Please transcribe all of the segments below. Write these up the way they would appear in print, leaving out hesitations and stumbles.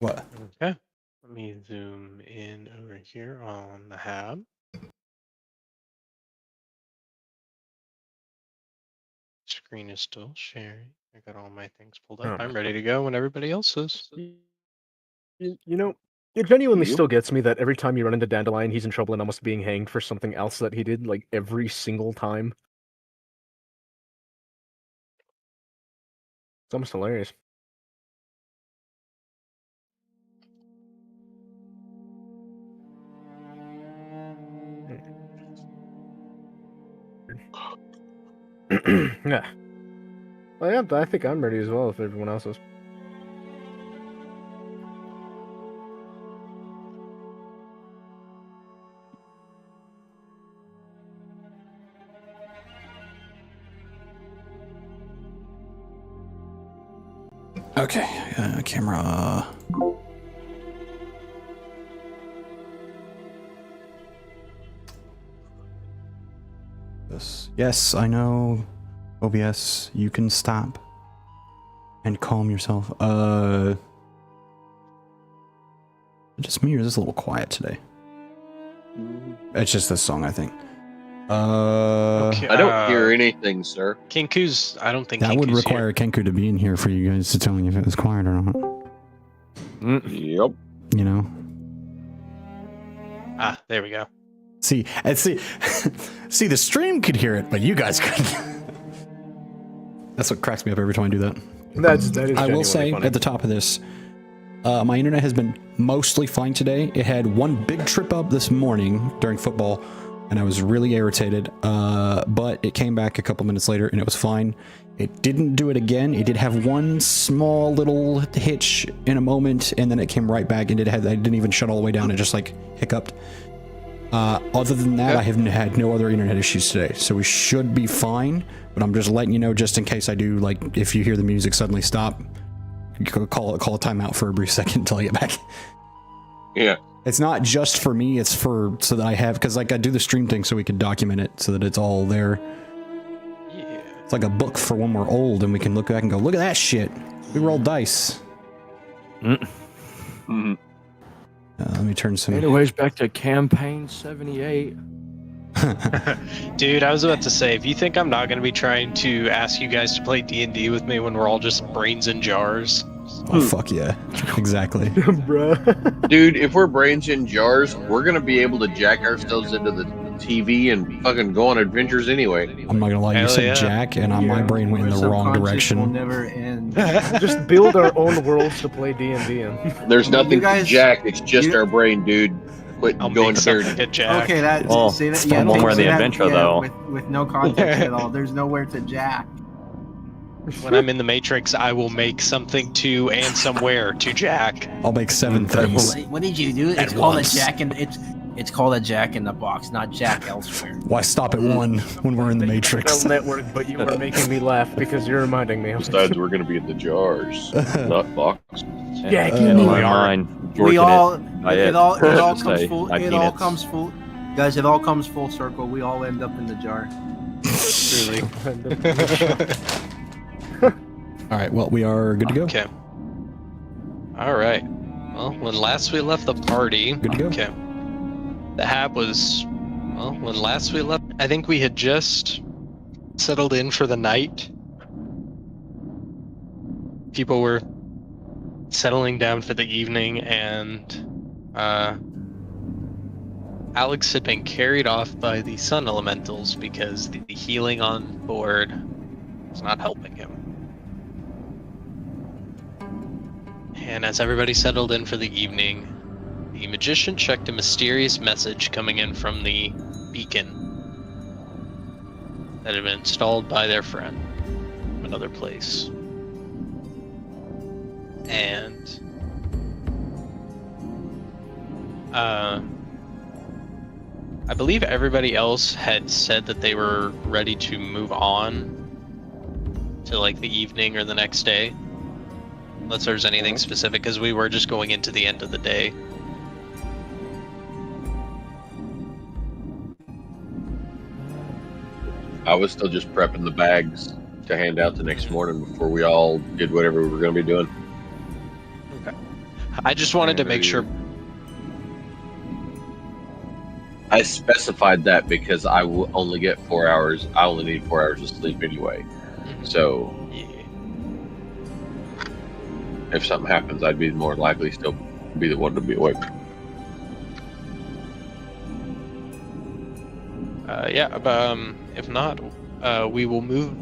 What? Okay. Let me zoom in over here on the hab. Screen is still sharing. I got all my things pulled up. I'm ready to go when everybody else is. You know, it genuinely still gets me that every time you run into Dandelion, he's in trouble and almost being hanged for something else that he did, like, every single time. It's almost hilarious. Yeah. Well, yeah, I think I'm ready as well if everyone else is. Okay, camera. Yes, I know. OBS, you can stop and calm yourself. Just me or is this a little quiet today? It's just this song, I think. Okay, I don't hear anything, sir. Kenku's, I don't think that Kenku's would require here. Kenku to be in here for you guys to tell me if it was quiet or not. Yep. You know? Ah, there we go. See, see, the stream could hear it, but you guys couldn't. That's what cracks me up every time I do that. That is I will say funny. at the top of this, my internet has been mostly fine today. It had one big trip up this morning during football, and I was really irritated. But it came back a couple minutes later, and it was fine. It didn't do it again. It did have one small little hitch in a moment, and then it came right back, and I didn't even shut all the way down. It just like hiccuped. Other than that, I haven't had no other internet issues today, so we should be fine. But I'm just letting you know, just in case I do, like, if you hear the music suddenly stop, you can call a timeout for a brief second until I get back. Yeah. It's not just for me; it's for so that I have, because like I do the stream thing so we can document it so that it's all there. Yeah. It's like a book for when we're old and we can look back and go, look at that shit. We rolled dice. Mm-hmm. Let me turn some. Anyways, back to campaign 78. Dude, I was about to say, if you think I'm not going to be trying to ask you guys to play D&D with me when we're all just brains in jars. Oh, fuck yeah. Exactly. Bruh. Dude, if we're brains in jars, we're gonna be able to jack ourselves into the TV and fucking go on adventures anyway. I'm not gonna lie, you Hell said yeah. Jack, and my brain went in the wrong Will direction. never end. Just build our own worlds to play D&D in. There's nothing guys- to jack, it's just our brain, dude. Quit I'll going make here. something to Jack. Okay, that Well, say that. it's Yeah, the one where say the that, adventure, yeah, though. with no context at all. There's nowhere to jack. When I'm in the Matrix, I will make something to and somewhere to Jack. I'll make 7 things. What did you do? It's At called once. a jack, and it's called a jack in the box, not jack elsewhere. Why stop at 1 when we're in the Matrix? Network, but you are making me laugh because you're reminding me. Besides, we're gonna be in the jars, not boxes. Yeah, In we my are. mind, We all, I it all should comes say, full. I It all peanuts. comes full. Guys, it all comes full circle. We all end up in the jar. Truly. All right, well, we are good to go. Okay. All right. Well, when last we left the party, Good to go. okay. The hab was, well, when last we left, I think we had just settled in for the night. People were settling down for the evening, and Alix had been carried off by the sun elementals because the healing on board was not helping him. And as everybody settled in for the evening, the magician checked a mysterious message coming in from the beacon that had been installed by their friend from another place. And I believe everybody else had said that they were ready to move on to like the evening or the next day. Unless there's anything specific, because we were just going into the end of the day. I was still just prepping the bags to hand out the next morning before we all did whatever we were gonna be doing. I just wanted to make sure. I specified that because I will only get 4 hours. I only need 4 hours of sleep anyway. So Yeah. if something happens, I'd be more likely still be the one to be awake. Yeah, but if not, we will move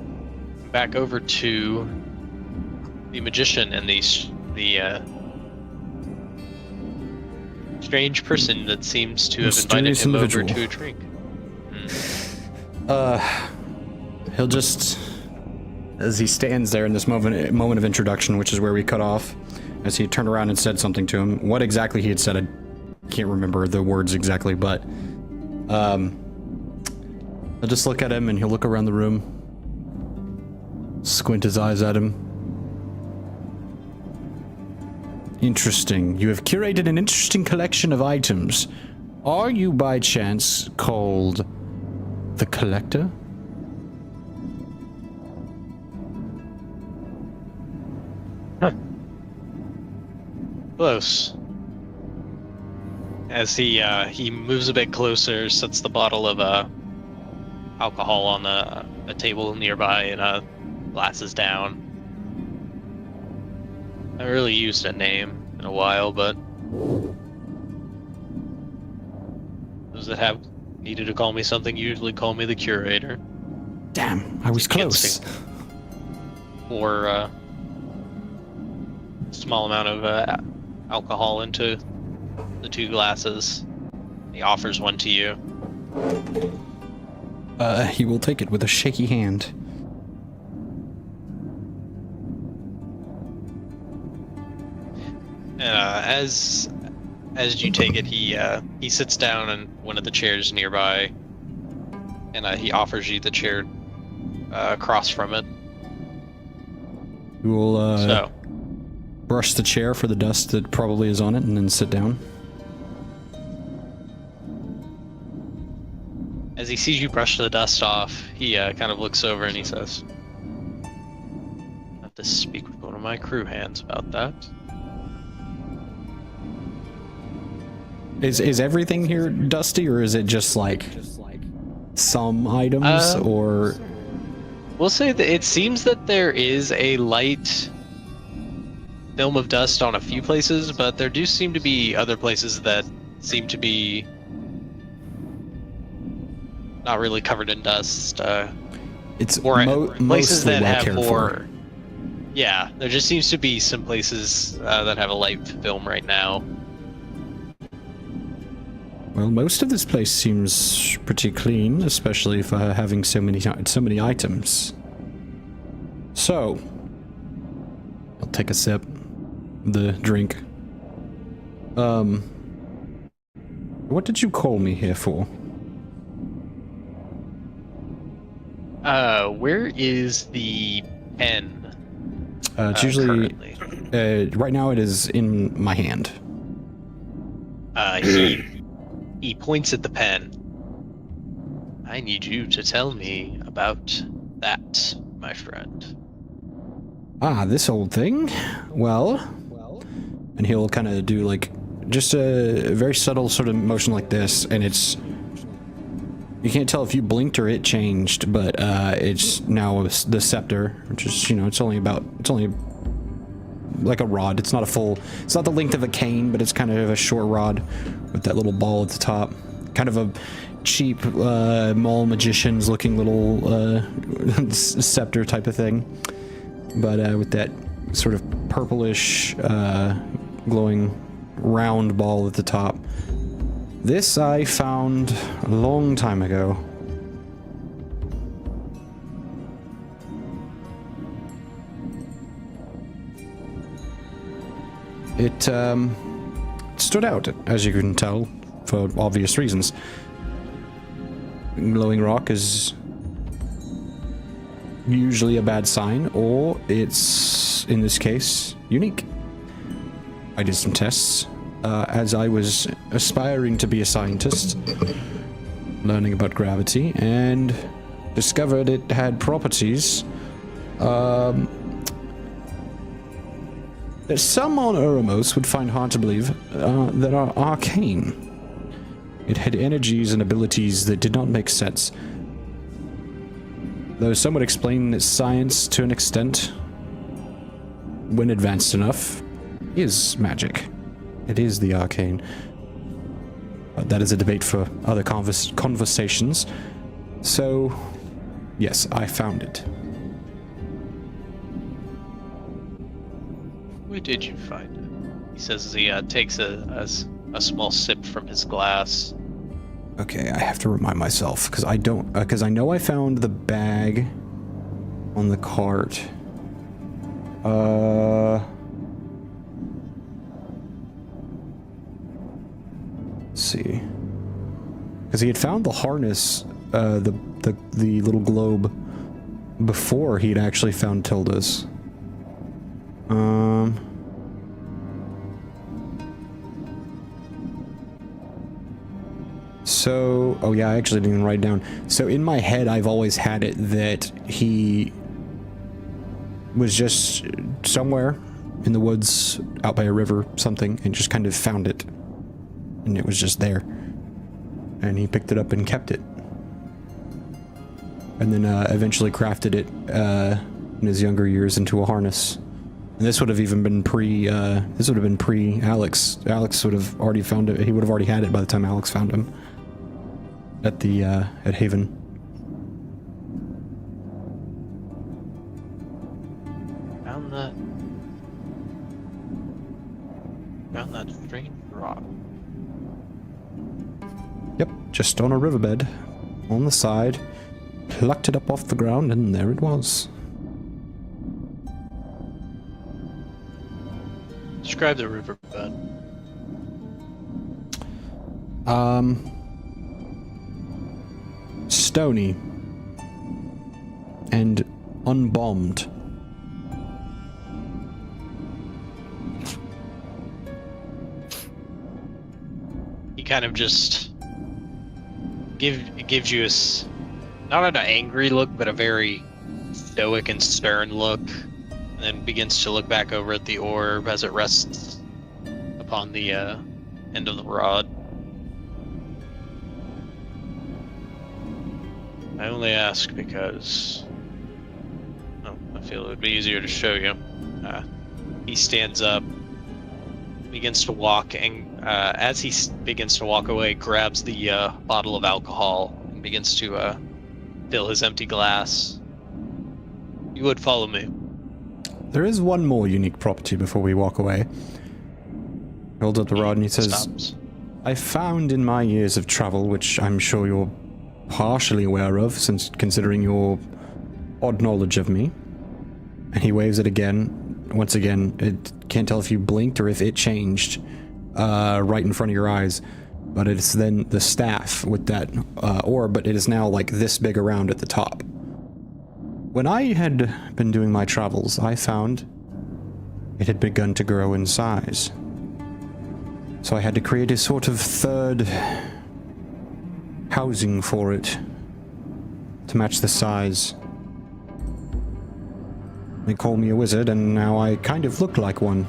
back over to the magician and the strange person that seems to have invited Mysterious him over individual. to a drink. He'll just, as he stands there in this moment of introduction, which is where we cut off, as he turned around and said something to him. What exactly he had said, I can't remember the words exactly, but I'll just look at him and he'll look around the room, squint his eyes at him. Interesting. You have curated an interesting collection of items. Are you by chance called the Collector? Close. As he moves a bit closer, sets the bottle of alcohol on a table nearby and glasses down. I haven't really used a name in a while, but those that have needed to call me something usually call me the Curator. Damn, I was close. Pour a small amount of alcohol into the 2 glasses. He offers one to you. He will take it with a shaky hand. As you take it, he sits down in one of the chairs nearby, and he offers you the chair across from it. You will So, brush the chair for the dust that probably is on it, and then sit down. as he sees you brush the dust off, he kind of looks over and he says, "I have to speak with one of my crew hands about that." Is everything here dusty, or is it just like some items, or? We'll say that it seems that there is a light film of dust on a few places, but there do seem to be other places that seem to be not really covered in dust. It's Or places mostly that well have cared more. for. Yeah, there just seems to be some places that have a light film right now. Well, most of this place seems pretty clean, especially for having so many items. So, I'll take a sip of the drink. What did you call me here for? Where is the pen? It's usually currently? right now. It is in my hand. He points at the pen. "I need you to tell me about that, my friend." Ah, this old thing. Well, and he'll kind of do like just a very subtle sort of motion like this, and it's. You can't tell if you blinked or it changed, but it's now the scepter, which is, you know, it's only like a rod. It's not the length of a cane, but it's kind of a short rod with that little ball at the top. Kind of a cheap mall magician's looking little scepter type of thing. But with that sort of purplish glowing round ball at the top. This I found a long time ago. It stood out, as you can tell, for obvious reasons. Glowing rock is usually a bad sign, or it's, in this case, unique. I did some tests. As I was aspiring to be a scientist, learning about gravity, and discovered it had properties that some on Uramos would find hard to believe that are arcane. It had energies and abilities that did not make sense. Though some would explain its science to an extent, when advanced enough, is magic. It is the arcane. That is a debate for other conversations. So, yes, I found it. Where did you find it? He says as he takes a small sip from his glass. Okay, I have to remind myself, because I don't, because I know I found the bag on the cart. Let's see. Because he had found the harness, the little globe, before he'd actually found Tilda's. So, oh yeah, I actually didn't even write it down. So in my head, I've always had it that he was just somewhere in the woods, out by a river, something, and just kind of found it. And it was just there. And he picked it up and kept it. And then eventually crafted it in his younger years into a harness. And this would have even been this would have been pre-Alix. Alix would have already found it. He would have already had it by the time Alix found him. At the, at Haven. Found that strange rock. Yep, just on a riverbed. On the side. Plucked it up off the ground, and there it was. Describe the riverbed. Stony. And unbombed. He kind of just gives you not an angry look, but a very stoic and stern look, and then begins to look back over at the orb as it rests upon the end of the rod. I only ask because I feel it would be easier to show you. He stands up, begins to walk, and as he begins to walk away, grabs the bottle of alcohol and begins to fill his empty glass. You would follow me. There is one more unique property before we walk away. He holds up the rod and he says, Stops. I found in my years of travel, which I'm sure you're partially aware of, since considering your odd knowledge of me. And he waves it again. Once again, it can't tell if you blinked or if it changed right in front of your eyes. But it's then the staff with that orb, but it is now like this big around at the top. When I had been doing my travels, I found it had begun to grow in size. So I had to create a sort of third housing for it to match the size. They call me a wizard, and now I kind of look like one.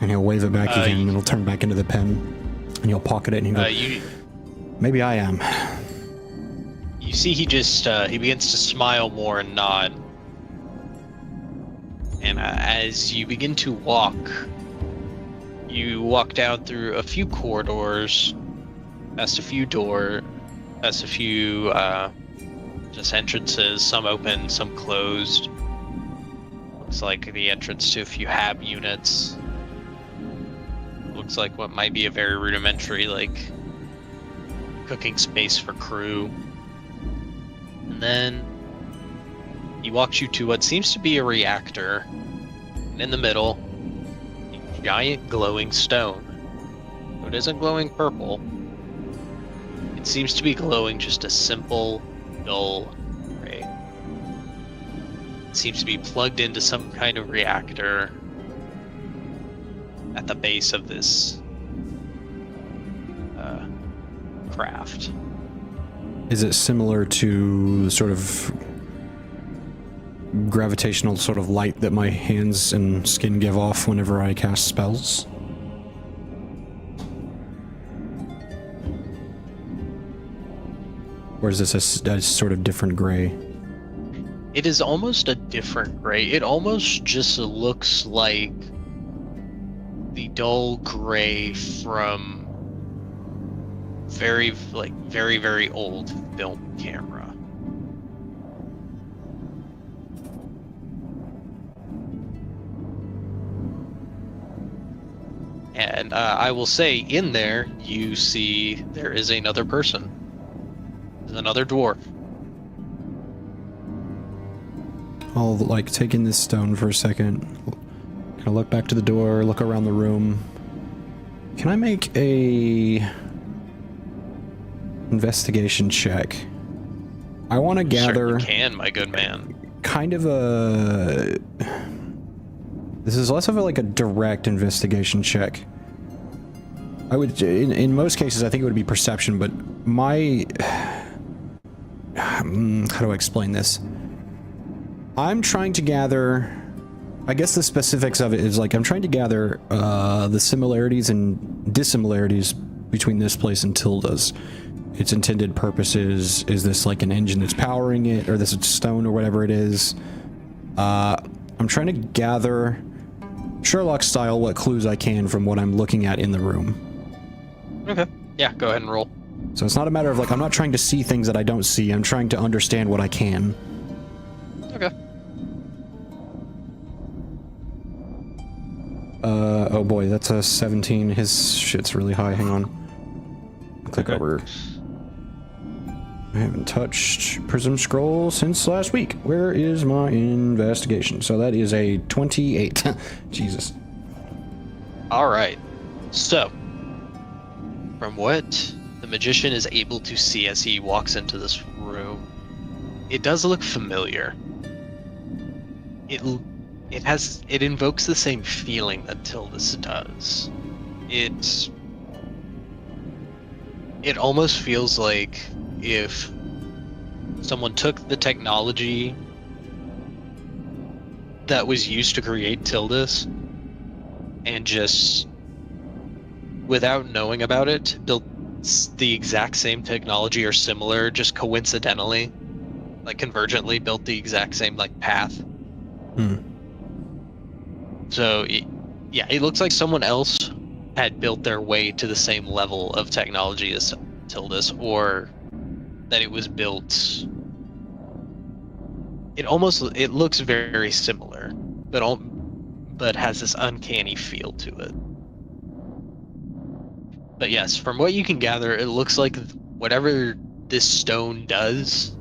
And he'll wave it back again, and it'll turn back into the pen, and you'll pocket it, and he'll go, maybe I am. You see he just, he begins to smile more and nod. And as you begin to walk, you walk down through a few corridors, past a few just entrances, some open, some closed. Looks like the entrance to a few hab units. Looks like what might be a very rudimentary, like, cooking space for crew. And then he walks you to what seems to be a reactor, and in the middle, a giant glowing stone. So it isn't glowing purple. It seems to be glowing just a simple, dull gray. It seems to be plugged into some kind of reactor at the base of this craft. Is it similar to sort of gravitational sort of light that my hands and skin give off whenever I cast spells. Or is this a sort of different gray? It is almost a different gray. It almost just looks like the dull gray from very, very old film camera. And I will say, in there, you see there is another person. There's another dwarf. I'll like take in this stone for a second. Kind of look back to the door, look around the room. Can I make a investigation check? I want to gather. Certainly can, my good man. Kind of a. This is less of a, like a direct investigation check. I would, in most cases, I think it would be perception, but my. How do I explain this? I'm trying to gather. I guess the specifics of it is like I'm trying to gather the similarities and dissimilarities between this place and Tilda's. Its intended purposes. Is this like an engine that's powering it, or this is stone, or whatever it is? I'm trying to gather, Sherlock style, what clues I can from what I'm looking at in the room. Okay. Yeah, go ahead and roll. So it's not a matter of like I'm not trying to see things that I don't see. I'm trying to understand what I can. Okay. Oh boy, that's a 17. His shit's really high. Hang on. Click over. I haven't touched Prism Scroll since last week. Where is my investigation? So that is a 28. Jesus. Alright. So, from what the magician is able to see as he walks into this room, it does look familiar. It invokes the same feeling that Tilda's does. It almost feels like if someone took the technology that was used to create Tilda's and just, without knowing about it, built the exact same technology or similar, just coincidentally, like convergently built the exact same like path. So yeah, it looks like someone else had built their way to the same level of technology as Tilda's, or that it was built. It looks very similar, but has this uncanny feel to it. But yes, from what you can gather, it looks like whatever this stone does,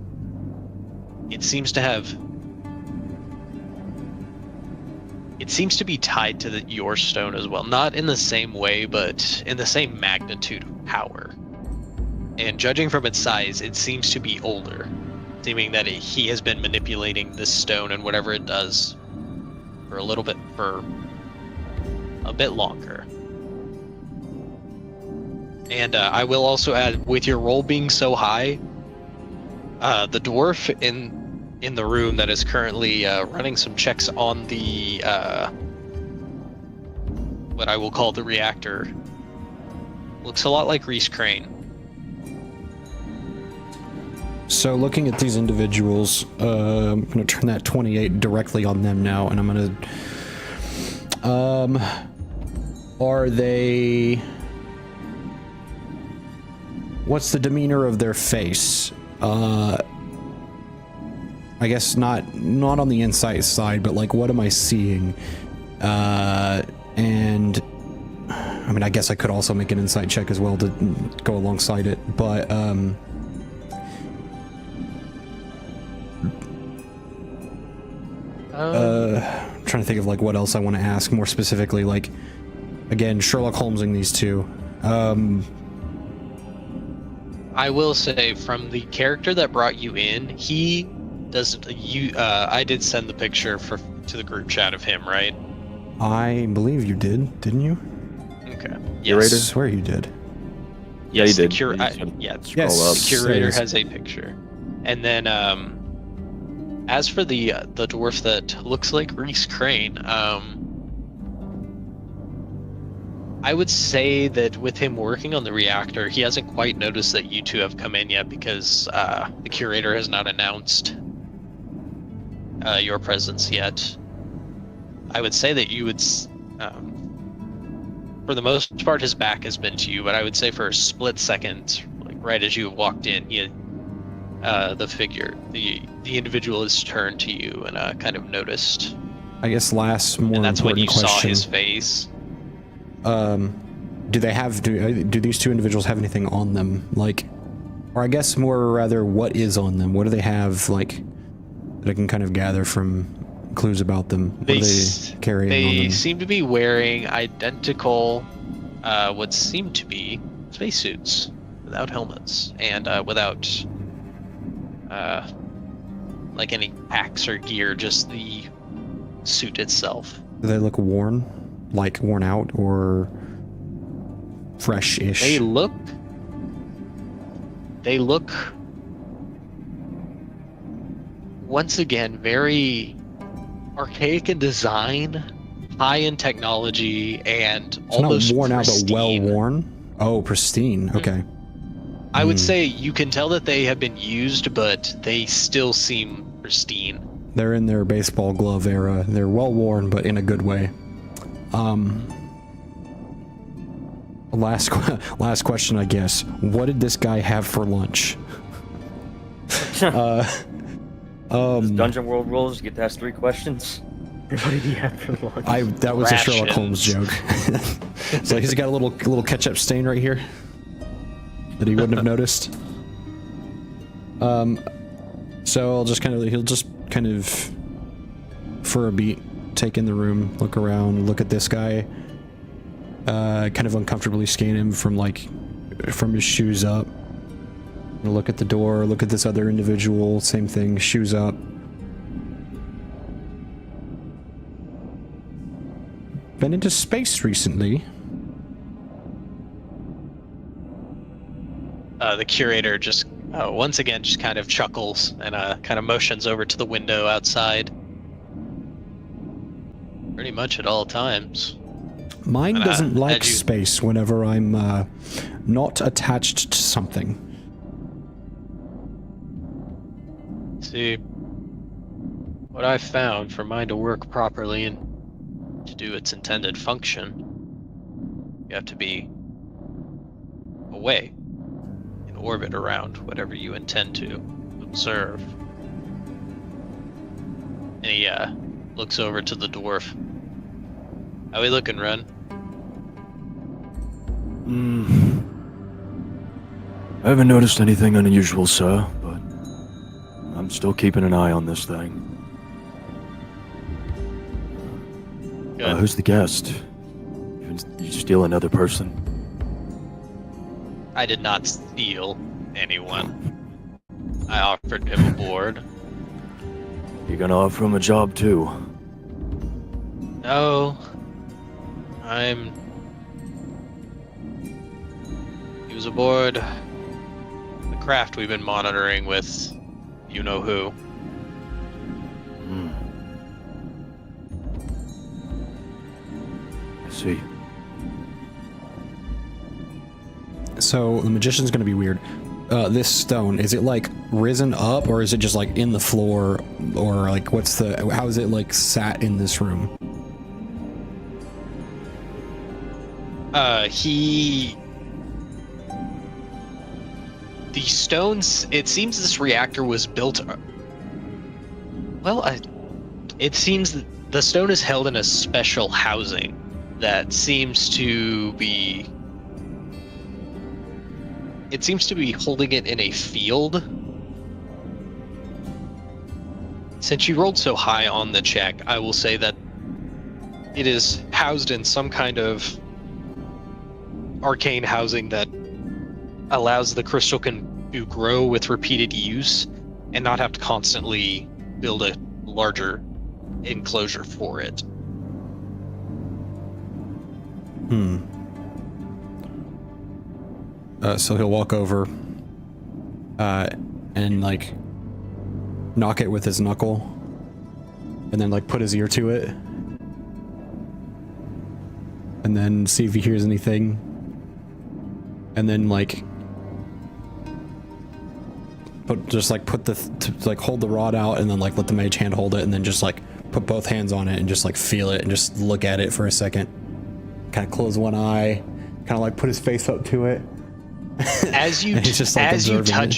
it seems to be tied to your stone as well. Not in the same way, but in the same magnitude of power. And judging from its size, it seems to be older, seeming that he has been manipulating this stone and whatever it does for a bit longer. And I will also add, with your roll being so high, the dwarf in the room that is currently running some checks on the what I will call the reactor looks a lot like Reese Crane. So looking at these individuals, I'm going to turn that 28 directly on them now, and I'm going to... are they... What's the demeanor of their face? I guess not on the insight side, but like, what am I seeing? And... I mean, I guess I could also make an insight check as well to go alongside it, but... I'm trying to think of like what else I want to ask more specifically, like, again, Sherlock Holmesing these two. I will say, from the character that brought you in, he doesn't. I did send the picture to the group chat of him, right? I believe you did, didn't you? Okay. Yes, I swear you did. Yeah, you did. Yeah, Scroll Yes. up. the curator has a picture, and then As for the dwarf that looks like Reese Crane, I would say that with him working on the reactor, he hasn't quite noticed that you two have come in yet because the curator has not announced your presence yet. I would say that you would, for the most part, his back has been to you, but I would say for a split second, like right as you walked in, the individual has turned to you and kind of noticed. I guess last more and that's when important you question. saw his face. Do these two individuals have anything on them? Like, or I guess more rather, what is on them? What do they have, like, that I can kind of gather from clues about them? What are they carrying on them? They seem to be wearing identical, what seem to be spacesuits without helmets and without, like any packs or gear, just the suit itself. Do they look worn? Like worn out or fresh-ish? They look once again very archaic in design, high in technology, and It's almost not worn pristine. out, but well worn. Oh, pristine. Okay. I would say you can tell that they have been used, but they still seem pristine. They're in their baseball glove era. They're well worn, but in a good way. Last question, I guess. What did this guy have for lunch? Dungeon World rules, you get to ask 3 questions. What did he have for lunch? That was a Sherlock Holmes Rations. joke. So he's got a little ketchup stain right here that he wouldn't have noticed. So he'll just kind of for a beat take in the room, look around, look at this guy, kind of uncomfortably scan him from his shoes up. Look at the door, look at this other individual, same thing, shoes up. Been into space recently? The curator just once again just kind of chuckles and kind of motions over to the window outside. Pretty much at all times. Mine doesn't like as you- space whenever I'm not attached to something. See, what I've found for mine to work properly and to do its intended function, you have to be away, in orbit around whatever you intend to observe. And he looks over to the dwarf. How we looking, Ren? I haven't noticed anything unusual, sir, but I'm still keeping an eye on this thing. Good. Who's the guest? You steal another person? I did not steal anyone. I offered him a board. You're gonna offer him a job too? No. He was aboard the craft we've been monitoring with you-know-who. I see. So the magician's gonna be weird. This stone, is it like risen up, or is it just like in the floor, or like how is it like sat in this room? The stones, it seems this reactor was built, it seems that the stone is held in a special housing that seems to be, holding it in a field. Since you rolled so high on the check, I will say that it is housed in some kind of arcane housing that allows the crystal to grow with repeated use and not have to constantly build a larger enclosure for it. So he'll walk over and like knock it with his knuckle, and then like put his ear to it, and then see if he hears anything, and then like hold the rod out, and then like let the mage hand hold it, and then just like put both hands on it and just like feel it and just look at it for a second. Kind of close one eye, kind of like put his face up to it. As you just, like, as you observing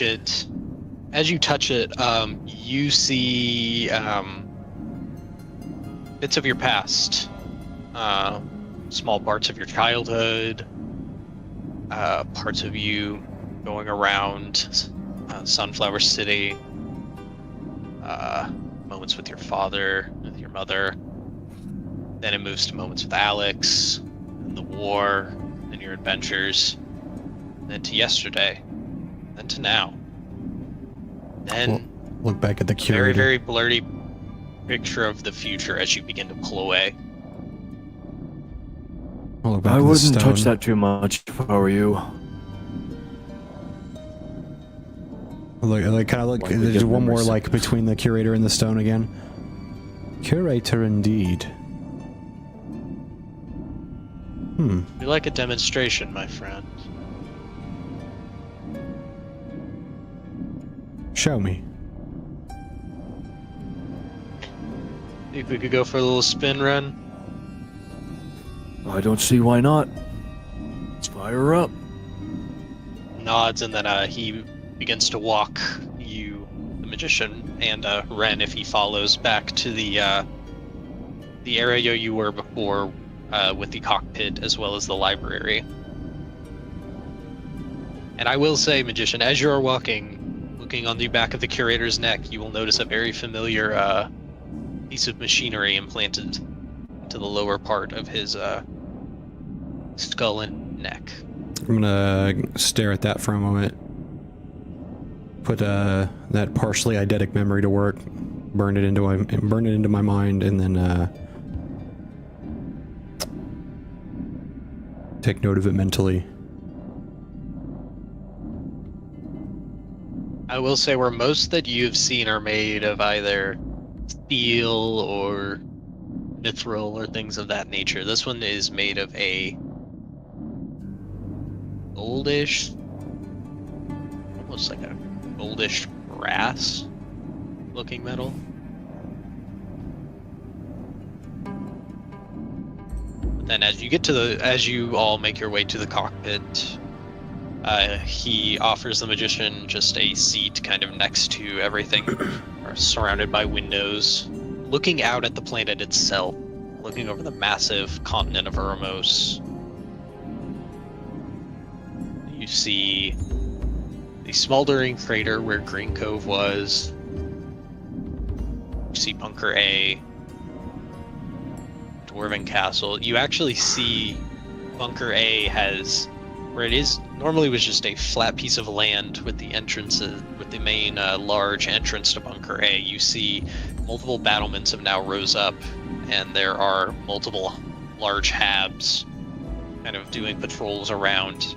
touch it, you see bits of your past, small parts of your childhood, parts of you going around Sunflower City, moments with your father, with your mother. Then it moves to moments with Alix, and the war, and your adventures. Then to yesterday, then to now. Then look back at the curator. very, very blurry picture of the future as you begin to pull away. I'll look back I at the wouldn't touch stone. that too much if I were you. Like kind of look. Like we There's get one more memories. like between the curator and the stone again. Curator indeed. You like a demonstration, my friend. Show me. Think we could go for a little spin run? I don't see why not. Let's fire her up. Nods, and then he begins to walk you, the magician, and Ren, if he follows, back to the area you were before, with the cockpit as well as the library. And I will say, magician, as you are walking, looking on the back of the curator's neck, you will notice a very familiar piece of machinery implanted into the lower part of his skull and neck. I'm gonna stare at that for a moment. Put that partially eidetic memory to work. Burn it into my mind, and then take note of it mentally. I will say where most that you've seen are made of either steel or mithril or things of that nature. This one is made of a goldish, almost like a goldish brass looking metal. But then as you all make your way to the cockpit, he offers the magician just a seat kind of next to everything, or surrounded by windows, looking out at the planet itself, looking over the massive continent of Urmos. You see the smoldering crater where Green Cove was. You see Bunker A, Dwarven Castle. You actually see Bunker A has, where it is normally was just a flat piece of land with the entrances, with the main large entrance to Bunker A. You see multiple battlements have now rose up, and there are multiple large habs kind of doing patrols around.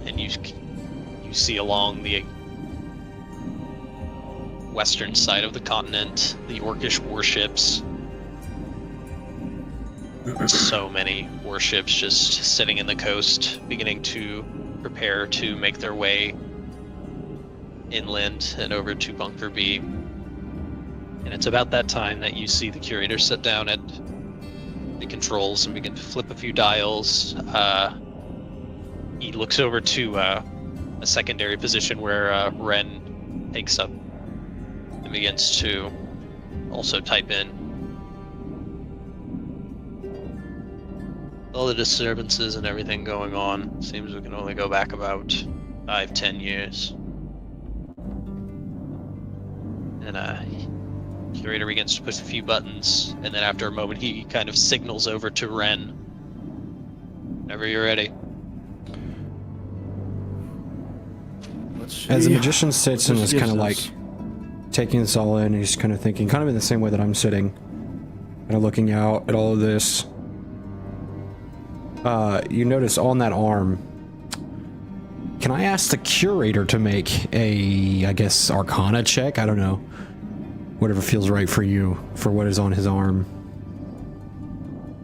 And you see along the western side of the continent the Orcish warships. So many warships just sitting in the coast, beginning to prepare to make their way inland and over to Bunker B. And it's about that time that you see the curator sit down at the controls and begin to flip a few dials. He looks over to a secondary position where Ren takes up and begins to also type in. All the disturbances and everything going on, seems we can only go back about 5-10 years. And curator begins to push a few buttons, and then after a moment he kind of signals over to Ren. Whenever you're ready. As the magician sits and is kind of like taking this all in, and he's kind of thinking, kind of in the same way that I'm sitting, kind of looking out at all of this. You notice on that arm, Can I ask the curator to make a, I guess, Arcana check? I don't know. Whatever feels right for you, for what is on his arm.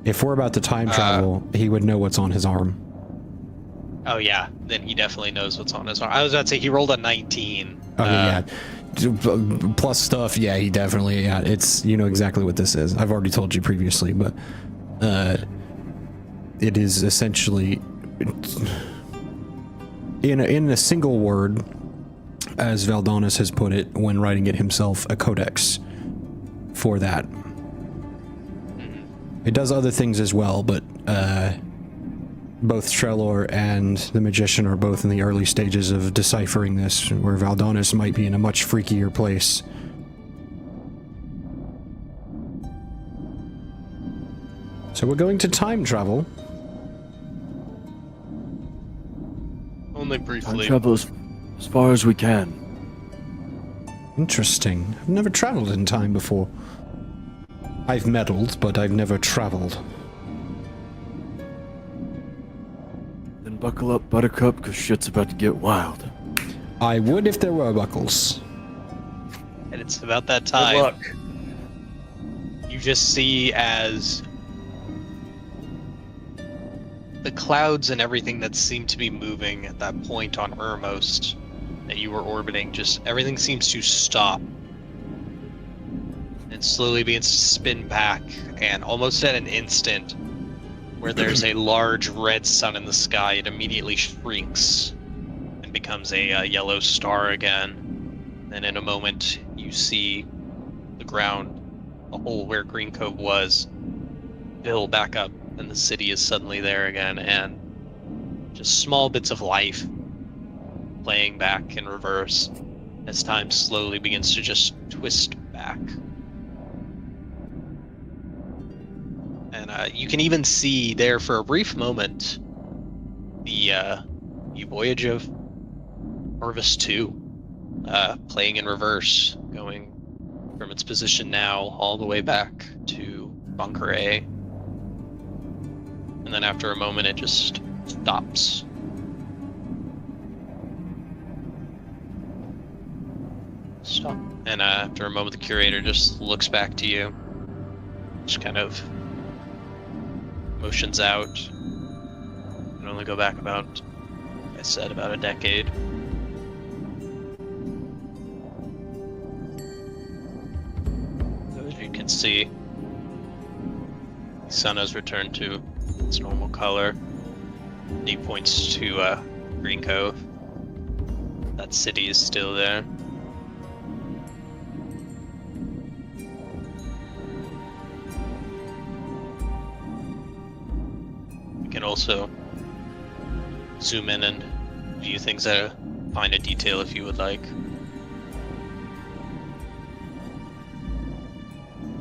If we're about to time travel, he would know what's on his arm. Oh yeah, then he definitely knows what's on his arm. I was about to say he rolled a 19. Okay, yeah. Plus stuff, yeah, he definitely, yeah, it's, you know exactly what this is. I've already told you previously, but it is essentially, in a single word, as Valdonis has put it when writing it himself, a codex for that. It does other things as well, but both Trelor and the Magician are both in the early stages of deciphering this, where Valdonis might be in a much freakier place. So we're going to time travel. Only Time briefly. travel as far as we can. Interesting. I've never traveled in time before. I've meddled, but I've never traveled. Then buckle up, Buttercup, because shit's about to get wild. I would if there were buckles. And it's about that Good time. luck. You just see as the clouds and everything that seemed to be moving at that point on Ermost that you were orbiting, just everything seems to stop and slowly begins to spin back, and almost at an instant where there's a large red sun in the sky, it immediately shrinks and becomes a yellow star again. And in a moment you see the ground, the hole where Green Cove was, fill back up, and the city is suddenly there again, and just small bits of life playing back in reverse as time slowly begins to just twist back. And you can even see there for a brief moment the Voyage of Orvis 2 playing in reverse, going from its position now all the way back to Bunker A. And then after a moment it just stops. Stop. And after a moment the curator just looks back to you. Just kind of motions out. Can only go back about, like I said, about a decade. As you can see, the sun has returned to its normal color. He points to Green Cove. That city is still there. You can also zoom in and view things at a finer detail if you would like.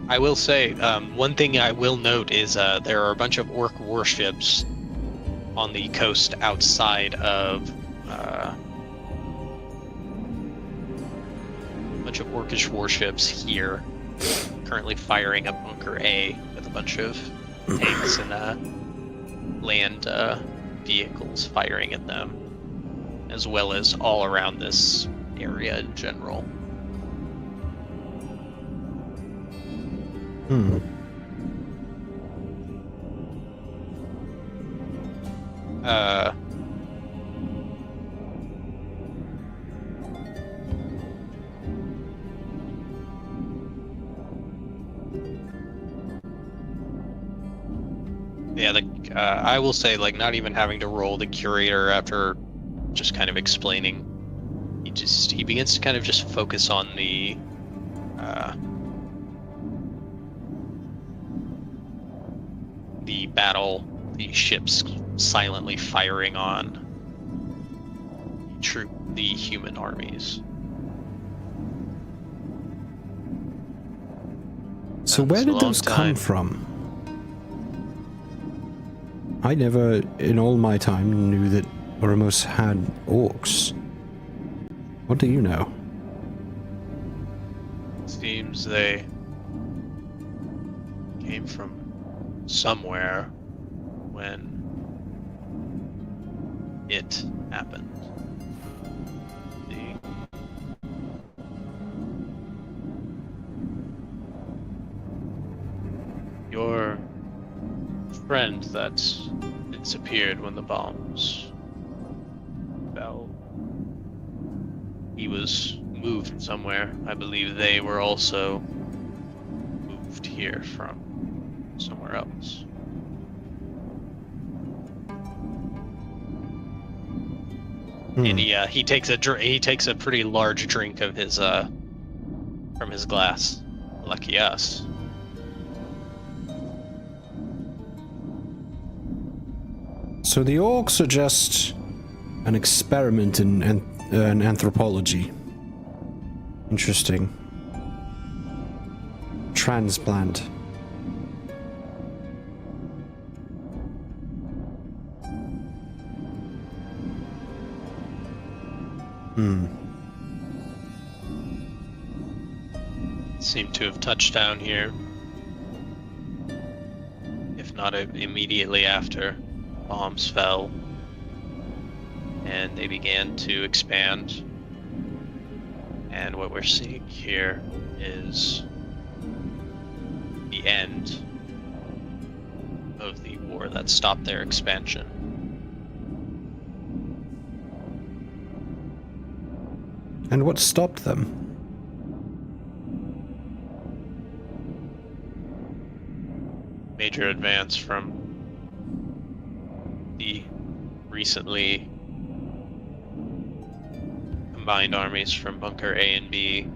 I will say, one thing I will note is there are a bunch of orc warships on the coast outside of a bunch of orcish warships here, currently firing up Bunker A with a bunch of tanks and land vehicles firing at them, as well as all around this area in general. Yeah, I will say, like, not even having to roll, the curator, after just kind of explaining, he begins to kind of just focus on the battle, the ships silently firing on the human armies. So where did those come from? I never, in all my time, knew that Ormos had orcs. What do you know? Seems they came from somewhere when it happened. Your friend that disappeared when the bombs fell. He was moved somewhere. I believe they were also moved here from somewhere else. And he takes a pretty large drink of his from his glass. Lucky us. So the orcs are just an experiment in anthropology. Interesting. Transplant. Seemed to have touched down here. If not immediately after bombs fell. And they began to expand. And what we're seeing here is the end of the war that stopped their expansion. And what stopped them? Major advance from the recently combined armies from Bunker A and B,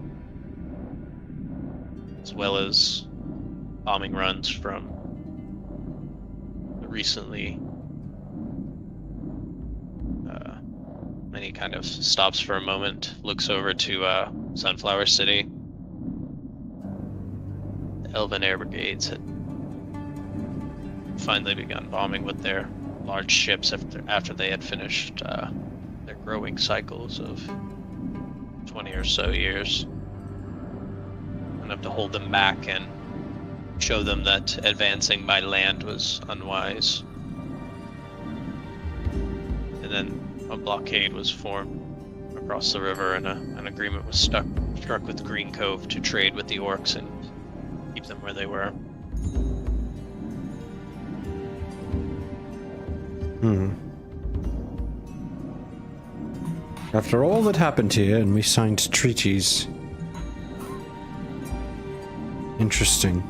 as well as bombing runs from the recently many kind of stops for a moment, looks over to Sunflower City. The Elven Air Brigades had finally begun bombing with their large ships after they had finished their growing cycles of 20 or so years. Enough to hold them back and show them that advancing by land was unwise. And then a blockade was formed across the river, and an agreement was struck with Green Cove to trade with the orcs and keep them where they were. After all that happened here, and we signed treaties. Interesting.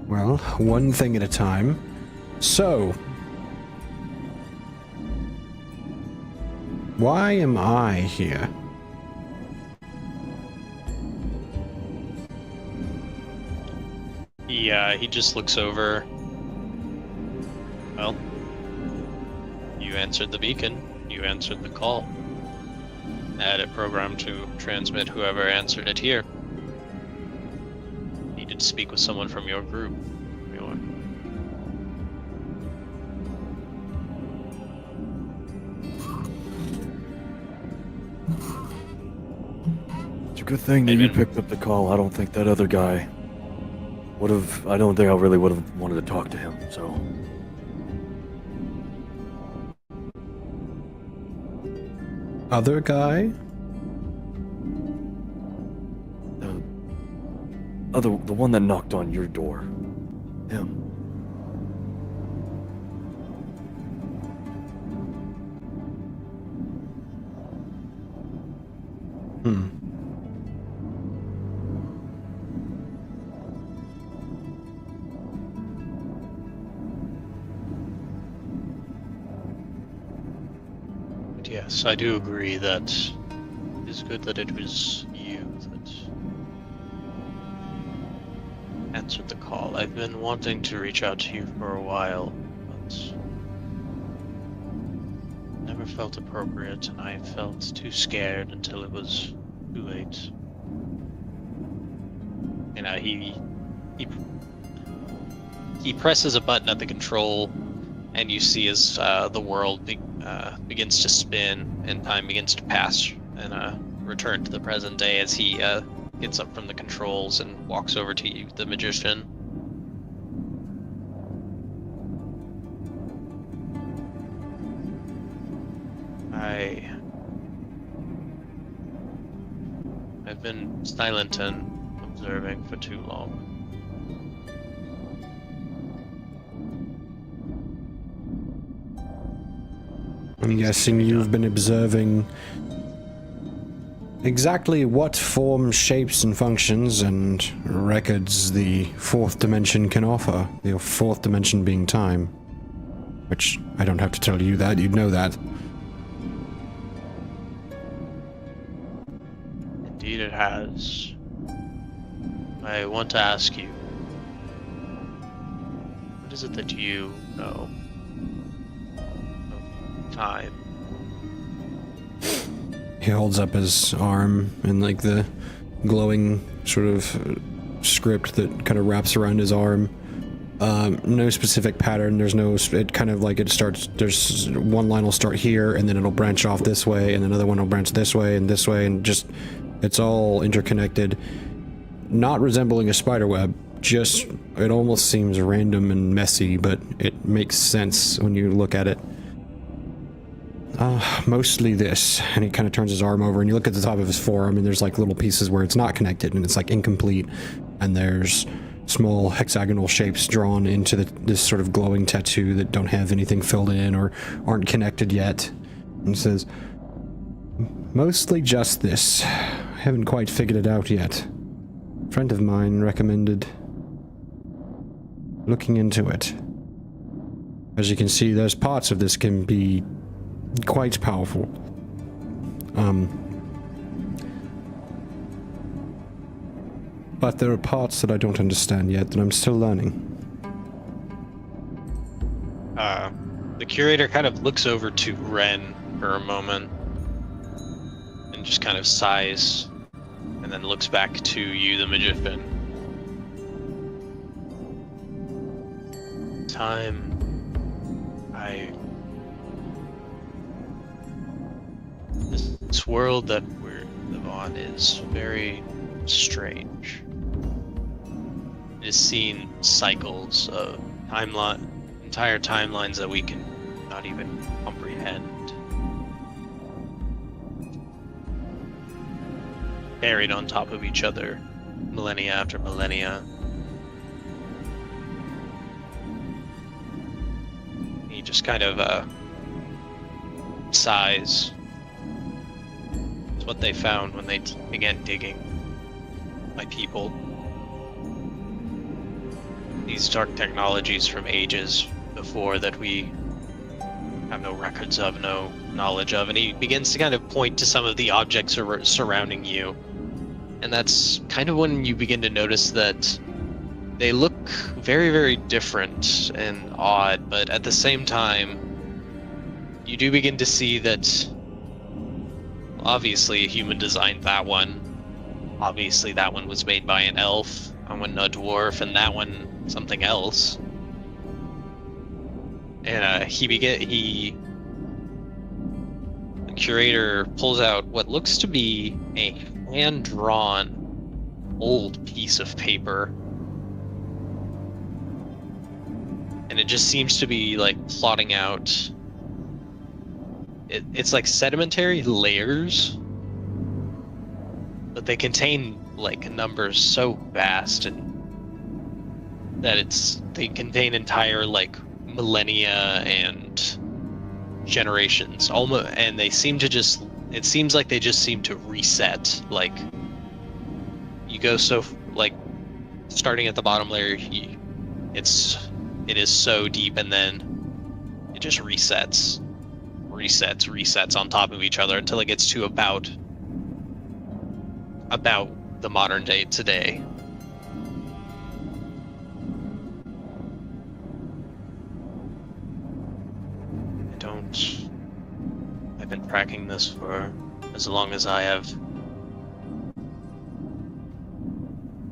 Well, one thing at a time. So, why am I here? He just looks over. Well, you answered the beacon. You answered the call. I had it programmed to transmit whoever answered it here. Needed to speak with someone from your group. It's a good thing that you picked up the call. I don't think that other guy would have. I don't think I really would have wanted to talk to him, so. Other guy? The one that knocked on your door. Him. Yes, I do agree that it is good that it was you that answered the call. I've been wanting to reach out to you for a while, but never felt appropriate, and I felt too scared until it was too late. You know, he presses a button at the control, and you see as the world begins to spin and time begins to pass and return to the present day as he gets up from the controls and walks over to you, the magician. I I've been silent and observing for too long. I'm guessing you've been observing exactly what forms, shapes, and functions and records the fourth dimension can offer. The fourth dimension being time. Which, I don't have to tell you that, you'd know that. Indeed it has. I want to ask you, what is it that you know of time? He holds up his arm and like the glowing sort of script that kind of wraps around his arm. No specific pattern, there's no, it kind of like it starts, there's one line will start here and then it'll branch off this way and another one will branch this way and just, it's all interconnected. Not resembling a spider web, just, it almost seems random and messy, but it makes sense when you look at it. Mostly this, and he kind of turns his arm over and you look at the top of his forearm and there's like little pieces where it's not connected and it's like incomplete, and there's small hexagonal shapes drawn into this sort of glowing tattoo that don't have anything filled in or aren't connected yet. And it says, mostly just this. I haven't quite figured it out yet. A friend of mine recommended looking into it. As you can see, there's parts of this can be quite powerful. But there are parts that I don't understand yet that I'm still learning. The curator kind of looks over to Ren for a moment and just kind of sighs and then looks back to you, the magician. Time. This world that we live on is very strange. It has seen cycles of entire timelines that we can not even comprehend. Buried on top of each other, millennia after millennia. He just kind of sighs. It's what they found when they began digging. My people. These dark technologies from ages before that we have no records of, no knowledge of, and he begins to kind of point to some of the objects surrounding you. And that's kind of when you begin to notice that they look very, very different and odd, but at the same time, you do begin to see that obviously a human designed that one. Obviously that one was made by an elf, that one a dwarf, and that one something else. And the curator pulls out what looks to be a hand-drawn old piece of paper. And it just seems to be like plotting out, it's like sedimentary layers, but they contain like numbers so vast and that they contain entire like millennia and generations almost, and they seem to just, it seems like they just seem to reset. Like you go so like starting at the bottom layer, it is so deep, and then it just resets on top of each other until it gets to about the modern day today. I've been tracking this for as long as I have.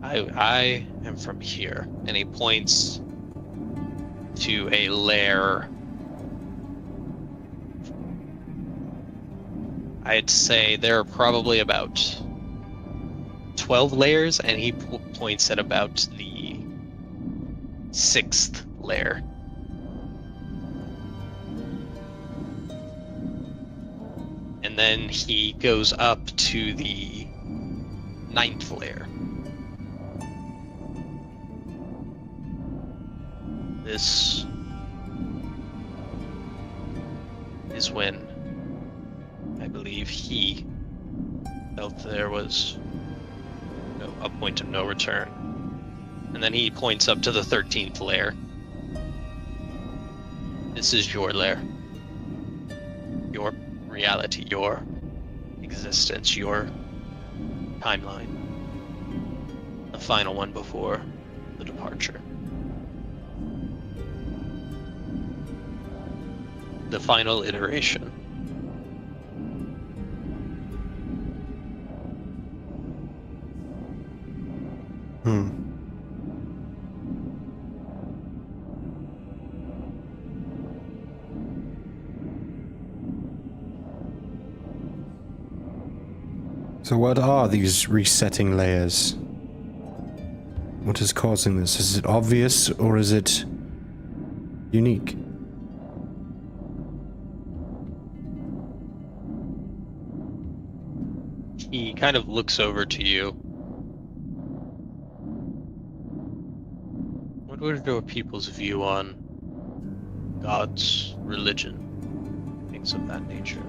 I am from here, and he points to a lair. I'd say there are probably about 12 layers, and he points at about the 6th layer. And then he goes up to the 9th layer. This is when I believe he felt there was a point of no return. And then he points up to the 13th layer. This is your lair. Your reality, your existence, your timeline. The final one before the departure. The final iteration. So what are these resetting layers? What is causing this? Is it obvious or is it unique? He kind of looks over to you. What would your people's view on God's religion? Things of that nature.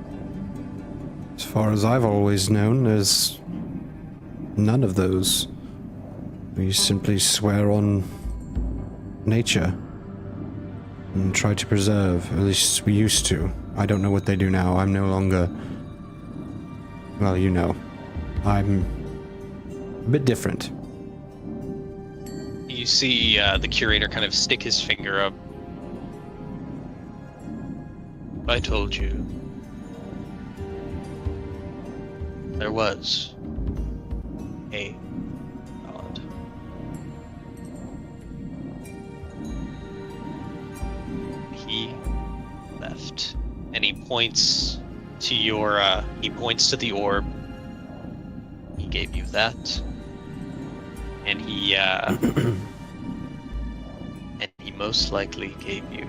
As far as I've always known, there's none of those. We simply swear on nature and try to preserve. At least we used to. I don't know what they do now. I'm no longer... Well, you know. I'm a bit different. You see the curator kind of stick his finger up. I told you. There was a God. He left. And he points to your, he points to the orb. He gave you that. And he, and he most likely gave you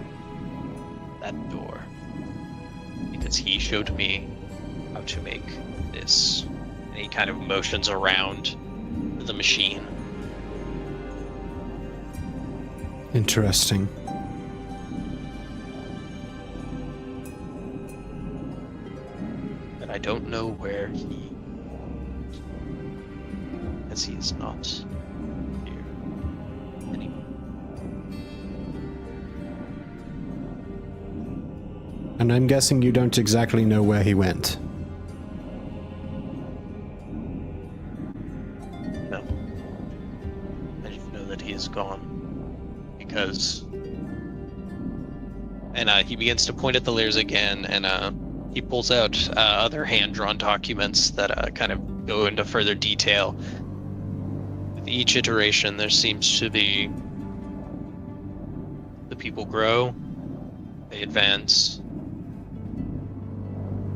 that door. Because he showed me how to make this. And he kind of motions around the machine. Interesting. But I don't know where he... as he is not here anymore. And I'm guessing you don't exactly know where he went. No. I just know that he is gone. Because... And he begins to point at the layers again, and he pulls out other hand-drawn documents that kind of go into further detail. With each iteration, there seems to be... the people grow, they advance,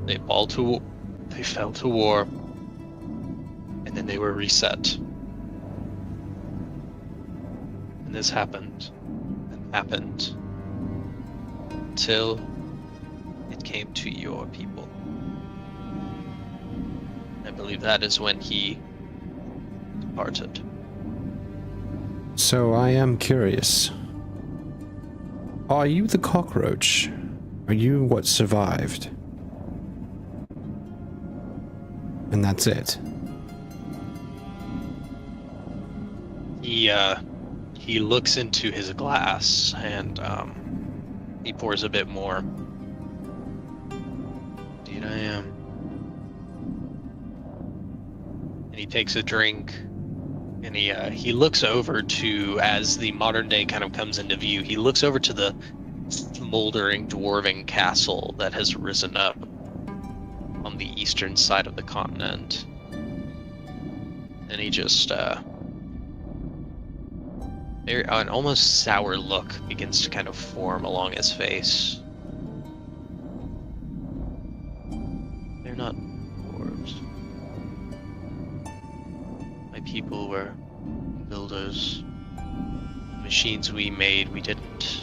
they fell to war, and then they were reset. And this happened, and happened, until it came to your people. I believe that is when he departed. So I am curious. Are you the cockroach? Are you what survived? And that's it. He looks into his glass and he pours a bit more. Indeed I am. And he takes a drink and he looks over to, as the modern day kind of comes into view, he looks over to the smoldering dwarven castle that has risen up on the eastern side of the continent. And he just, an almost sour look begins to kind of form along his face. They're not dwarves. My people were builders. The machines we made, we didn't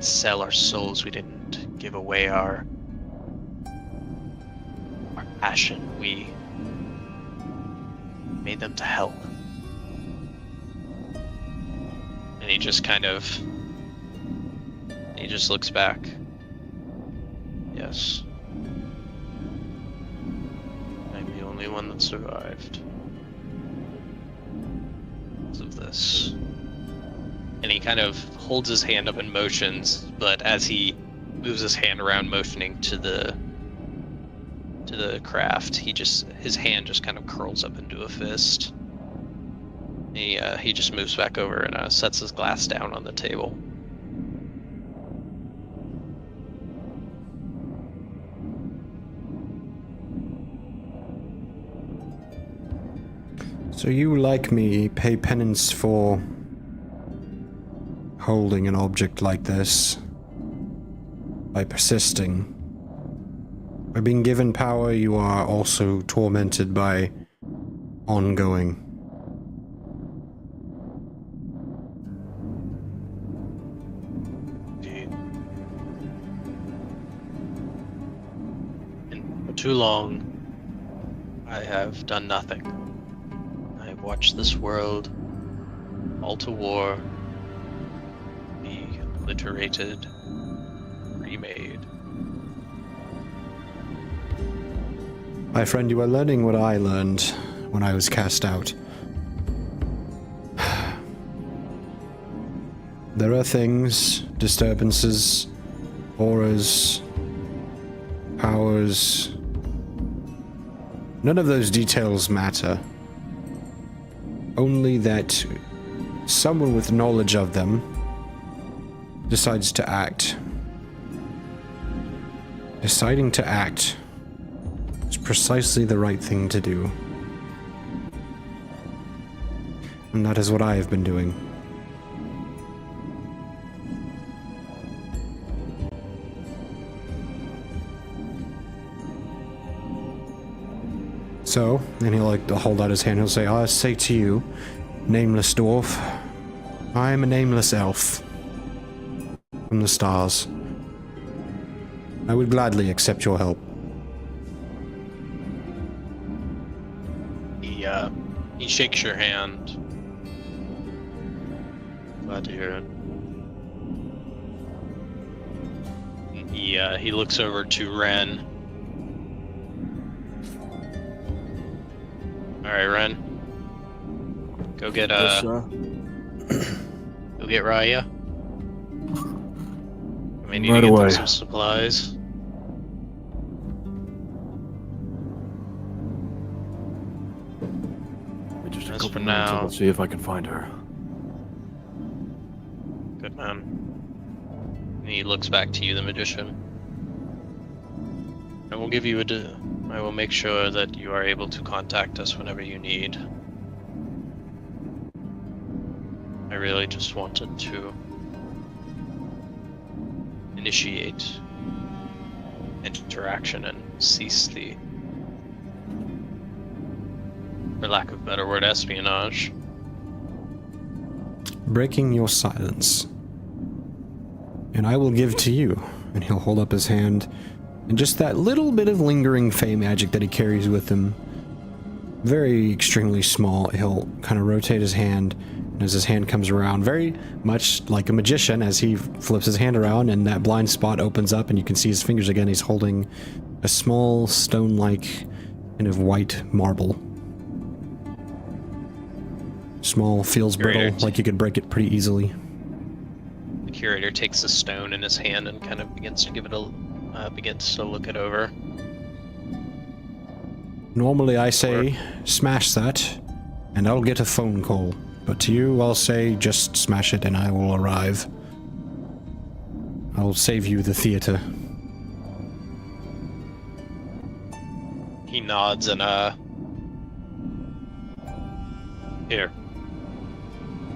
sell our souls, we didn't give away our passion. made them to help. And he just he just looks back. Yes. I'm the only one that survived. Because of this. And he kind of holds his hand up and motions, but as he moves his hand around motioning to the craft, his hand just kind of curls up into a fist. He just moves back over and sets his glass down on the table. So you, like me, pay penance for holding an object like this by persisting. By being given power, you are also tormented by ongoing. Indeed. And for too long, I have done nothing. I have watched this world fall to war, be obliterated, remade. My friend, you are learning what I learned when I was cast out. There are things, disturbances, auras, powers. None of those details matter. Only that someone with knowledge of them decides to act. Deciding to act is precisely the right thing to do. And that is what I have been doing. So, and he'll hold out his hand, he'll say, I say to you, nameless dwarf, I am a nameless elf from the stars. I would gladly accept your help. He shakes your hand. Glad to hear it. He looks over to Ren. Alright, Ren. Go get go get Raya. I need Right to get away. them some supplies. Just a As couple for minutes, now- I'll see if I can find her. Good man. And he looks back to you, the magician. I will give you I will make sure that you are able to contact us whenever you need. I really just wanted to initiate interaction and cease the, for lack of a better word, espionage. Breaking your silence. And I will give to you. And he'll hold up his hand. And just that little bit of lingering fey magic that he carries with him. Very extremely small. He'll kind of rotate his hand. And as his hand comes around, very much like a magician, as he flips his hand around and that blind spot opens up and you can see his fingers again. He's holding a small stone-like kind of white marble. Small, feels brittle, like you could break it pretty easily. The curator takes the stone in his hand and kind of begins to give it begins to look it over. Normally I say, smash that, and I'll get a phone call. But to you, I'll say, just smash it and I will arrive. I'll save you the theater. He nods and, here.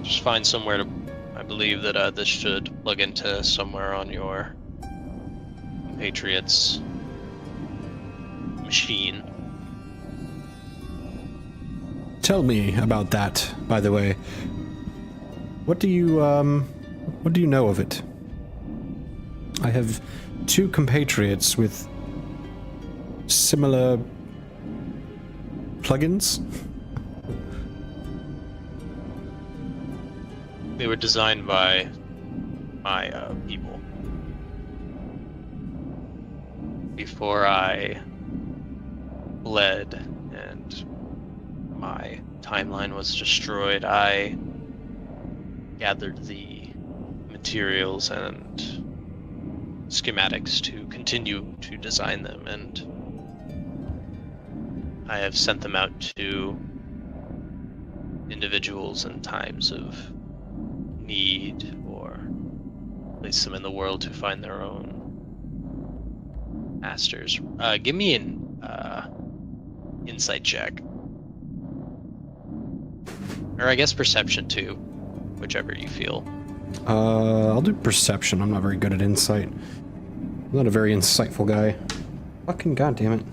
Just find somewhere to, I believe that, this should plug into somewhere on your Patriots machine. Tell me about that, by the way. What do you know of it? I have two compatriots with similar plugins. They were designed by my people. Before I fled and my timeline was destroyed, I gathered the materials and schematics to continue to design them, and I have sent them out to individuals in times of need, or place them in the world to find their own masters. Give me an insight check, or I guess perception too, whichever you feel. I'll do perception. I'm not very good at insight. I'm not a very insightful guy. Fucking goddamn it!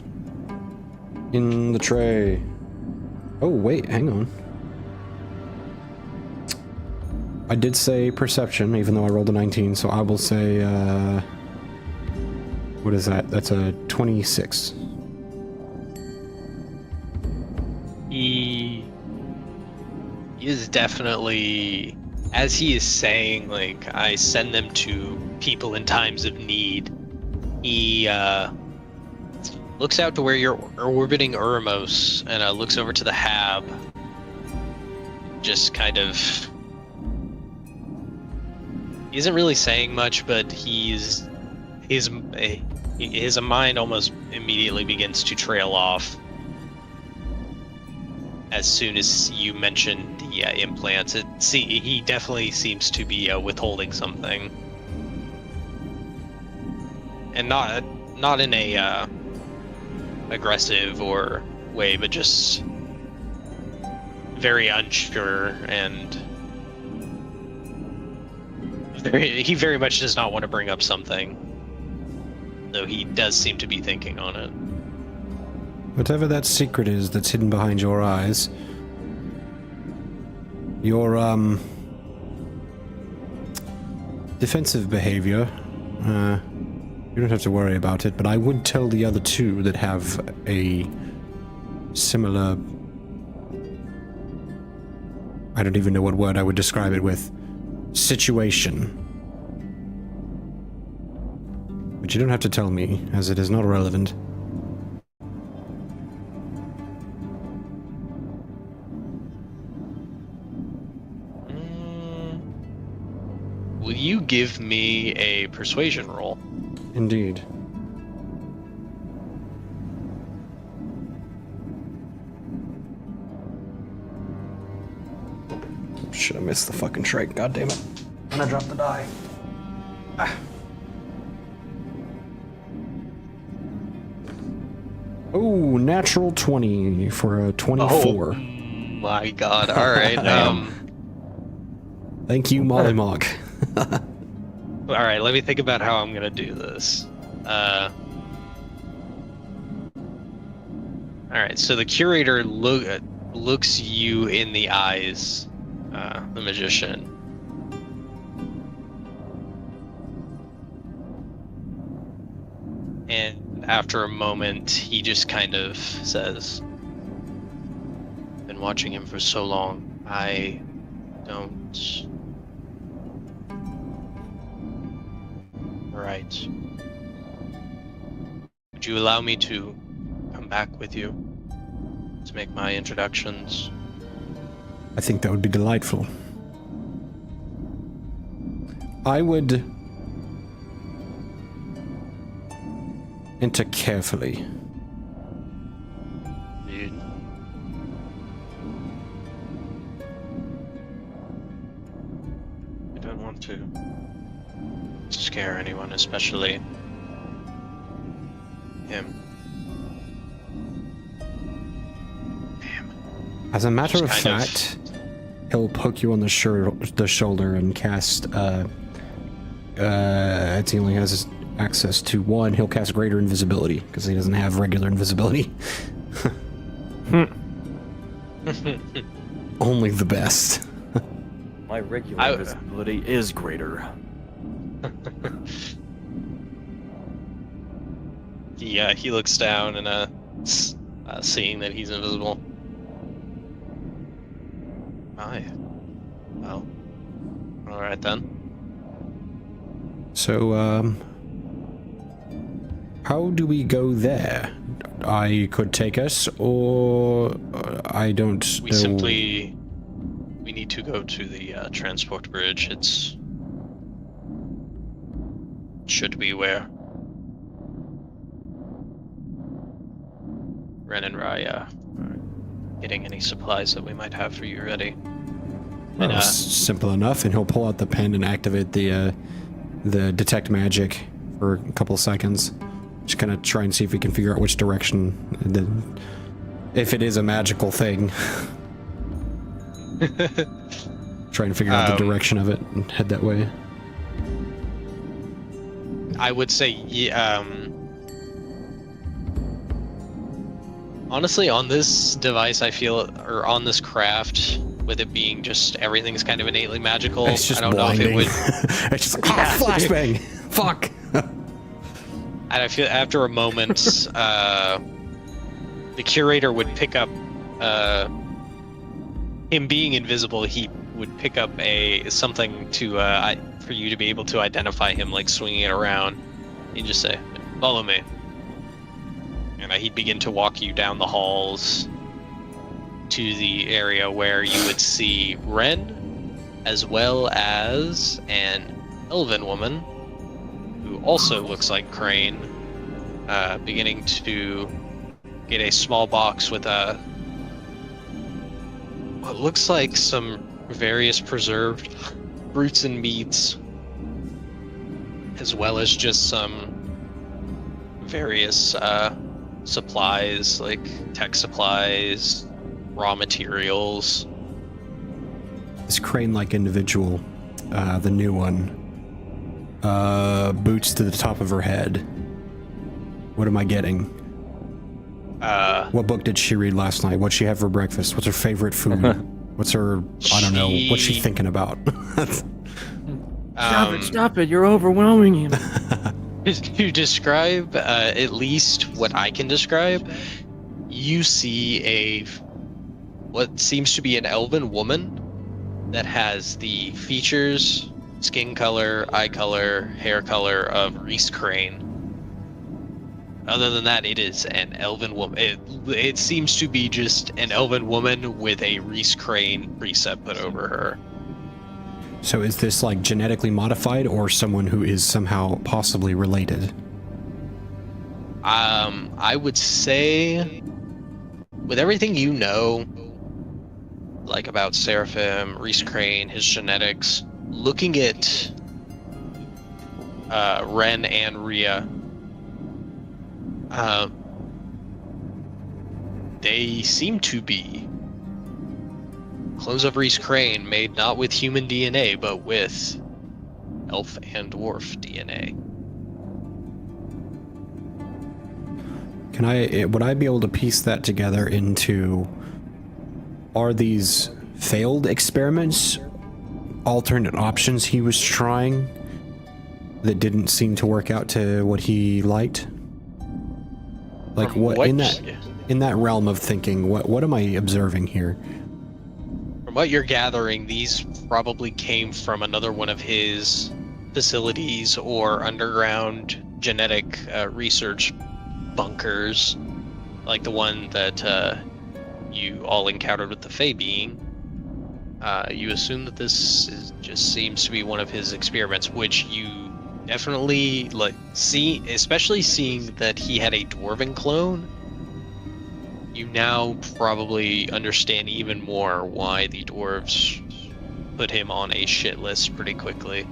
In the tray. Oh wait, hang on. I did say perception, even though I rolled a 19, so I will say, what is that? That's a 26. He is definitely, as he is saying, like, I send them to people in times of need. He looks out to where you're orbiting Urmos and looks over to the Hab. Just kind of... He isn't really saying much, but his mind almost immediately begins to trail off as soon as you mention the implants. He definitely seems to be withholding something, and not in a aggressive or way, but just very unsure, and he very much does not want to bring up something, though he does seem to be thinking on it. Whatever that secret is that's hidden behind your eyes, your defensive behavior, you don't have to worry about it, but I would tell the other two that have a similar... I don't even know what word I would describe it with. Situation. But you don't have to tell me, as it is not relevant. Will you give me a persuasion roll? Indeed. Should have missed the fucking trait, god damn it. And I dropped the die. Ah. Oh, natural 20 for a 24. Oh my god, alright. Thank you, Molly Mock. Alright, let me think about how I'm gonna do this. Alright, so the curator looks you in the eyes, the magician. And after a moment, he just kind of says, "Been watching him for so long, I don't..." Right. Would you allow me to come back with you to make my introductions? I think that would be delightful. I would enter carefully. Dude. I don't want to scare anyone, especially him. Damn. As a matter of Just kind of- fact, he'll poke you on the shoulder and cast, as he only has access to one, he'll cast greater invisibility, because he doesn't have regular invisibility. Only the best. My regular visibility is greater. Yeah, he looks down and seeing that he's invisible. My, well, All right then. So, how do we go there? I could take us, or I don't know. We need to go to the transport bridge. Should be where Ren and Raya getting any supplies that we might have for you ready. Well, And, simple enough, and he'll pull out the pen and activate the detect magic for a couple of seconds. Just kind of try and see if we can figure out which direction, if it is a magical thing. Trying to figure out the direction of it and head that way. I would say, honestly, on this device, I feel, or on this craft, with it being just everything's kind of innately magical. It's just I don't blinding. know if it would. It's just flashbang. Fuck. And I feel after a moment, the curator would pick up, him being invisible, he would pick up something to for you to be able to identify him, like swinging it around. He'd just say, "Follow me," and he'd begin to walk you down the halls to the area where you would see Ren, as well as an elven woman who also looks like Crane, beginning to get a small box with what looks like some various preserved fruits and meats, as well as just some various supplies, like tech supplies, raw materials. This crane-like individual, the new one, boots to the top of her head. What am I getting? What book did she read last night? What'd she have for breakfast? What's her favorite food? What's her, I don't know, what's she thinking about? Stop it, you're overwhelming him. To describe at least what I can describe, you see what seems to be an elven woman that has the features, skin color, eye color, hair color of Reese Crane. Other than that, it is an elven woman. It seems to be just an elven woman with a Reese Crane preset put over her. So is this like genetically modified, or someone who is somehow possibly related? I would say, with everything you know, like about Seraphim, Reese Crane, his genetics, looking at Ren and Rhea, they seem to be clones of Reese Crane, made not with human DNA, but with elf and dwarf DNA. Would I be able to piece that together into, are these failed experiments, alternate options he was trying that didn't seem to work out to what he liked? Like what in that realm of thinking, what am I observing here? From what you're gathering, these probably came from another one of his facilities or underground genetic research bunkers, like the one that you all encountered with the Fey being. You assume that this just seems to be one of his experiments, which you definitely see, especially seeing that he had a dwarven clone. You now probably understand even more why the dwarves put him on a shit list pretty quickly.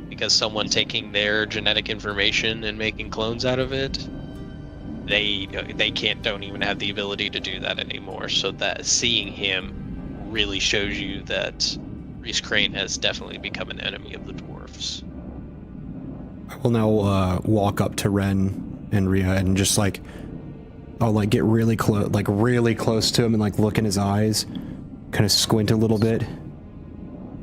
Because someone taking their genetic information and making clones out of it, they don't even have the ability to do that anymore. So that seeing him really shows you that Reese Crane has definitely become an enemy of the dwarves. I will now walk up to Ren and Rhea and just I'll get really close to him and look in his eyes, kind of squint a little bit,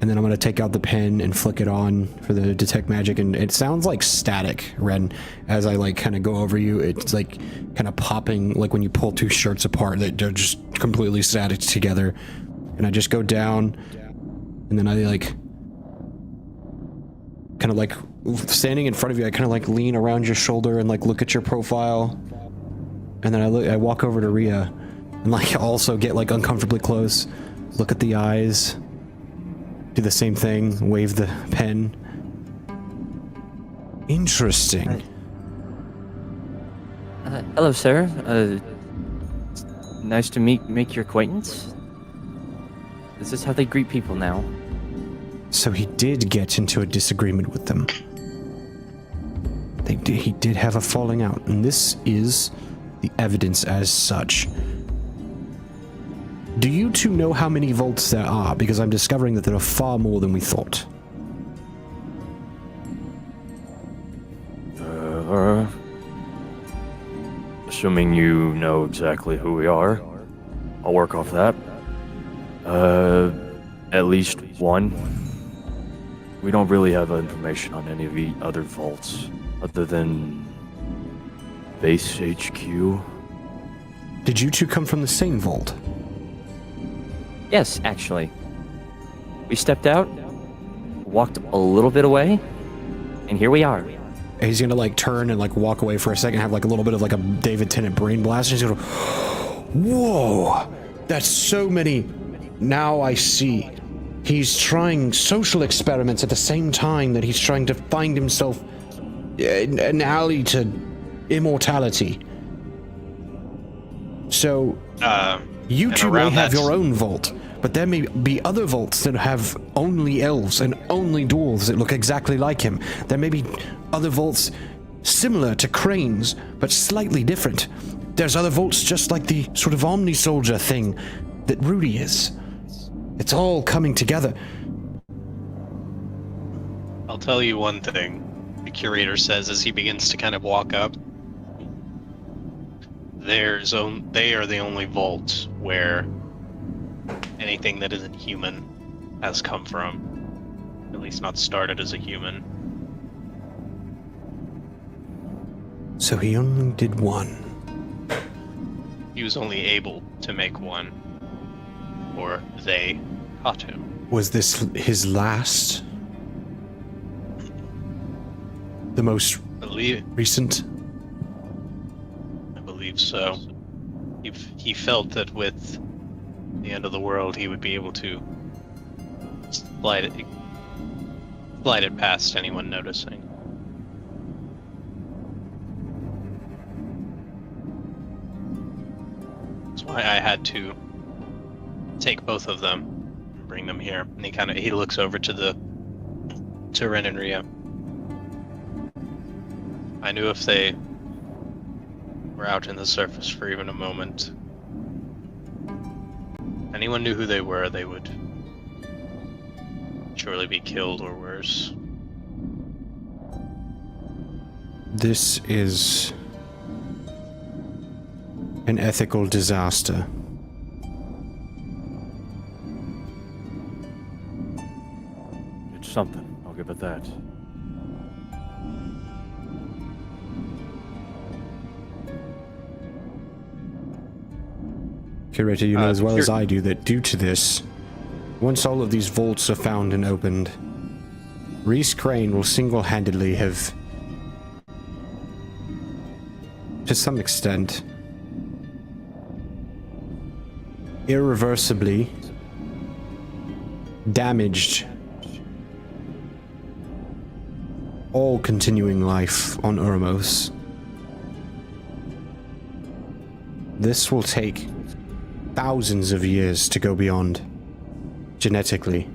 and then I'm gonna take out the pen and flick it on for the detect magic, and it sounds like static, Ren, as I kind of go over you. It's kind of popping, like when you pull two shirts apart that they're just completely static together, and I just go down, and then I kind of like standing in front of you, I kind of like lean around your shoulder and like look at your profile. And then I walk over to Rhea and like also get like uncomfortably close, look at the eyes, do the same thing, wave the pen. Interesting. Hello, sir. Nice to make your acquaintance. This is how they greet people now. So he did get into a disagreement with them. He did have a falling out, and this is the evidence as such. Do you two know how many vaults there are? Because I'm discovering that there are far more than we thought. Assuming you know exactly who we are, I'll work off that. At least one. We don't really have information on any of the other vaults, other than base HQ. Did you two come from the same vault? Yes, actually. We stepped out, walked a little bit away, and here we are. He's gonna like turn and like walk away for a second, have like a little bit of like a David Tennant brain blast, and he's gonna, whoa, that's so many. Now I see. He's trying social experiments at the same time that he's trying to find himself an alley to immortality. So, you two may have your own vault, but there may be other vaults that have only elves and only dwarves that look exactly like him. There may be other vaults similar to Crane's, but slightly different. There's other vaults just like the sort of omni-soldier thing that Rudy is. It's all coming together. I'll tell you one thing, the curator says as he begins to kind of walk up. They are the only vaults where anything that isn't human has come from. At least not started as a human. So he only did one. He was only able to make one. Or they caught him. Was this his last? The most recent? I believe so. He felt that with the end of the world, he would be able to slide it past anyone noticing. That's why I had to take both of them and bring them here. And he looks over to Ren and Rhea. I knew if they were out in the surface for even a moment, anyone knew who they were, they would surely be killed or worse. This is an ethical disaster. It's something, I'll give it that. Curator, you know as well as I do that due to this, once all of these vaults are found and opened, Rhys Crane will single-handedly have, to some extent, irreversibly damaged all continuing life on Urmos. This will take thousands of years to go beyond, genetically,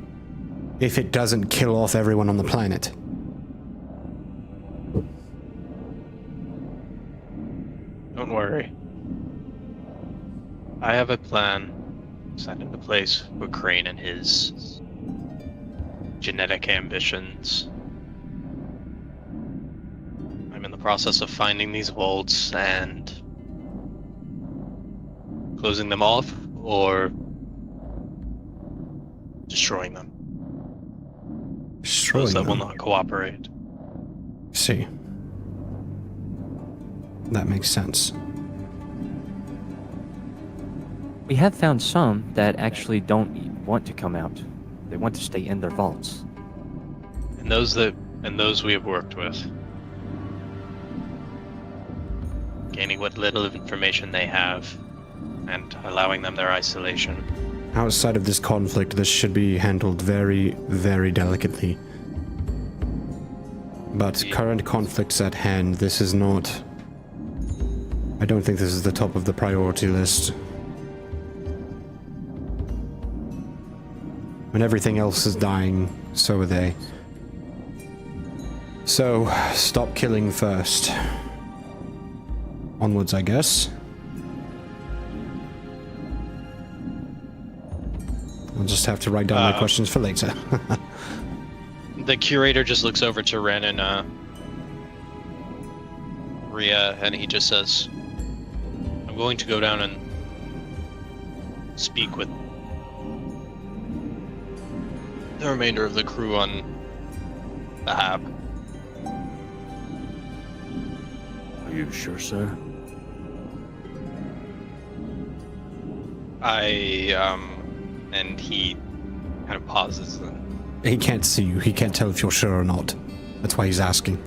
if it doesn't kill off everyone on the planet. Don't worry. I have a plan set into place for Crane and his genetic ambitions. I'm in the process of finding these vaults and closing them off or destroying them. Destroying those that them. will not cooperate. See. That makes sense. We have found some that actually don't want to come out. They want to stay in their vaults. And those that and those we have worked with. Gaining what little information they have, and allowing them their isolation. Outside of this conflict, this should be handled very, very delicately. But current conflicts at hand, this is not... I don't think this is the top of the priority list. When everything else is dying, so are they. So, stop killing first. Onwards, I guess. I'll just have to write down my questions for later. The curator just looks over to Ren and Rhea, and he just says, I'm going to go down and speak with the remainder of the crew on the Hab. Are you sure, sir? And he kind of pauses and... He can't see you. He can't tell if you're sure or not. That's why he's asking.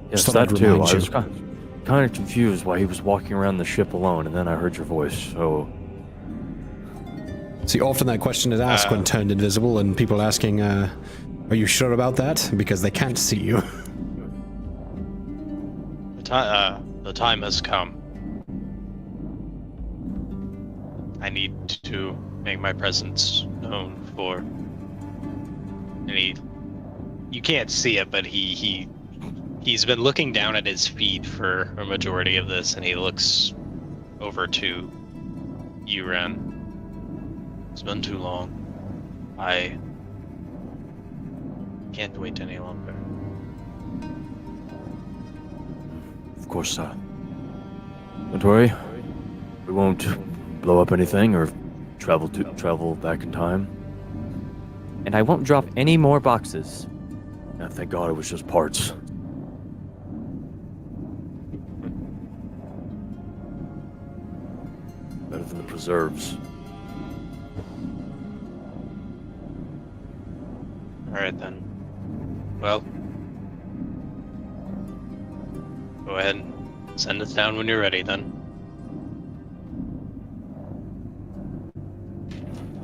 Yes, Just thought that I'd too. remind I you. was kind of confused why he was walking around the ship alone, and then I heard your voice, so... See, often that question is asked when turned invisible, and people asking, are you sure about that? Because they can't see you. The time has come. I need to make my presence known for... You can't see it, but he's been looking down at his feet for a majority of this, and he looks over to you, Ren. It's been too long. I can't wait any longer. Of course, sir. Don't worry. We won't blow up anything or travel back in time. And I won't drop any more boxes. Yeah, thank God it was just parts. Better than the preserves. Alright then. Well, go ahead and send us down when you're ready then.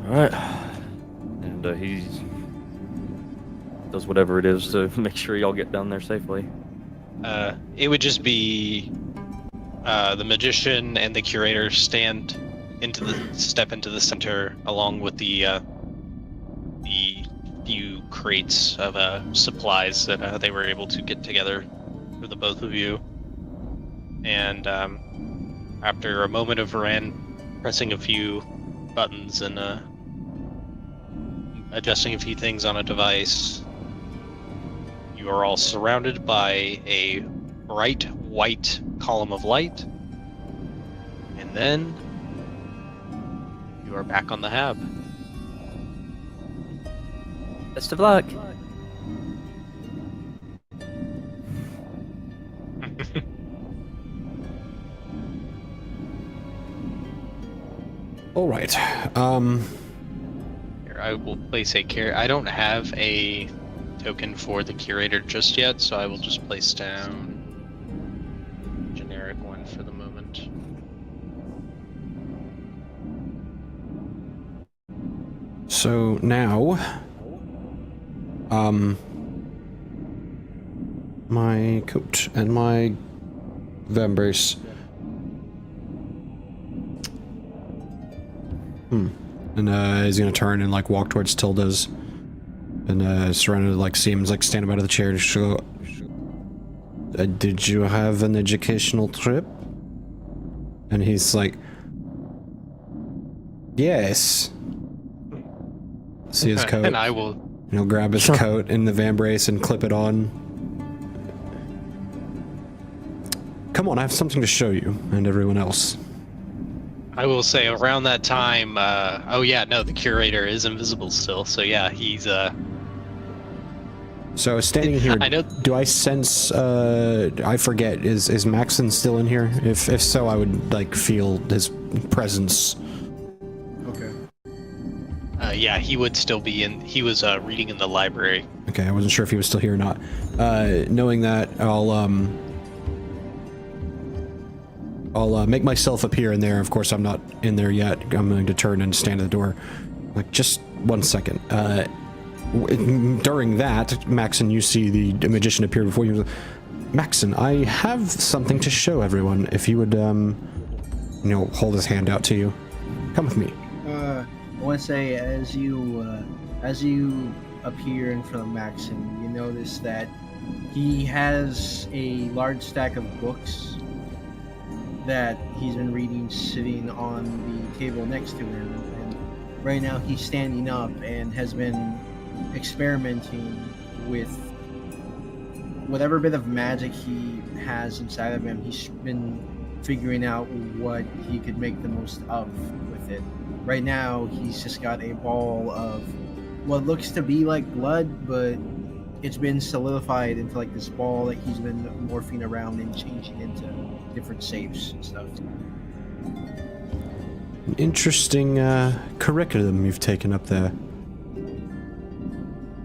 Alright. And he does whatever it is to make sure y'all get down there safely. It would just be the magician and the curator step into the center along with the few crates of supplies that they were able to get together for the both of you. And after a moment of Ren pressing a few buttons and adjusting a few things on a device, you are all surrounded by a bright white column of light, and then you are back on the Hab. Best of luck. All right. Here, I will place a I don't have a token for the curator just yet, so I will just place down a generic one for the moment. So now, my coat and my vambrace. And he's gonna turn and like walk towards Tilda's, and surrounded like seems like standing by the chair. And she'll go, did you have an educational trip? And he's like, yes. See his coat. And I will. And he'll grab his coat in the vambrace and clip it on. Come on, I have something to show you and everyone else. I will say around that time. Oh yeah, no, the curator is invisible still. So yeah, he's So standing here, I know. do I sense? I forget. Is Maxon still in here? If so, I would like feel his presence. Okay. Yeah, he would still be in. He was reading in the library. Okay, I wasn't sure if he was still here or not. Knowing that, I'll make myself appear in there. Of course, I'm not in there yet. I'm going to turn and stand at the door. Like, just 1 second. During that, Maxon, you see the magician appear before you. Maxon, I have something to show everyone. If you would, hold his hand out to you. Come with me. I want to say, as you appear in front of Maxon, you notice that he has a large stack of books that he's been reading sitting on the table next to him, and right now he's standing up and has been experimenting with whatever bit of magic he has inside of him. He's been figuring out what he could make the most of with it. Right now he's just got a ball of what looks to be like blood, but it's been solidified into like this ball that he's been morphing around and changing into different shapes and stuff. Interesting curriculum you've taken up there.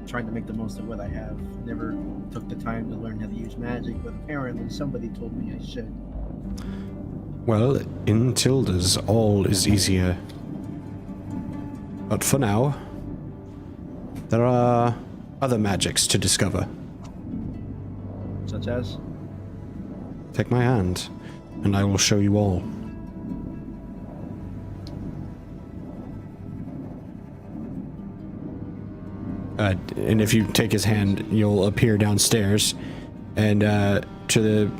Trying to make the most of what I have. Never took the time to learn how to use magic, but apparently somebody told me I should. Well, in Tilda's, all is easier. But for now, there are other magics to discover. Such as? Take my hand, and I will show you all. And if you take his hand, you'll appear downstairs, and to the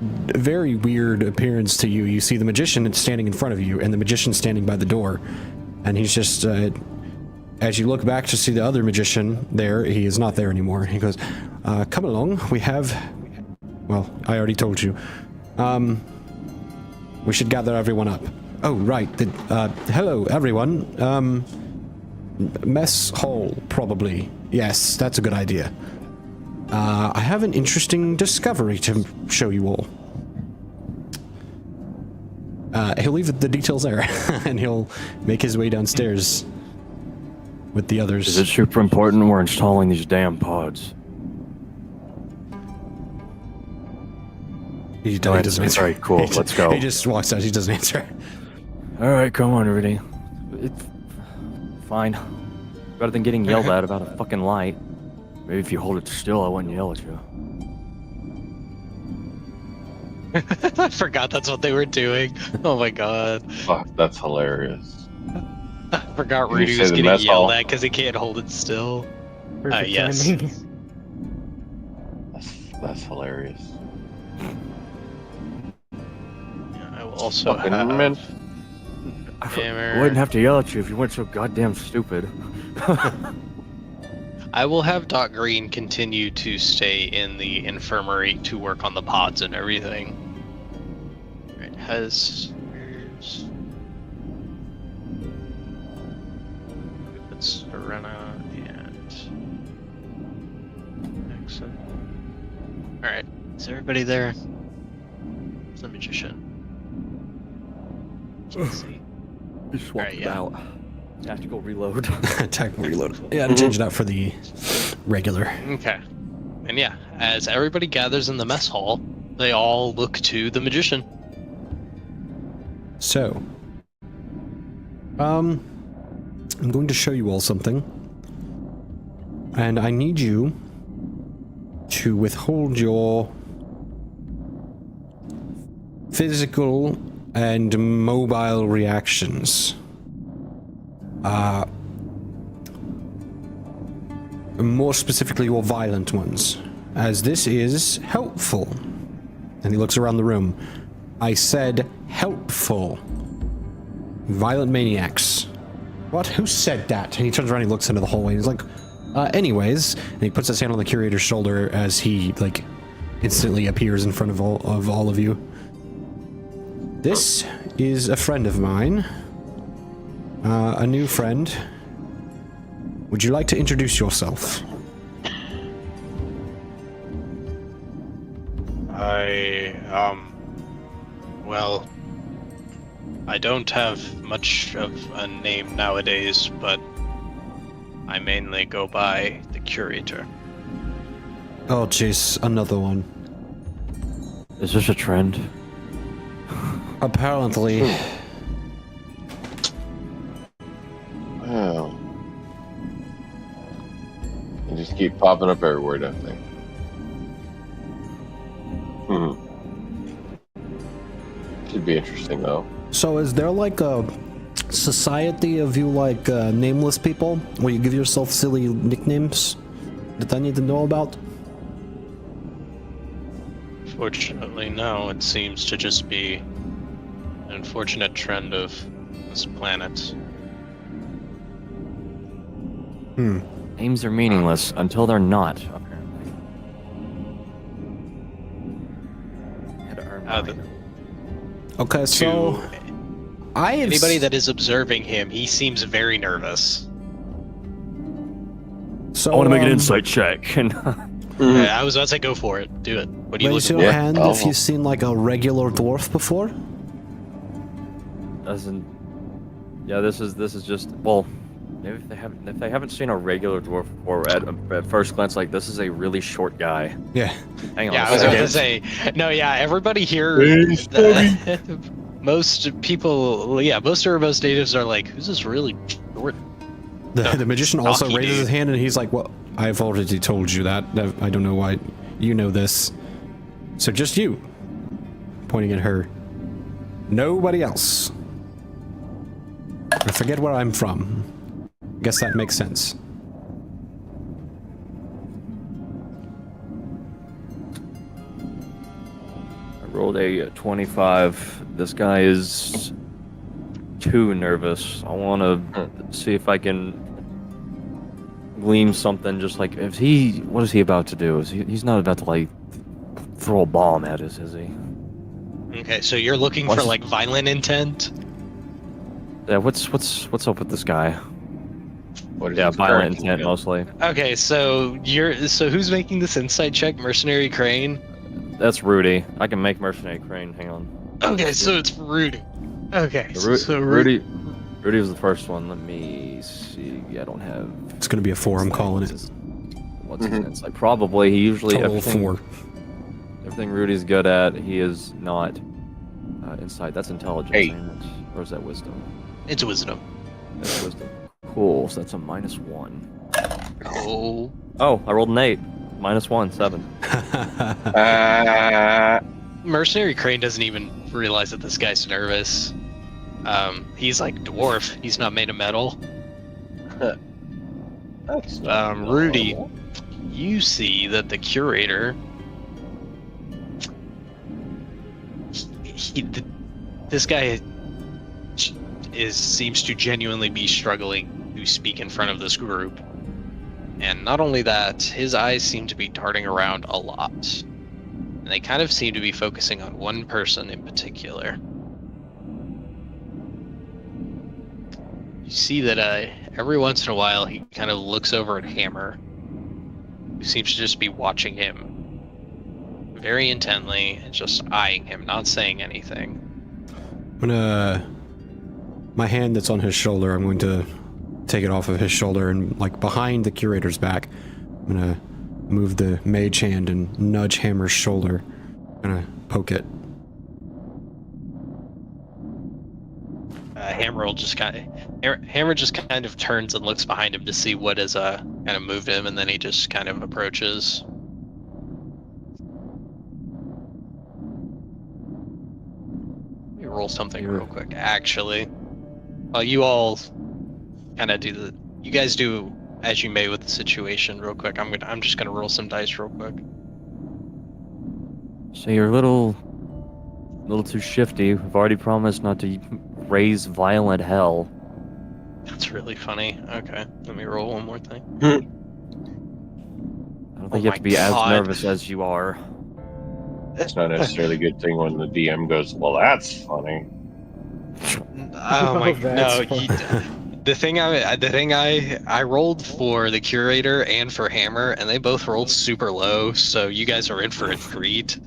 very weird appearance to you, you see the magician standing in front of you, and the magician standing by the door, and he's just, as you look back to see the other magician there, he is not there anymore. He goes, come along, we have, well, I already told you, we should gather everyone up. Oh, right, hello, everyone, mess hall, probably. Yes, that's a good idea. I have an interesting discovery to show you all. He'll leave the details there, and he'll make his way downstairs with the others. Is it super important we're installing these damn pods? He doesn't answer. Alright, cool, let's go. He just walks out, he doesn't answer. Alright, come on, Rudy. It's fine. Better than getting yelled at about a fucking light. Maybe if you hold it still, I wouldn't yell at you. I forgot that's what they were doing. Oh my god. Fuck, that's hilarious. I forgot Did you Rudy say was the getting mess yelled hall? at because he can't hold it still. Perfect Yes. timing. That's hilarious. Yeah, I will also Fucking have mint. I hammer. wouldn't have to yell at you if you weren't so goddamn stupid. I will have Doc Green continue to stay in the infirmary to work on the pods and everything. Alright, has... It's Serena and... Exit. Alright, is everybody there? It's the magician. Let's see. Just Alright, yeah. out. Tactical reload. Attack reload. Yeah, change it out for the regular. Okay. And yeah, as everybody gathers in the mess hall, they all look to the magician. So, I'm going to show you all something, and I need you to withhold your physical and mobile reactions. More specifically, your violent ones, as this is helpful. And he looks around the room. I said helpful. Violent maniacs. What? Who said that? And he turns around and he looks into the hallway and he's like, anyways. And he puts his hand on the curator's shoulder as he, like, instantly appears in front of all of you. This is a friend of mine. A new friend. Would you like to introduce yourself? Well, I don't have much of a name nowadays, but I mainly go by the curator. Oh, jeez, another one. Is this a trend? Apparently. Oh. They just keep popping up everywhere, don't they? Should be interesting, though. So is there like a society of you like nameless people where you give yourself silly nicknames that I need to know about? Fortunately, no. It seems to just be an unfortunate trend of this planet. Names are meaningless until they're not, apparently. Had to earn mine. Okay, so Anybody that is observing him, he seems very nervous. So I want to make an insight check. And I was about to say, go for it. Do it. What are you raise looking your for? hand if you've seen like a regular dwarf before. doesn't. Yeah, this is just well. Maybe if they haven't seen a regular dwarf before, at first glance, like this is a really short guy. Yeah. Hang on. Yeah, a I was about to second. say, no, yeah, everybody here, most people, yeah, most natives are like, who's this really short? The magician also Stocky raises dude. his hand and he's like, well, I've already told you that. I don't know why you know this. So just you. Pointing at her. Nobody else. I forget where I'm from. Guess that makes sense. I rolled a 25. This guy is too nervous. I want to see if I can glean something. Just like if he, what is he about to do? He's not about to like throw a bomb at us, is he? Okay, so you're looking for like violent intent? Yeah. What's up with this guy? What is Yeah, his violent current intent mostly. Okay, so who's making this insight check? Mercenary Crane? That's Rudy. I can make mercenary crane. Hang on. Okay, so it's Rudy. Okay, so Rudy was the first one. Let me see. I don't have. It's gonna be a 4, I'm calling it. What's his insight? Probably. He usually Total 4. Everything Rudy's good at, he is not insight. That's intelligence. 8. Or is that wisdom? It's wisdom. That's wisdom. Cool. So that's a -1. Oh. Oh, I rolled an 8. -1, 7. Mercenary Crane doesn't even realize that this guy's nervous. He's like dwarf. He's not made of metal. That's Rudy, you see that the curator, this guy seems to genuinely be struggling to speak in front of this group. And not only that, his eyes seem to be darting around a lot. And they kind of seem to be focusing on one person in particular. You see that every once in a while he kind of looks over at Hammer, who seems to just be watching him very intently and just eyeing him, not saying anything. I'm gonna... My hand that's on his shoulder, I'm going to take it off of his shoulder and, like, behind the curator's back. I'm gonna move the mage hand and nudge Hammer's shoulder. I'm gonna poke it. Hammer just kind of turns and looks behind him to see what has kind of moved him, and then he just kind of approaches. Let me roll something real quick. Actually, you all kind of you guys do as you may with the situation real quick. I'm just gonna roll some dice real quick. So you're a little too shifty. We've already promised not to raise violent hell. That's really funny. Okay, let me roll one more thing. I don't think you have to be as God. nervous as you are. It's not necessarily a good thing when the DM goes, well, that's funny. Oh my That's no! fun. The thing I rolled for the curator and for Hammer, and they both rolled super low. So you guys are in for a treat.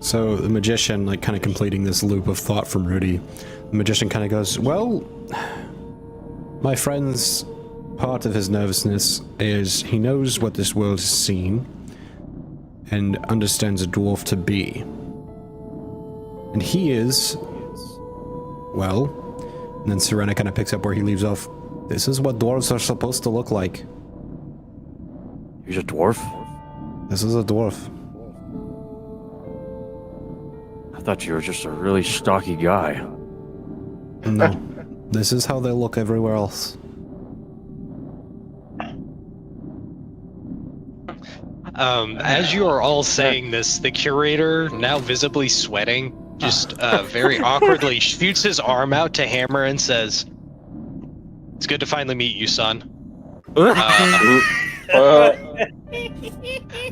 So the magician, like, kind of completing this loop of thought from Rudy, the magician kind of goes, well, my friends part of his nervousness is he knows what this world has seen and understands a dwarf to be. And he is, well, and then Serena kind of picks up where he leaves off. This is what dwarves are supposed to look like. He's a dwarf? This is a dwarf. I thought you were just a really stocky guy. No, this is how they look everywhere else. As you are all saying this, the curator, now visibly sweating, just very awkwardly shoots his arm out to Hammer and says, "It's good to finally meet you, son."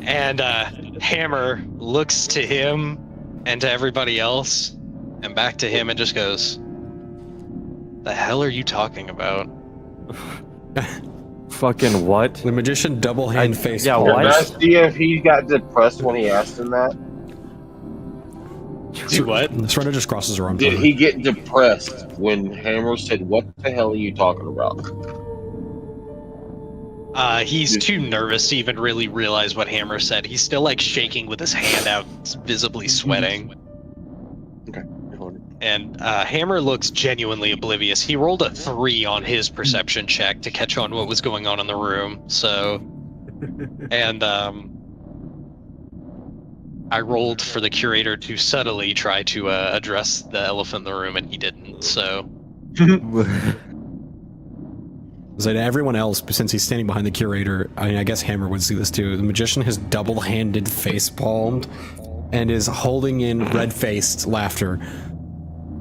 And Hammer looks to him and to everybody else and back to him and just goes, "The hell are you talking about?" Fucking what? The magician double hand face. Yeah, palm. what? Can I see if he got depressed when he asked him that? Do what? Serena just crosses her arm. Did he get depressed when Hammer said, "What the hell are you talking about?" He's too nervous to even really realize what Hammer said. He's still like shaking with his hand out, visibly sweating. Okay. And Hammer looks genuinely oblivious. He rolled a 3 on his perception check to catch on what was going on in the room. So, and I rolled for the curator to subtly try to address the elephant in the room, and he didn't. So, So to everyone else, since he's standing behind the curator, I mean, I guess Hammer would see this too. The magician has double-handed face palmed and is holding in red-faced laughter.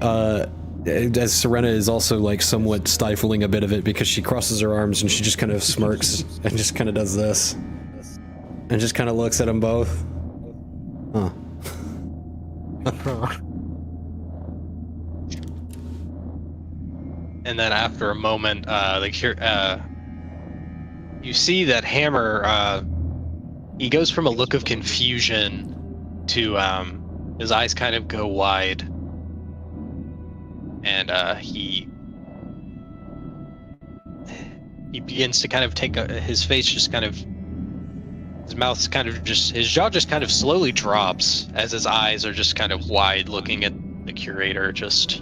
As Serena is also like somewhat stifling a bit of it because she crosses her arms and she just kind of smirks and just kind of does this and just kind of looks at them both. Huh. and then after a moment, you see that Hammer, he goes from a look of confusion to his eyes kind of go wide. And he begins to kind of take his face just kind of, his mouth's kind of just, his jaw just kind of slowly drops as his eyes are just kind of wide looking at the curator. Just,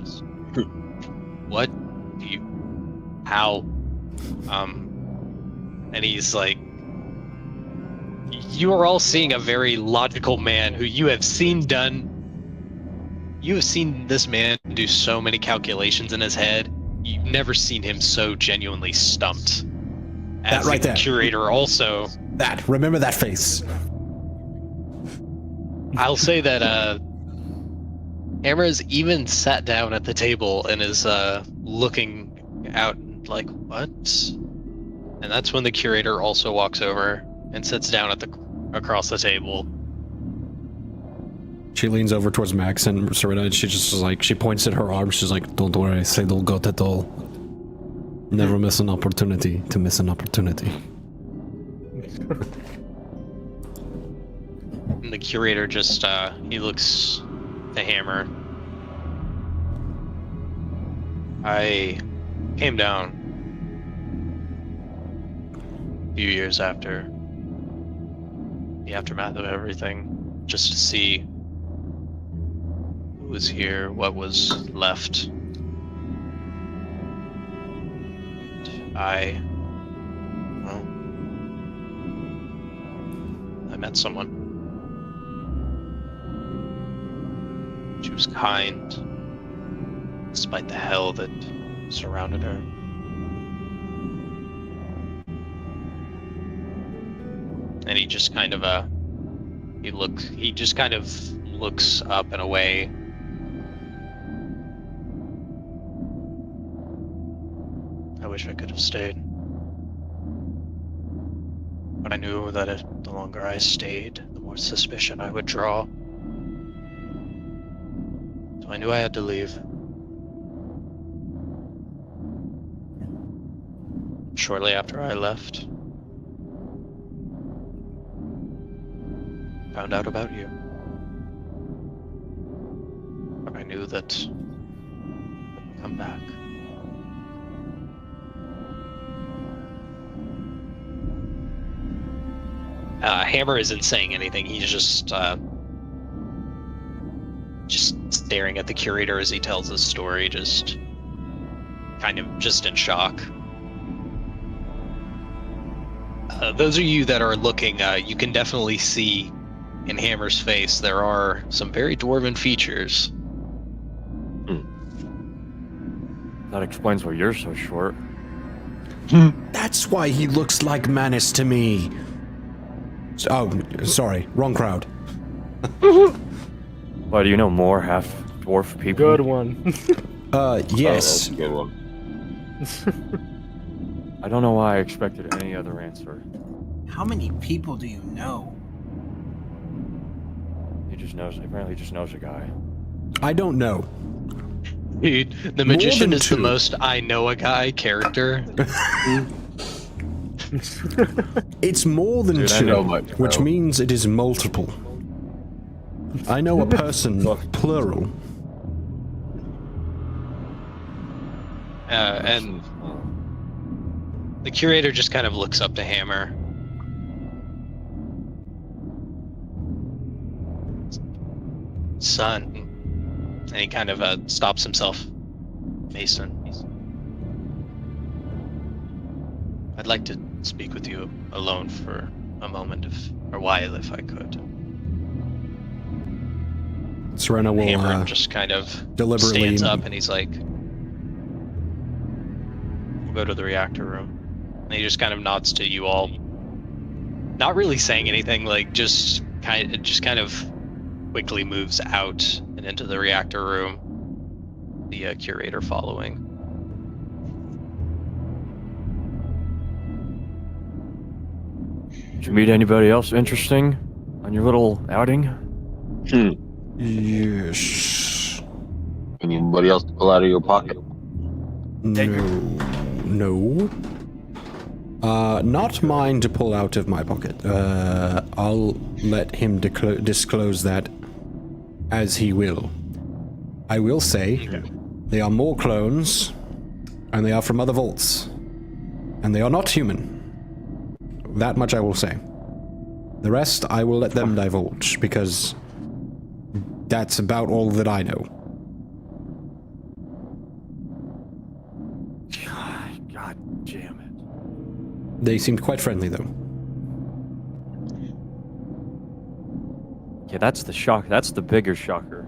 what do you, how? And he's like, you are all seeing a very logical man who you have seen this man do so many calculations in his head. You've never seen him so genuinely stumped. As That right there. the curator also. Remember that face. I'll say that Hammer has even sat down at the table and is looking out like, what? And that's when the curator also walks over and sits down at across the table. She leans over towards Max and Serena, and she just is like, she points at her arm. She's like, "Don't worry, say don't got at all. Never miss an opportunity to miss an opportunity." And the curator just, he looks to Hammer. I came down a few years after the aftermath of everything, just to see who was here, what was left. I met someone. She was kind, despite the hell that surrounded her. And he just kind of he just kind of looks up and away. I wish I could have stayed. But I knew that the longer I stayed, the more suspicion I would draw. So I knew I had to leave. Shortly after I left, found out about you. But I knew that I'd come back. Hammer isn't saying anything. He's just staring at the curator as he tells his story, just kind of just in shock. Those of you that are looking, you can definitely see in Hammer's face there are some very dwarven features. That explains why you're so short. That's why he looks like Manus to me. Oh, sorry, wrong crowd. Why, do you know more half-dwarf people? Good one. Yes. Oh, that's a good one. I don't know why I expected any other answer. How many people do you know? He just knows, apparently he just knows a guy. I don't know. Dude, the magician than is the two. most I know a guy character. It's more than Dude, I two, know much, which bro. means it is multiple. I know a person, plural. And the curator just kind of looks up to Hammer. Son. And he kind of stops himself. Mason. I'd like to speak with you alone for a moment, or a while, if I could. Serena will Hammer just kind of deliberately stands up and he's like, we'll go to the reactor room. And he just kind of nods to you all, not really saying anything, like just kind of quickly moves out and into the reactor room, the curator following. Did you meet anybody else interesting on your little outing? Yes. Anybody else to pull out of your pocket? No. Not mine to pull out of my pocket. I'll let him disclose that as he will. I will say they are more clones, and they are from other vaults, and they are not human. That much I will say. The rest I will let them divulge, because that's about all that I know. God damn it. They seemed quite friendly, though. Yeah, that's the shock. That's the bigger shocker.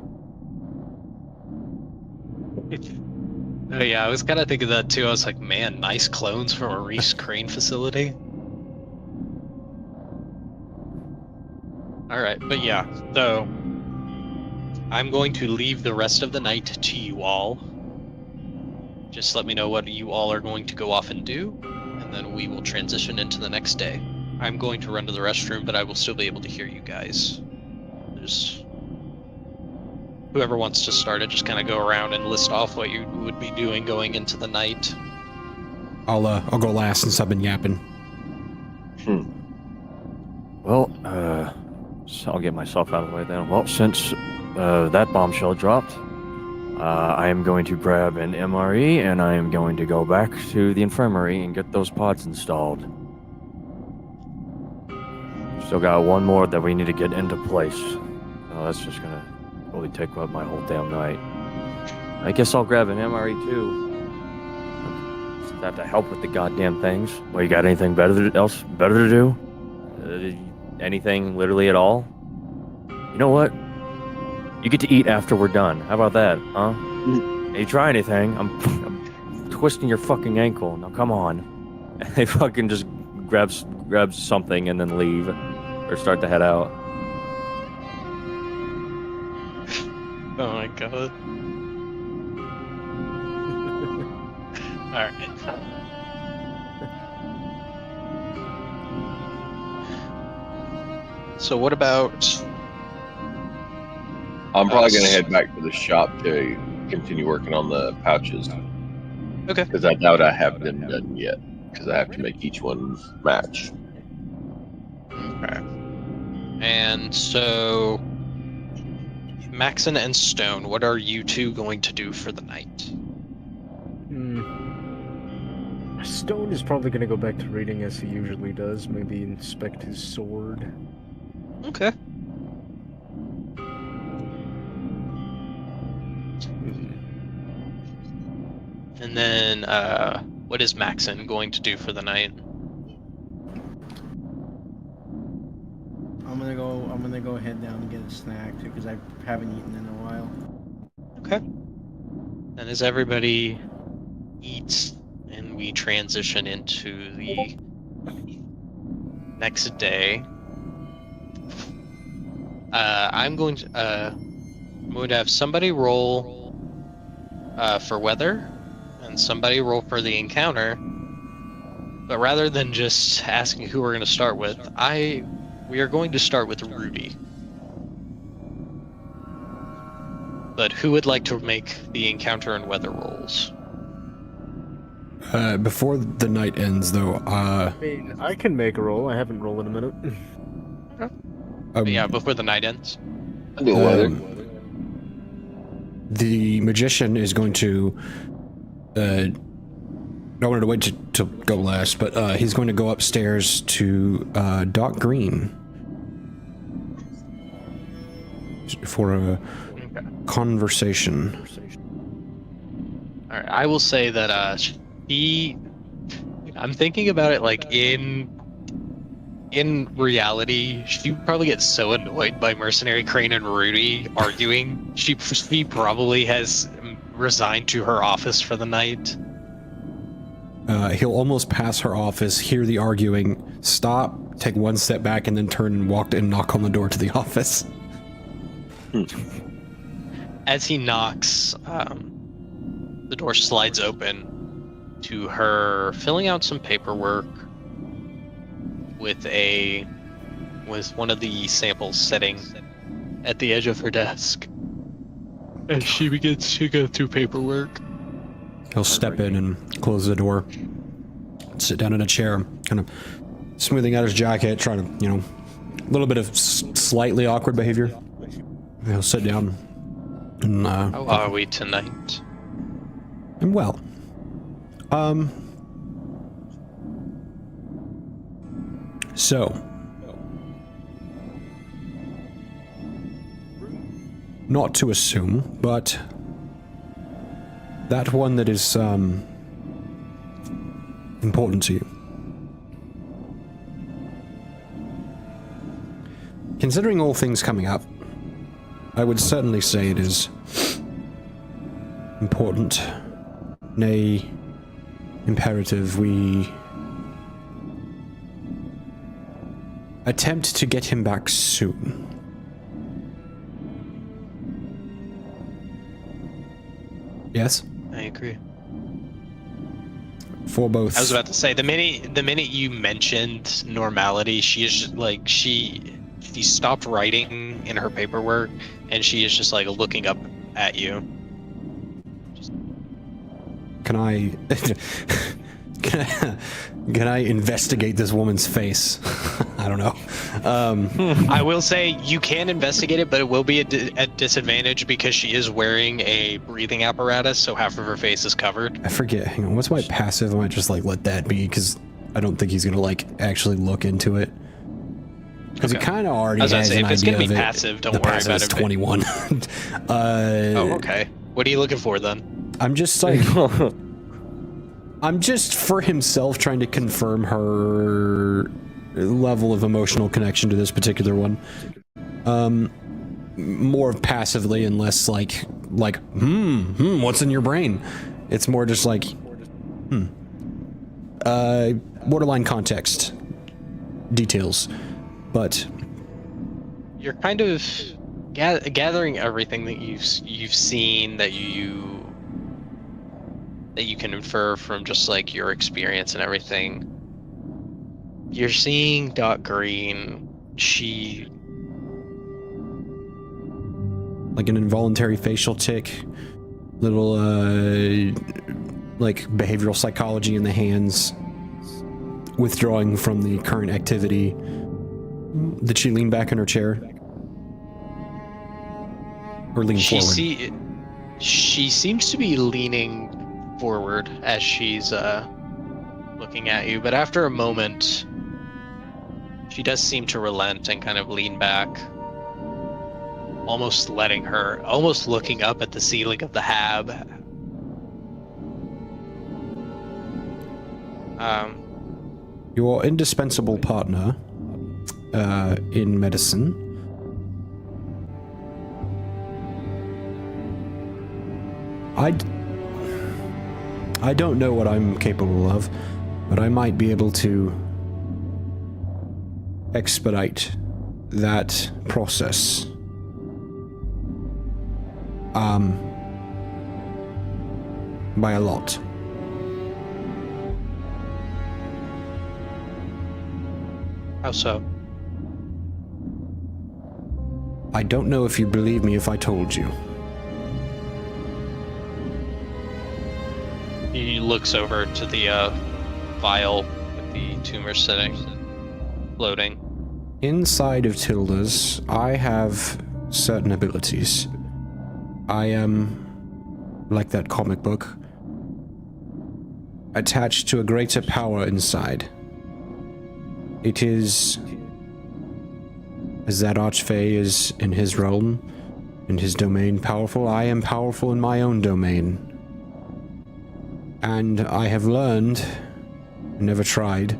Oh yeah, I was kind of thinking that too. I was like, man, nice clones from a Reese Crane facility. Alright, but yeah, so I'm going to leave the rest of the night to you all. Just let me know what you all are going to go off and do, and then we will transition into the next day. I'm going to run to the restroom, but I will still be able to hear you guys. There's whoever wants to start it, just kind of go around and list off what you would be doing going into the night. I'll go last since I've been yapping. Well, so I'll get myself out of the way then. Well, since that bombshell dropped, I am going to grab an MRE and I am going to go back to the infirmary and get those pods installed. Still got one more that we need to get into place. So that's just gonna really take up my whole damn night. I guess I'll grab an MRE too. Just have to help with the goddamn things. Well, you got anything better to do? Anything literally at all? You know what? You get to eat after we're done. How about that, huh? Hey, you try anything? I'm twisting your fucking ankle. Now come on. And they fucking just grabs something and then leave or start to head out. Oh my god. Alright. So what about... I'm probably going to head back to the shop to continue working on the pouches. Okay. Because I doubt I have them done yet. Because I have to make each one match. Okay. And so... Maxon and Stone, what are you two going to do for the night? Stone is probably going to go back to reading as he usually does. Maybe inspect his sword. Okay. And then, what is Maxon going to do for the night? I'm gonna go head down and get a snack too, because I haven't eaten in a while. Okay. And as everybody eats and we transition into the next day, I'm going to have somebody roll for weather and somebody roll for the encounter. But rather than just asking who we're going to start with, we are going to start with Rudy. But who would like to make the encounter and weather rolls? Before the night ends, though, I mean, I can make a roll. I haven't rolled in a minute. Yeah, before the night ends. I do weather. The magician is going to. I wanted to wait to go last, but he's going to go upstairs to Doc Green for a conversation. All right, I will say that I'm thinking about it like in reality, she probably gets so annoyed by Mercenary Crane and Rudy arguing. She probably has resigned to her office for the night. He'll almost pass her office, hear the arguing, stop, take one step back, and then turn and walk and knock on the door to the office. As he knocks, the door slides open to her filling out some paperwork with one of the samples sitting at the edge of her desk. As she begins to go through paperwork. He'll step in and close the door, sit down in a chair, kind of smoothing out his jacket, trying to, a little bit of slightly awkward behavior. He'll sit down and, how are we tonight? I'm well. So, not to assume, but that one that is important to you. Considering all things coming up, I would certainly say it is important, nay, imperative we attempt to get him back soon. Yes? I agree. For both. I was about to say, the minute you mentioned normality, she is just, like, she stopped writing in her paperwork and she is just like looking up at you. Can I can I investigate this woman's face? I don't know. I will say you can investigate it, but it will be at disadvantage because she is wearing a breathing apparatus, so half of her face is covered. I forget. Hang on. What's my passive? I might just like let that be because I don't think he's gonna like actually look into it. Because he kind of already has an idea if it's gonna be of it. passive, don't the worry passive about is it. 21. Oh, okay. What are you looking for then? I'm just like, I'm just for himself trying to confirm her level of emotional connection to this particular one. More passively and less like, what's in your brain? It's more just like, borderline context, details, but You're kind of gathering everything that you've seen that you can infer from just like your experience and everything. You're seeing Dot Green. She like an involuntary facial tick, little like behavioral psychology in the hands, withdrawing from the current activity. Did she lean back in her chair? Or lean forward? She seems to be leaning forward as she's looking at you, but after a moment, she does seem to relent and kind of lean back, almost looking up at the ceiling of the hab. Your indispensable partner in medicine. I don't know what I'm capable of, but I might be able to expedite that process. By a lot. How so? I don't know if you'd believe me if I told you. He looks over to the vial with the tumor sitting, floating. Inside of Tilda's, I have certain abilities. I am, like that comic book, attached to a greater power inside. It is as that Archfey is in his realm, in his domain powerful, I am powerful in my own domain. And I have learned, never tried,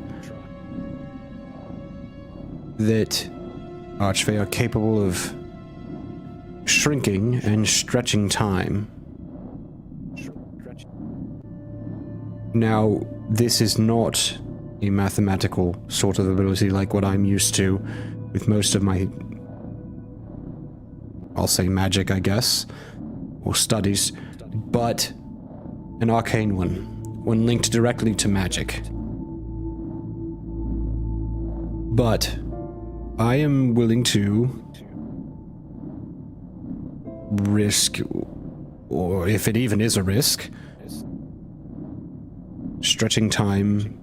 that Archfey are capable of shrinking and stretching time. Now, this is not a mathematical sort of ability like what I'm used to with most of my, I'll say magic, I guess, or studies, but an arcane one linked directly to magic. But I am willing to risk, or if it even is a risk, stretching time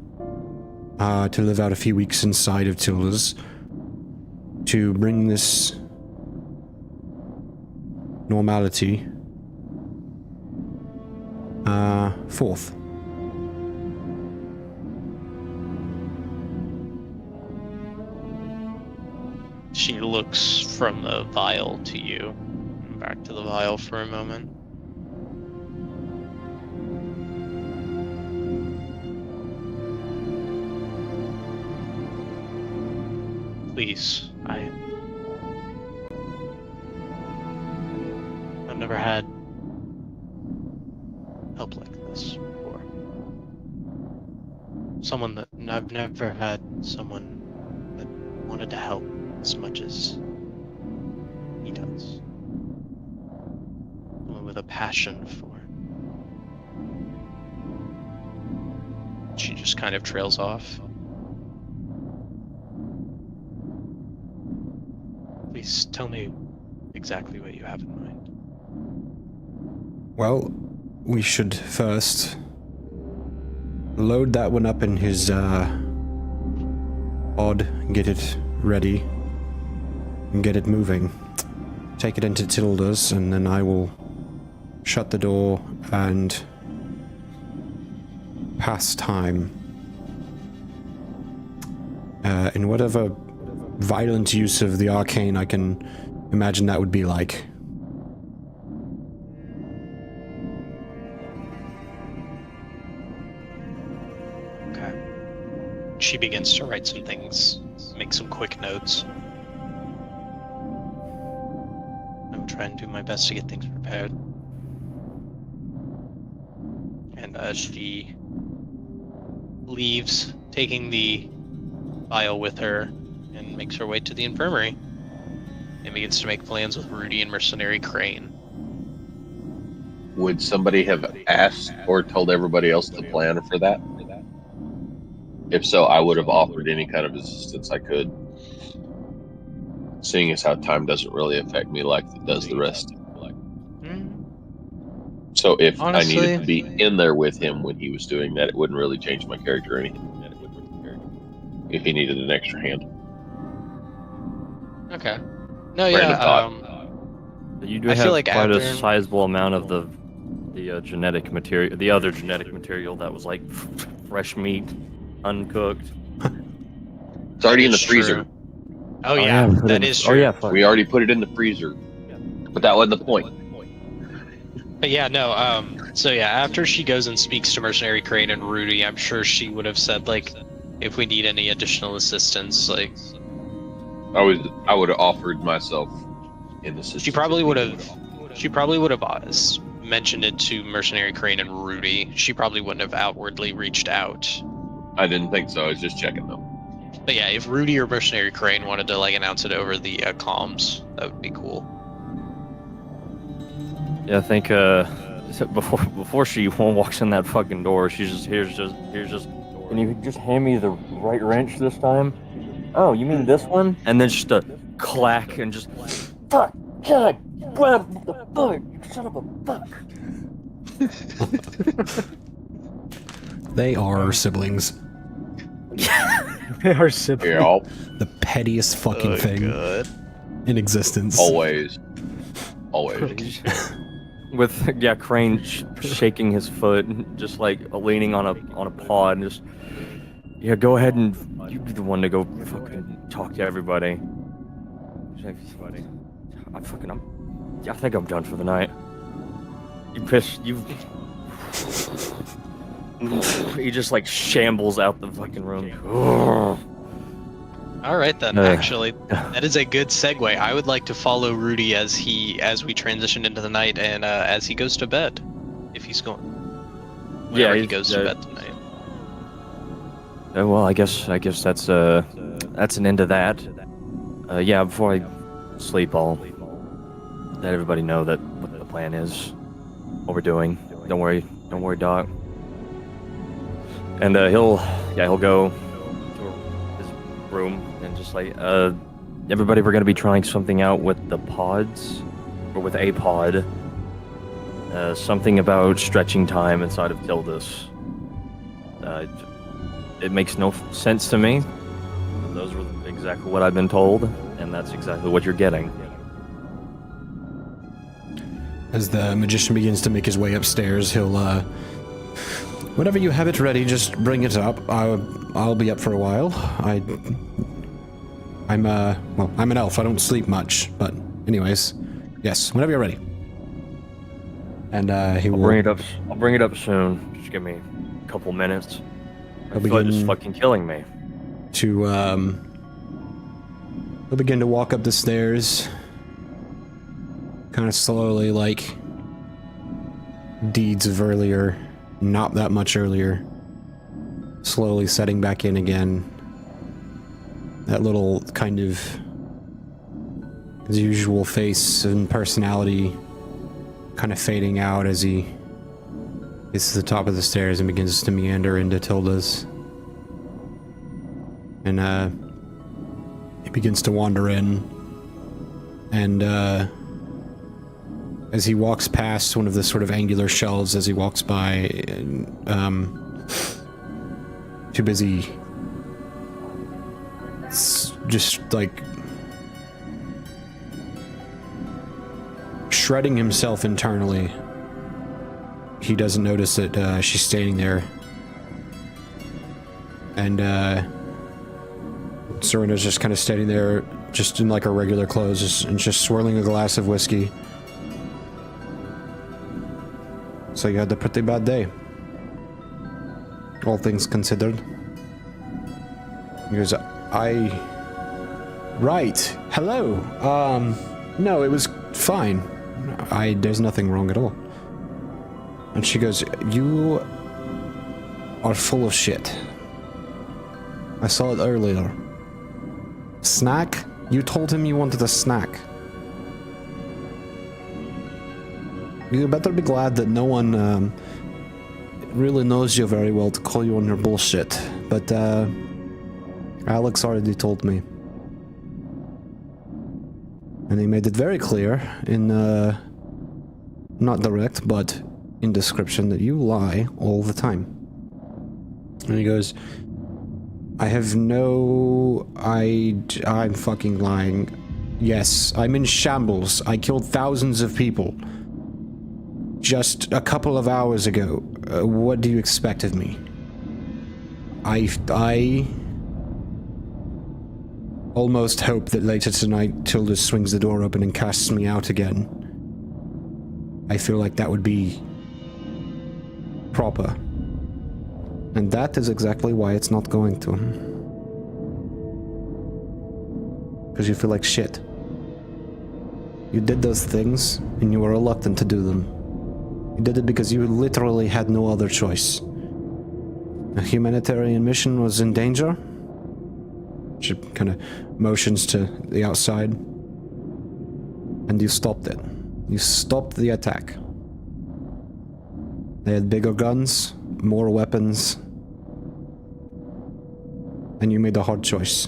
to live out a few weeks inside of Tilda's to bring this normality forth. She looks from the vial to you, and back to the vial for a moment. Please, I've never had help like this before. I've never had someone that wanted to help as much as he does. Someone with a passion for it. She just kind of trails off. Please tell me exactly what you have in mind. Well, we should first load that one up in his pod, get it ready, and get it moving. Take it into Tilda's, and then I will shut the door and pass time. In whatever violent use of the arcane I can imagine that would be like. Okay. She begins to write some things, make some quick notes. I'm trying to do my best to get things prepared. And as she leaves, taking the vial with her, and makes her way to the infirmary, and begins to make plans with Rudy and Mercenary Crane. Would somebody have asked or told everybody else to plan for that? If so, I would have offered any kind of assistance I could, seeing as how time doesn't really affect me like it does the rest. So if Honestly, I needed to be in there with him when he was doing that, it wouldn't really change my character or anything. If he needed an extra hand. Okay. No, Random yeah. thought. You do I have feel like quite a after- sizable amount of the genetic material, the other genetic material that was like fresh meat, uncooked. It's already in the It's freezer. true. Oh yeah, put it that in- is Oh true. yeah, fuck. We already put it in the freezer. But that wasn't the point. But yeah, no, so yeah, after she goes and speaks to Mercenary Crane and Rudy, I'm sure she would have said, like, if we need any additional assistance, like, I would have offered myself in the system. she probably would have mentioned it to Mercenary Crane and Rudy. She probably wouldn't have outwardly reached out. I didn't think so. I was just checking them. But yeah, if Rudy or Mercenary Crane wanted to, like, announce it over the comms, that would be cool. Yeah, I think before she walks in that fucking door, she's just here's just. Can you just hand me the right wrench this time? Oh, you mean this one? And then just a clack and just fuck, God, what the fuck, son of a fuck. They are siblings. They are siblings. Yeah, The pettiest fucking thing in existence. always. With Crane shaking his foot, just like leaning on a paw, and just go ahead and you be the one to go fucking talk to everybody. She's like, I think I'm done for the night. He just like shambles out the fucking room. All right then. Actually, that is a good segue. I would like to follow Rudy as we transition into the night and as he goes to bed, if he's going. Whenever he goes to bed tonight. Well, I guess that's an end to that. Before I sleep, I'll let everybody know that what the plan is, what we're doing. Don't worry, Doc. And he'll go to his room and just like everybody, we're gonna be trying something out with the pods, or with a pod. Something about stretching time inside of Tildus. It makes no sense to me. Those were exactly what I've been told, and that's exactly what you're getting. As the magician begins to make his way upstairs, he'll, whenever you have it ready, just bring it up. I'll be up for a while. I'm an elf. I don't sleep much, but anyways, yes, whenever you're ready. And he will I'll bring it up soon. Just give me a couple minutes. He'll My foot is begin fucking killing me. to he'll begin to walk up the stairs, kind of slowly, like deeds of earlier, not that much earlier, slowly setting back in again. That little kind of his usual face and personality kind of fading out as he gets to the top of the stairs and begins to meander into Tilda's. And he begins to wander in, and as he walks past one of the sort of angular shelves as he walks by, too busy just like shredding himself internally, he doesn't notice that she's standing there. And Serena's just kind of standing there, just in like her regular clothes, and just swirling a glass of whiskey. So you had a pretty bad day, all things considered. He goes, Right. Hello. No, it was fine. There's nothing wrong at all. And she goes, you are full of shit. I saw it earlier. Snack? You told him you wanted a snack. You better be glad that no one really knows you very well to call you on your bullshit. But Alix already told me. And he made it very clear in, not direct, but in description, that you lie all the time. And he goes, I'm fucking lying. Yes, I'm in shambles. I killed thousands of people just a couple of hours ago. What do you expect of me? I almost hope that later tonight Tilda swings the door open and casts me out again. I feel like that would be proper. And that is exactly why it's not going to. Because you feel like shit. You did those things, and you were reluctant to do them. You did it because you literally had no other choice. A humanitarian mission was in danger. She kind of motions to the outside. And you stopped it. You stopped the attack. They had bigger guns, more weapons. And you made a hard choice.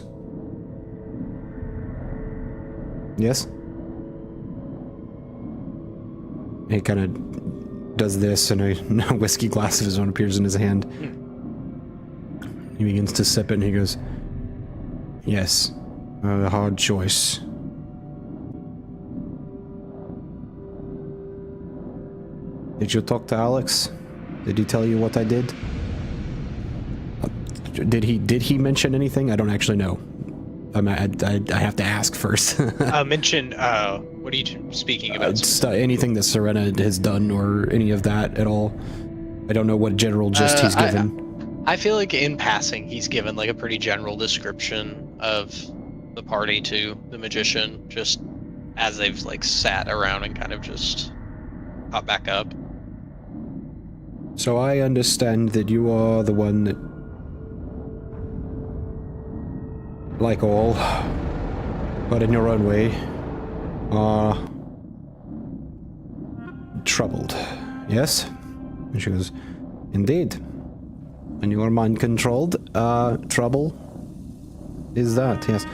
Yes? He kind of does this, and a whiskey glass of his own appears in his hand. He begins to sip it, and he goes, yes, a hard choice. Did you talk to Alix? Did he tell you what I did? Did he mention anything? I don't actually know. I have to ask first. Mention, what are you speaking about? Anything that Serena has done or any of that at all. I don't know what general gist he's given. I feel like in passing, he's given like a pretty general description of the party to the magician, just as they've like sat around and kind of just popped back up. So I understand that you are the one that, like all, but in your own way, are troubled. Yes? And she goes, indeed. And you are mind-controlled. Trouble is that, yes.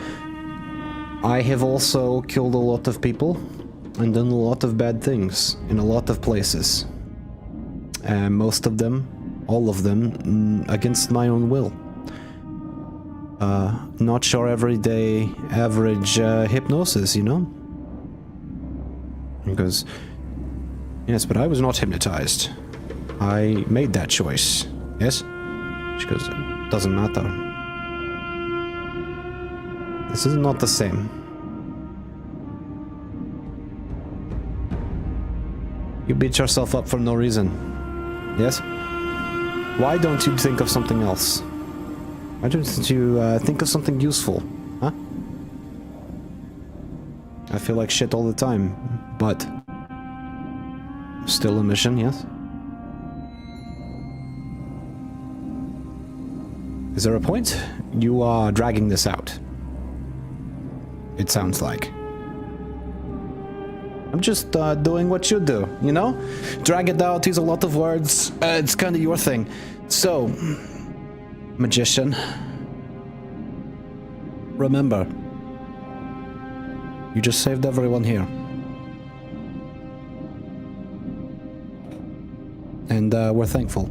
I have also killed a lot of people and done a lot of bad things in a lot of places. Most of them, all of them, against my own will. Not your everyday, average hypnosis, you know? He goes, yes, but I was not hypnotized. I made that choice. Yes? She goes, doesn't matter. This is not the same. You beat yourself up for no reason. Yes? Why don't you think of something else? Why don't you think of something useful? Huh? I feel like shit all the time, but still a mission, yes? Is there a point? You are dragging this out. It sounds like. I'm just doing what you do, you know? Drag it out, use a lot of words. It's kind of your thing. So, magician, remember, you just saved everyone here. And we're thankful.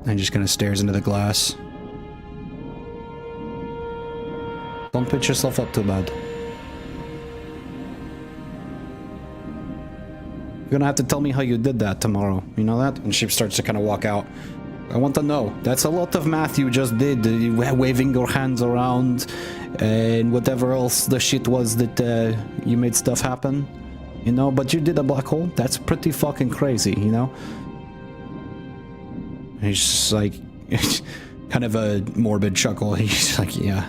And just kind of stares into the glass. Don't pitch yourself up too bad. You're gonna have to tell me how you did that tomorrow. You know that? And she starts to kind of walk out. I want to know. That's a lot of math you just did. Waving your hands around and whatever else the shit was that you made stuff happen. You know, but you did a black hole. That's pretty fucking crazy, you know? And he's just like, kind of a morbid chuckle. He's like, yeah.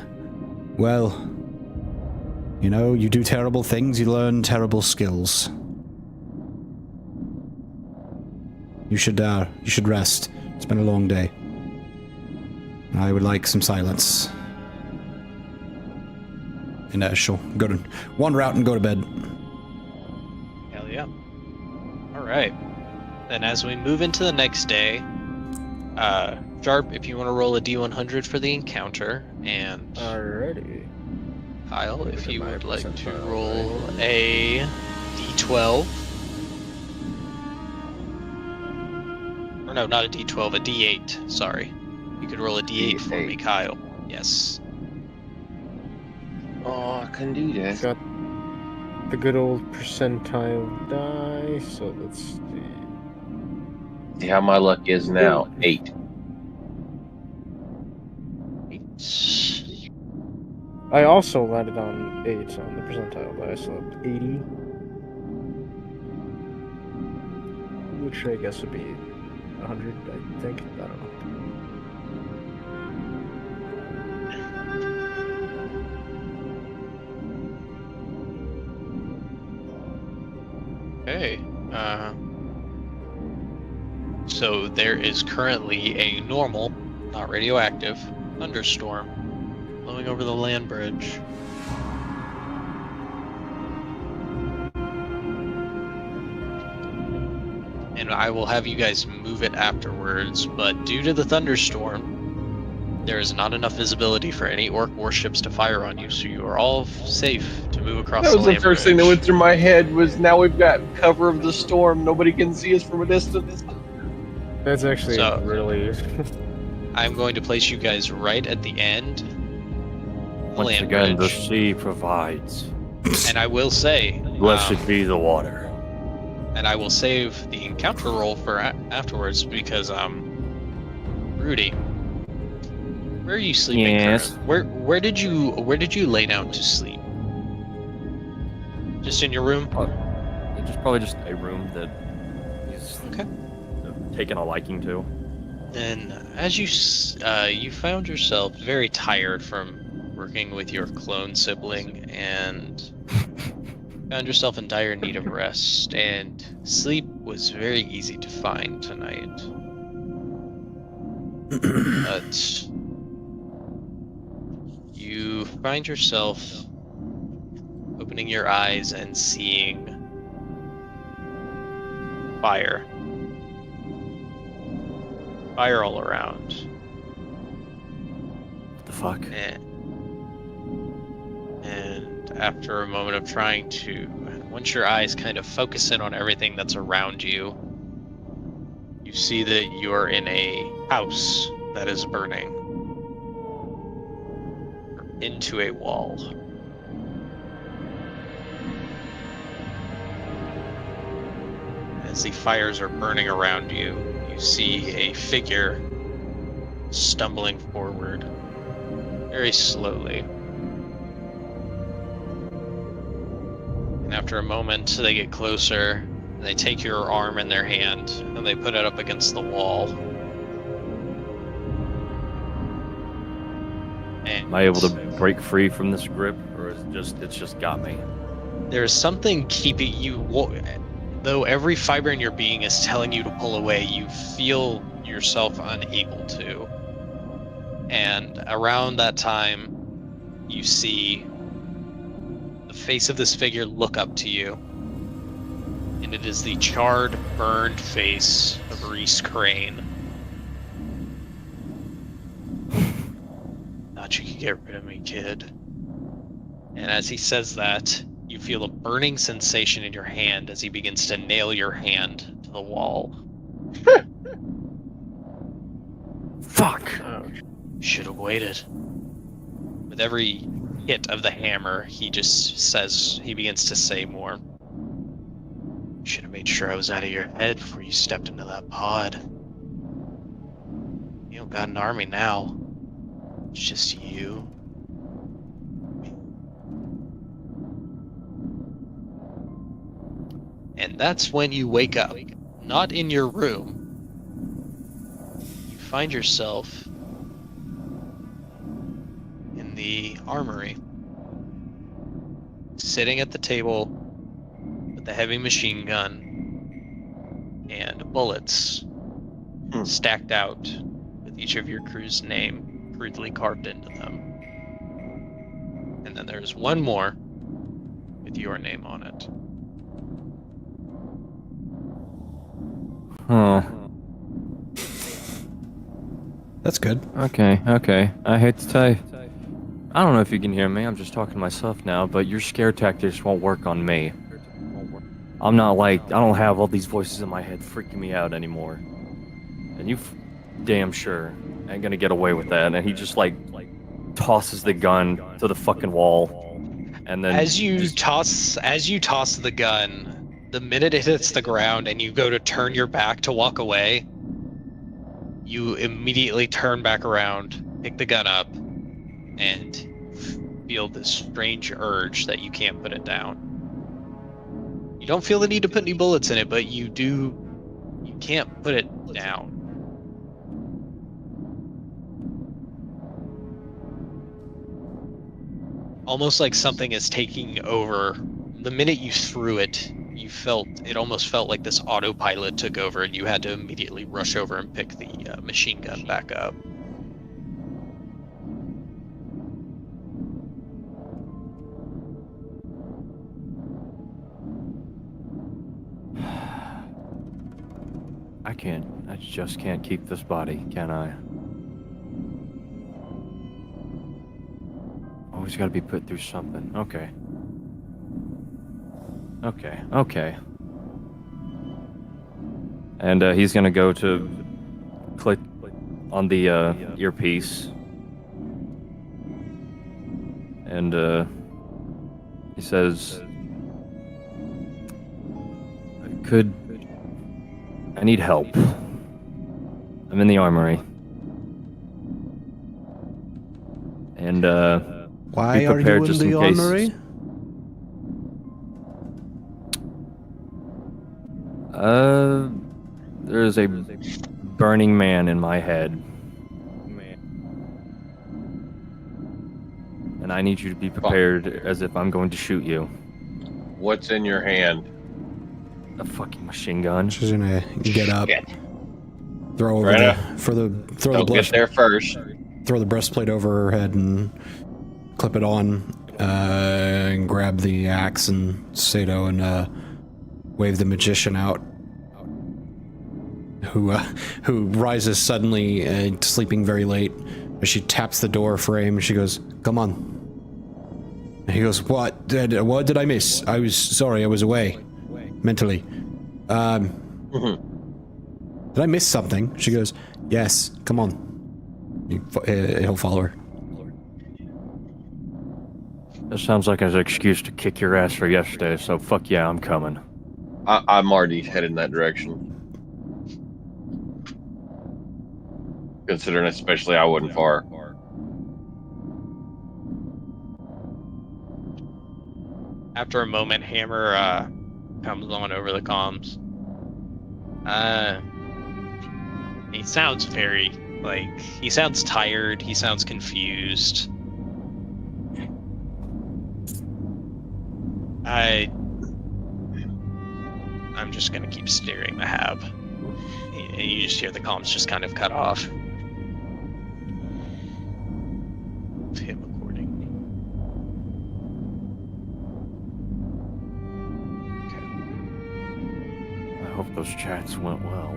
Well, you know, you do terrible things, you learn terrible skills. You should rest. It's been a long day. I would like some silence. And she'll go to wander out and go to bed. Hell yeah. Alright. Then as we move into the next day, Sharp, if you want to roll a D100 for the encounter, and Alrighty. Kyle, if you would like to roll a D12. Or no, not a D12, a D8, sorry. You could roll a D8 for me, Kyle. Yes. Oh, I can do that. Got the good old percentile die, so let's see. See how my luck is now. 8. I also landed on 8 on the percentile die, so 80. Which I guess would be 100, I think. I don't know. Okay. So there is currently a normal, not radioactive, thunderstorm blowing over the land bridge. And I will have you guys move it afterwards, but due to the thunderstorm, there is not enough visibility for any orc warships to fire on you, so you are all safe to move across That was the the land first thing that bridge. went through my head was now we've got cover of the storm. Nobody can see us from a distance. That's actually So- really... I'm going to place you guys right at the end. of the Once land again, the bridge. sea provides. And I will say, Blessed be the water. and I will save the encounter roll for afterwards because Rudy, where are you sleeping? Yes. Where did you lay down to sleep? Just in your room? It's probably just a room that he's Okay. taken a liking to. Then, as you found yourself very tired from working with your clone sibling and found yourself in dire need of rest, and sleep was very easy to find tonight. But you find yourself opening your eyes and seeing fire. Fire all around. What the fuck? And after a moment of trying to, once your eyes kind of focus in on everything that's around you, you see that you're in a house that is burning into a wall. As the fires are burning around you, you see a figure stumbling forward very slowly. And after a moment, they get closer, and they take your arm in their hand, and they put it up against the wall. And Am I able to break free from this grip, or is it's just got me? there's something keeping you, though every fiber in your being is telling you to pull away, you feel yourself unable to. And around that time, you see the face of this figure look up to you. And it is the charred, burned face of Reese Crane. Thought you could get rid of me, kid. And as he says that, you feel a burning sensation in your hand as he begins to nail your hand to the wall. Fuck! Ouch. Should have waited. With every hit of the hammer, he begins to say more. Should have made sure I was out of your head before you stepped into that pod. You don't got an army now. It's just you. And that's when you wake up. Not in your room. You find yourself in the armory. Sitting at the table with the heavy machine gun and bullets stacked out with each of your crew's name crudely carved into them. And then there's one more with your name on it. Huh. That's good. Okay. I hate to tell you. I don't know if you can hear me, I'm just talking to myself now, but your scare tactics won't work on me. I'm not like, I don't have all these voices in my head freaking me out anymore. And you damn sure ain't gonna get away with that. And he just like tosses the gun to the fucking wall. And then As you toss the gun, the minute it hits the ground and you go to turn your back to walk away, you immediately turn back around, pick the gun up, and feel this strange urge that you can't put it down. You don't feel the need to put any bullets in it, but you can't put it down. Almost like something is taking over. The minute you threw it, it almost felt like this autopilot took over and you had to immediately rush over and pick the machine gun back up. I just can't keep this body, can I? Always gotta be put through something. Okay. And he's gonna go to click on the earpiece. And he says, I need help. I'm in the armory. And Why be are you prepared in just the in case. armory? There's a burning man in my head. And I need you to be prepared as if I'm going to shoot you. What's in your hand? A fucking machine gun. She's gonna get up, Shit. throw over Don't get there first. throw the breastplate over her head and clip it on, and grab the axe and Sato and wave the magician out, who rises suddenly, sleeping very late. As she taps the door frame, and she goes, "Come on." And he goes, "What did I miss? I was sorry, I was away, mentally. Did I miss something?" She goes, "Yes, come on." He'll follow her. That sounds like an excuse to kick your ass for yesterday, so fuck yeah, I'm coming. I'm already headed in that direction. Considering especially I wasn't far. After a moment, Hammer comes on over the comms. He sounds he sounds tired, he sounds confused. I'm just gonna keep steering the hab. And you just hear the comms just kind of cut off. Him accordingly. I hope those chats went well.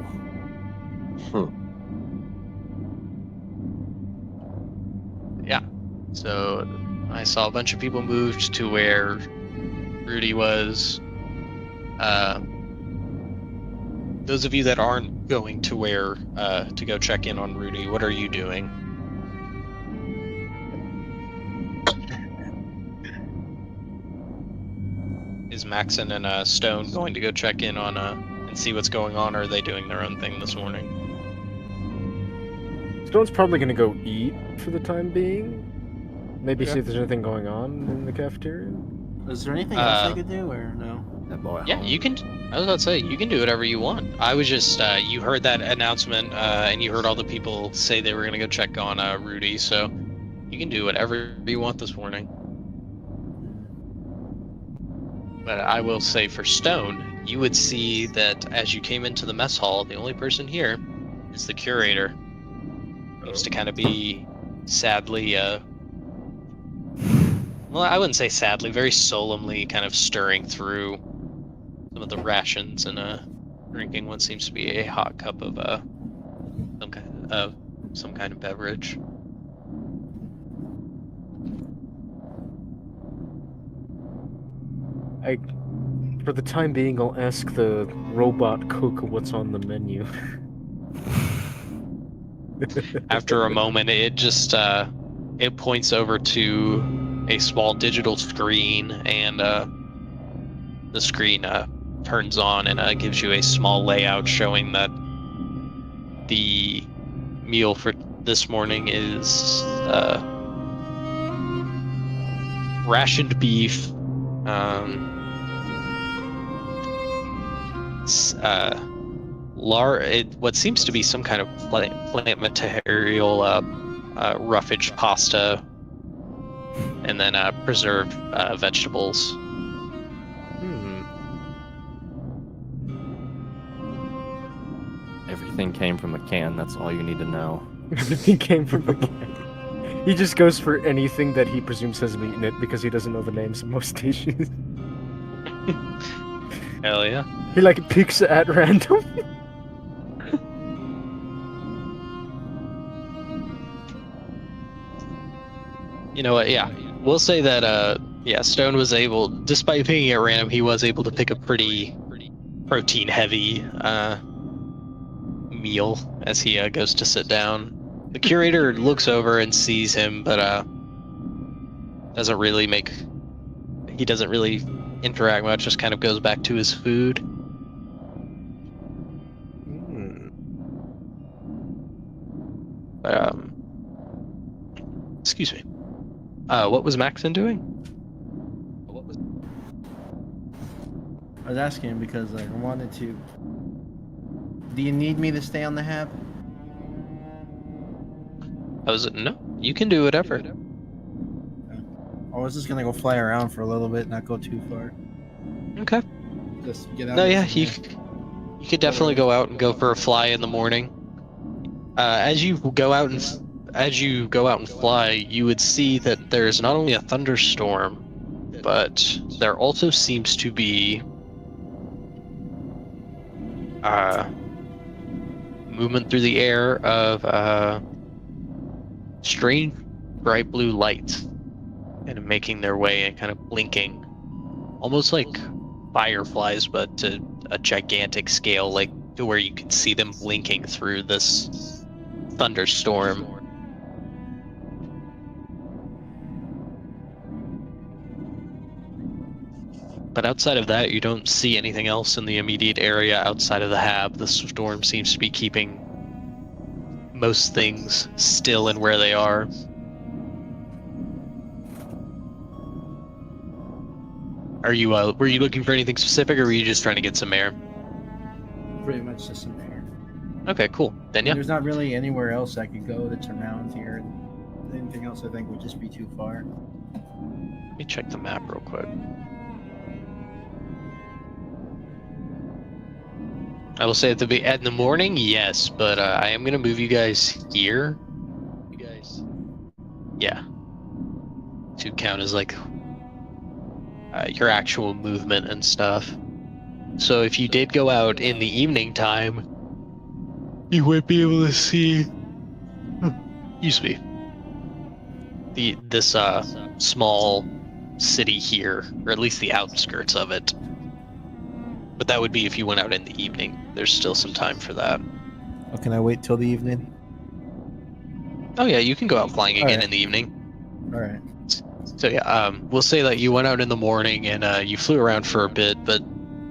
Yeah. So I saw a bunch of people moved to where Rudy was. Those of you that aren't going to where to go check in on Rudy, what are you doing? Is Maxon and Stone going to go check in on and see what's going on, or are they doing their own thing this morning? Stone's probably gonna go eat for the time being. Maybe see if there's anything going on in the cafeteria. Is there anything else I could do, or no? That boy. Yeah, you can. I was about to say, you can do whatever you want. I was just, you heard that announcement, and you heard all the people say they were going to go check on Rudy, so you can do whatever you want this morning. But I will say for Stone, you would see that as you came into the mess hall, the only person here is the curator. Seems to kind of be, sadly, well, I wouldn't say sadly, very solemnly kind of stirring through some of the rations and drinking what seems to be a hot cup of some kind of beverage. For the time being, I'll ask the robot cook what's on the menu. After a moment, it just it points over to a small digital screen, and the screen turns on and gives you a small layout showing that the meal for this morning is rationed beef, what seems to be some kind of plant material, roughage pasta, and then preserved vegetables. Everything came from a can. That's all you need to know. Everything came from the can. He just goes for anything that he presumes has meat in it because he doesn't know the names of most dishes. Hell yeah. He like picks at random. You know what? Yeah, we'll say that. Yeah, Stone was able, despite picking at random, he was able to pick a pretty protein-heavy meal as he goes to sit down. The curator looks over and sees him, but doesn't really interact much. Just kind of goes back to his food. Excuse me. What was Maxon doing? I was asking him because I wanted to. Do you need me to stay on the hab? No, you can do whatever. I was just gonna go fly around for a little bit, not go too far. Okay. Just get out. No, yeah, you could definitely go out and go for a fly in the morning. As you go out and fly, you would see that there's not only a thunderstorm, but there also seems to be movement through the air of strange bright blue lights kind of making their way and kind of blinking, almost like fireflies, but to a gigantic scale, like to where you can see them blinking through this thunderstorm. But outside of that, you don't see anything else in the immediate area outside of the hab. The storm seems to be keeping most things still and where they are. Were you looking for anything specific, or were you just trying to get some air? Pretty much just some air. Okay, cool. Then yeah. There's not really anywhere else I could go that's around here. Anything else I think would just be too far. Let me check the map real quick. I will say at the morning, yes, but I am gonna move you guys here. Yeah, to count as like your actual movement and stuff. So if you did go out in the evening time, you would be able to see. Excuse me. This small city here, or at least the outskirts of it. But that would be if you went out in the evening. There's still some time for that. Oh, can I wait till the evening? Oh yeah, you can go out flying again in the evening. All right. So yeah, we'll say that you went out in the morning and you flew around for a bit, but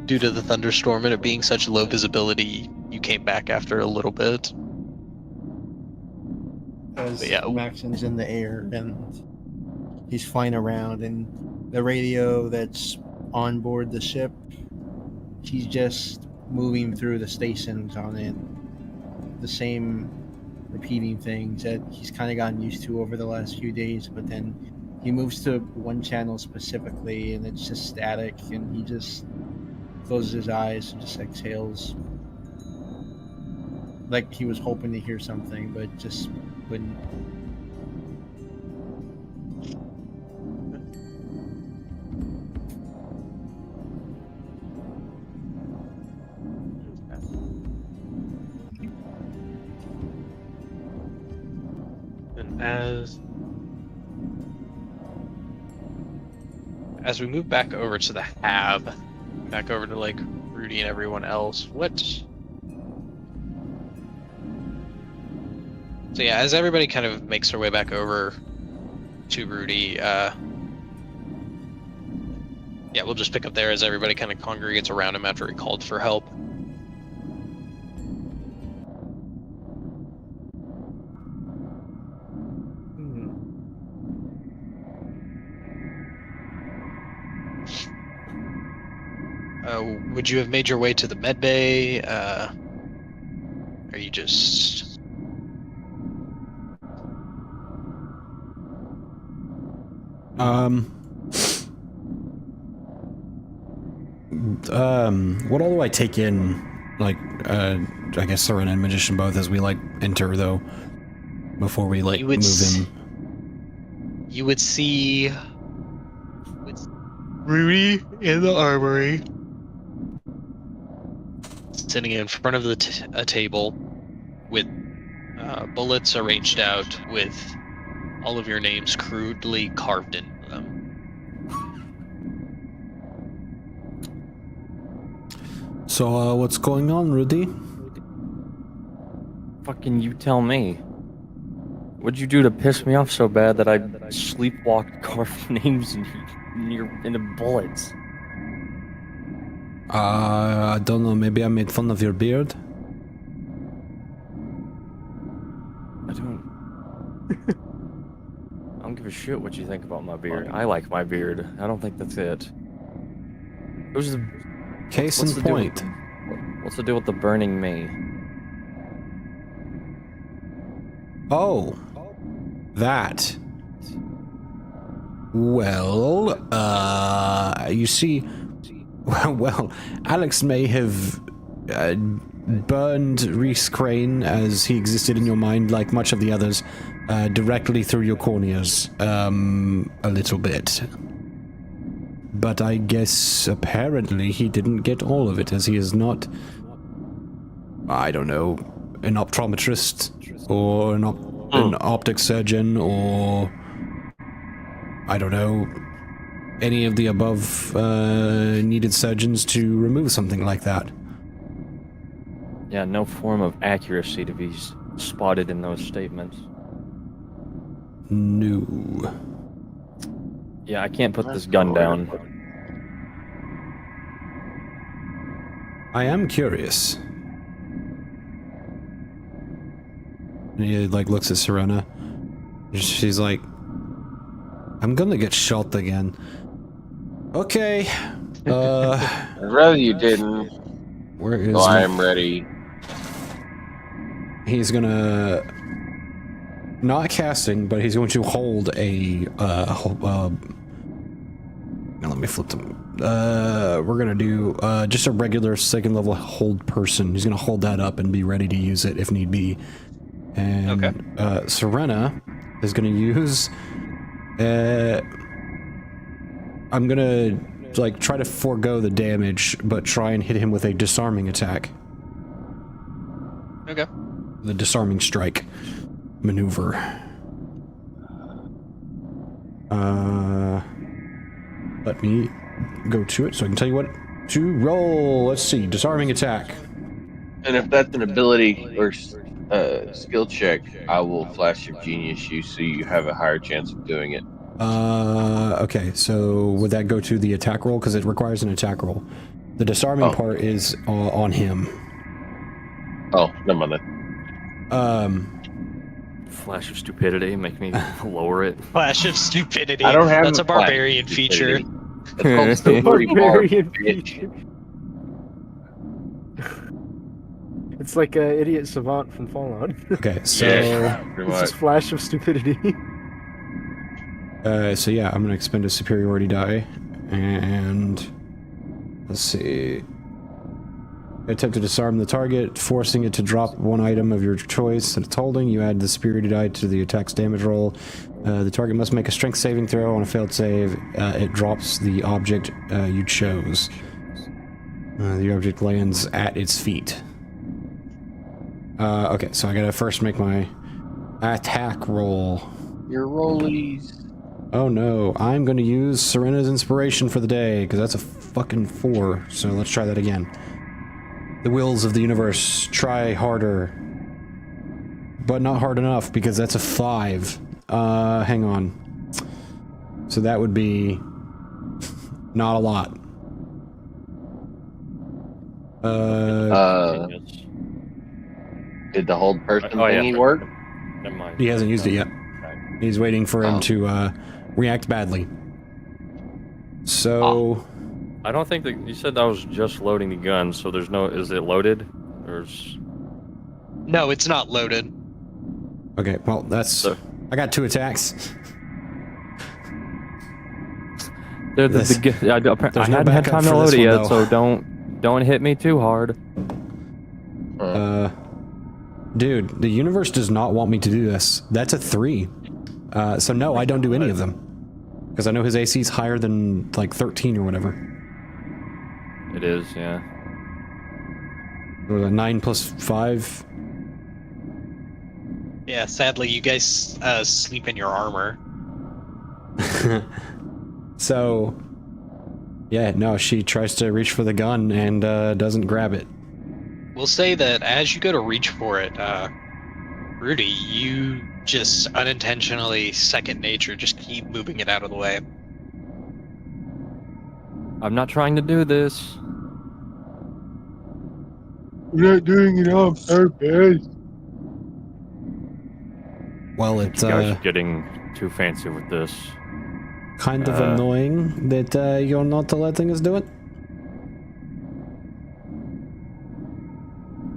due to the thunderstorm and it being such low visibility, you came back after a little bit. As Maxon's in the air and he's flying around, and the radio that's on board the ship, he's just moving through the stations on it, the same repeating things that he's kind of gotten used to over the last few days, but then he moves to one channel specifically and it's just static, and he just closes his eyes and just exhales like he was hoping to hear something but just couldn't. And as we move back over to the hab, back over to like Rudy and everyone else, So yeah, as everybody kind of makes their way back over to Rudy, Yeah, we'll just pick up there as everybody kind of congregates around him after he called for help. Would you have made your way to the med bay? Are you just... What all do I take in? Like, I guess Serena and Magician both as we, like, enter, though, before we, like, move in. You would see Rudy in the armory, sitting in front of the a table with bullets arranged out with all of your names crudely carved into them. So, what's going on, Rudy? Fucking you tell me. What'd you do to piss me off so bad that I sleepwalked carved names into bullets? I don't know, maybe I made fun of your beard? I don't give a shit what you think about my beard. I like my beard. I don't think that's it. What's Case in point. What's the deal with the burning me? Oh. That. Well, you see, well, Alix may have burned Reese Crane as he existed in your mind, like much of the others, directly through your corneas, a little bit. But I guess apparently he didn't get all of it, as he is not, I don't know, an optometrist or an optic surgeon or, I don't know, any of the above needed surgeons to remove something like that. Yeah, no form of accuracy to be spotted in those statements. No. Yeah, I can't put this gun down. I am curious. And he, like, looks at Serena. She's like, I'm gonna get shot again. Okay. I'd rather you didn't. Where is So I am ready. He's gonna... Not casting, but he's going to hold a, now let me flip them. We're gonna do, just a regular second level hold person. He's gonna hold that up and be ready to use it if need be. And, Okay. Serena is gonna use, I'm gonna, like, try to forego the damage, but try and hit him with a disarming attack. Okay. The disarming strike maneuver. Let me go to it so I can tell you what to roll. Let's see, disarming attack. And if that's an ability or skill check, I will flash of genius you so you have a higher chance of doing it. Okay, so would that go to the attack roll? Because it requires an attack roll. The disarming part is on him. Oh, never mind then. Flash of stupidity, make me lower it. Flash of stupidity. I don't have That's a a barbarian flash of feature. stupidity. That's called silvery bar, Barbarian bitch. feature. It's like an idiot savant from Fallout. Okay, so Yeah, pretty It's much. just flash of stupidity. so yeah, I'm gonna expend a superiority die, and let's see. Attempt to disarm the target, forcing it to drop one item of your choice that it's holding. You add the superiority die to the attack's damage roll. The target must make a strength saving throw. On a failed save, it drops the object you chose. The object lands at its feet. Okay, so I gotta first make my attack roll. Your rollies. Oh no, I'm gonna use Serena's inspiration for the day, because that's a fucking 4. So let's try that again. The wills of the universe, try harder. But not hard enough, because that's a 5. Hang on. So that would be Not a lot. Continuous. Did the hold person Oh, yeah, thingy work? Never mind. He hasn't used it yet. He's waiting for him Oh. to react badly. So, I don't think that you said that was just loading the gun, so there's no. Is it loaded? No, it's not loaded. okay, well, that's... So- I got 2 attacks. I There's no hadn't had backup time to for load this it one, yet, though. so don't hit me too hard. Dude, the universe does not want me to do this. That's a 3. So no, I don't do any of them. Because I know his AC is higher than, like, 13 or whatever. It is, yeah. It was a 9 plus 5. Yeah, sadly, you guys sleep in your armor. So, yeah, no, she tries to reach for the gun and doesn't grab it. We'll say that as you go to reach for it, Rudy, you just unintentionally, second nature, just keep moving it out of the way. I'm not trying to do this. We're not doing it on purpose. Well, it's You guys are getting too fancy with this. kind of annoying that you're not letting us do it.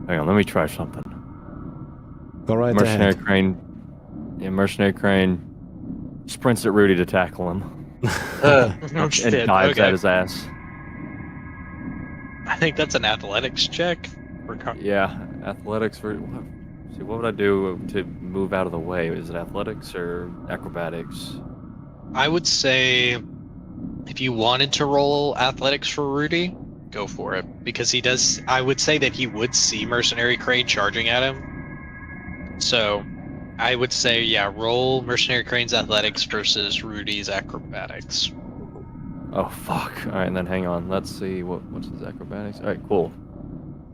Hang on, let me try something. Go right Mercenary ahead. crane. Yeah, mercenary crane sprints at Rudy to tackle him Oh, and shit. dives Okay. at his ass. I think that's an athletics check. Yeah, athletics for. See, what would I do to move out of the way? Is it athletics or acrobatics? I would say if you wanted to roll athletics for Rudy, go for it. Because he does. I would say that he would see Mercenary Crane charging at him. So I would say, yeah, roll Mercenary Crane's athletics versus Rudy's acrobatics. Oh fuck! All right, and then hang on. Let's see what's his acrobatics. All right, cool.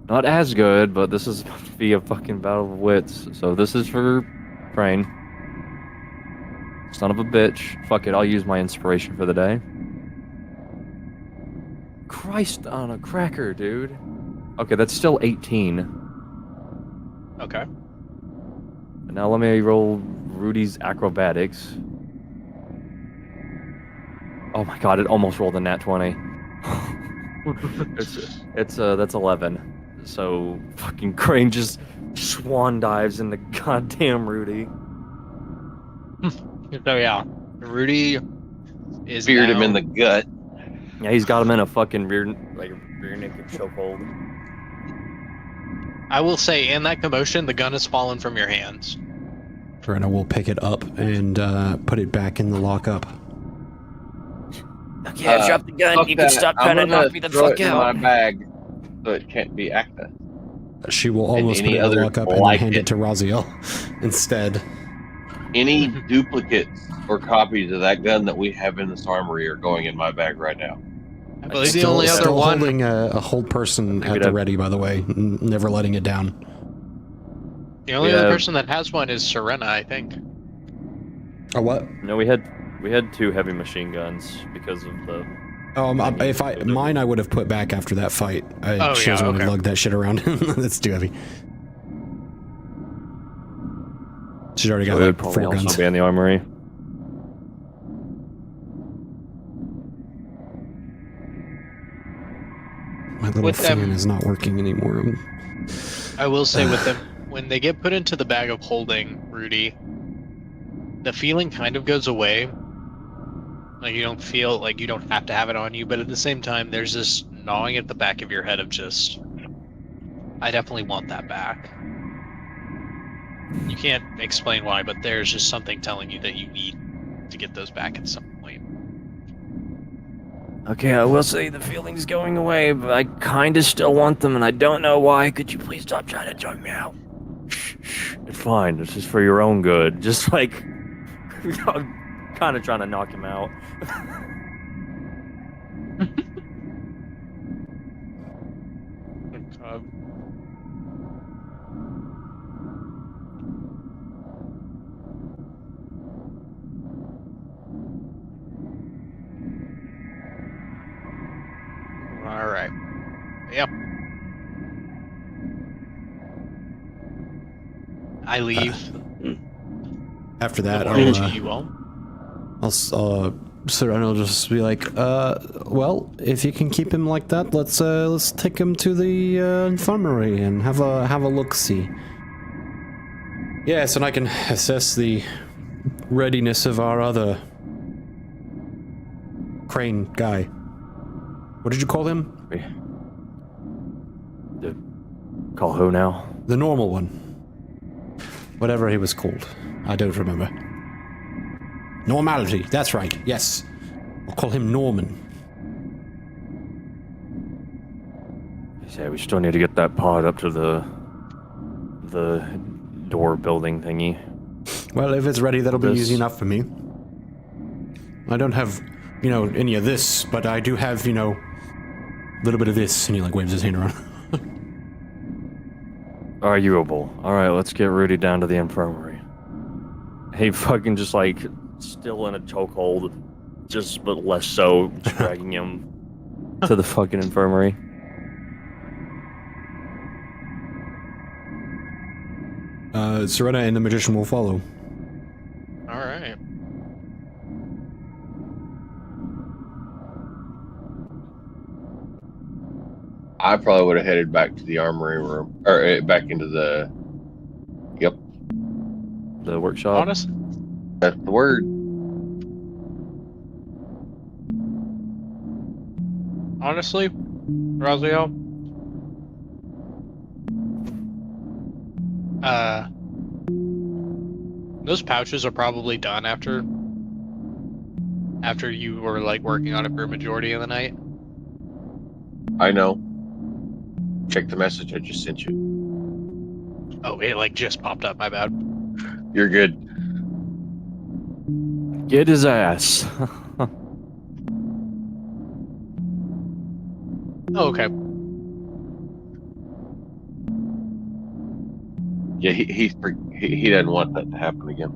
Not as good, but this is about to be a fucking battle of wits. So this is for Crane. Son of a bitch. Fuck it, I'll use my inspiration for the day. Christ on a cracker, dude. Okay, that's still 18. Okay. And now let me roll Rudy's acrobatics. Oh my god, it almost rolled a nat 20. That's 11. So fucking Crane just swan dives into goddamn Rudy. So yeah, Rudy is Speared him now- in the gut. Yeah, he's got him in a fucking rear naked chokehold. I will say, in that commotion, the gun has fallen from your hands. Verena will pick it up and put it back in the lockup. Okay, I've dropped the gun. You can stop trying to knock me the throw fuck it in out. my bag so it can't be accessed. She will almost put any it in the other lockup and then like hand it. it to Raziel instead. Any duplicates or copies of that gun that we have in this armory are going in my bag right now. I believe the only other Still one. holding a hold person at the ready, by the way, never letting it down. The only other person that has one is Serena, I think. Oh, what? No, we had 2 heavy machine guns because of the. Mine I would have put back after that fight. Oh, She yeah, doesn't want to okay. lug that shit around. That's too heavy. She's already got So it would like probably 4 also guns. be in the armory. My little With fan them- is not working anymore. I will say with them, when they get put into the bag of holding, Rudy, the feeling kind of goes away. Like you don't feel like you don't have to have it on you, but at the same time, there's this gnawing at the back of your head of just, I definitely want that back. You can't explain why, but there's just something telling you that you need to get those back at some point. Okay, I will say the feeling's going away, but I kinda still want them, and I don't know why. Could you please stop trying to choke me out? Shh, it's fine. This is for your own good. Just like I'm kind of trying to knock him out. I leave. After that, Good morning I'll to you all. Sereno will just be like, well, if you can keep him like that, let's take him to the infirmary and have a look-see. Yes, and I can assess the readiness of our other crane guy. What did you call him? Call who now? The normal one. Whatever he was called. I don't remember. Normality, that's right, yes. I'll call him Norman. Yeah, we still need to get that pod up to the door building thingy. Well, if it's ready, that'll be This- easy enough for me. I don't have, any of this, but I do have, a little bit of this, and he, waves his hand around. Arguable. Alright, let's get Rudy down to the infirmary. He fucking just, still in a chokehold, but less so, just dragging him to the fucking infirmary. Serena and the magician will follow. All right. I probably would have headed back to the armory room, or back into the. Yep, The workshop. Honest. that's the word. Honestly, Raziel, those pouches are probably done after you were working on it for a majority of the night. I know. Check the message I just sent you. Oh, it just popped up. My bad. You're good. Get his ass. Oh, okay. Yeah, he doesn't want that to happen again.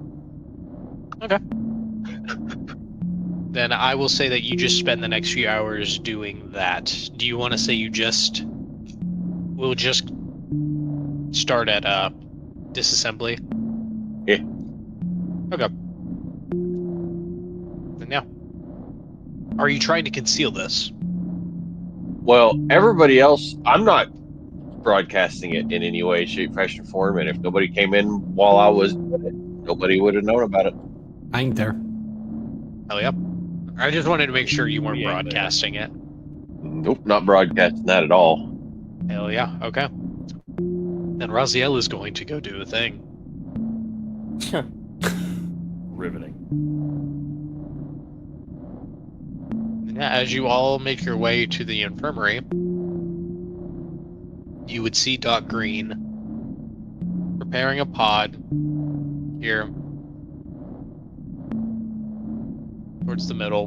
Okay. Then I will say that you just spend the next few hours doing that. Do you want to say we'll just start at disassembly? Yeah. Okay. Then yeah. Are you trying to conceal this? Well, everybody else, I'm not broadcasting it in any way, shape, fashion, or form, and if nobody came in while I was doing it, nobody would have known about it. I ain't there. Hell yep. I just wanted to make sure you weren't Yeah, broadcasting it. Nope, not broadcasting that at all. Hell yeah, okay. Then Raziel is going to go do a thing. Riveting. And yeah, as you all make your way to the infirmary, you would see Doc Green preparing a pod here towards the middle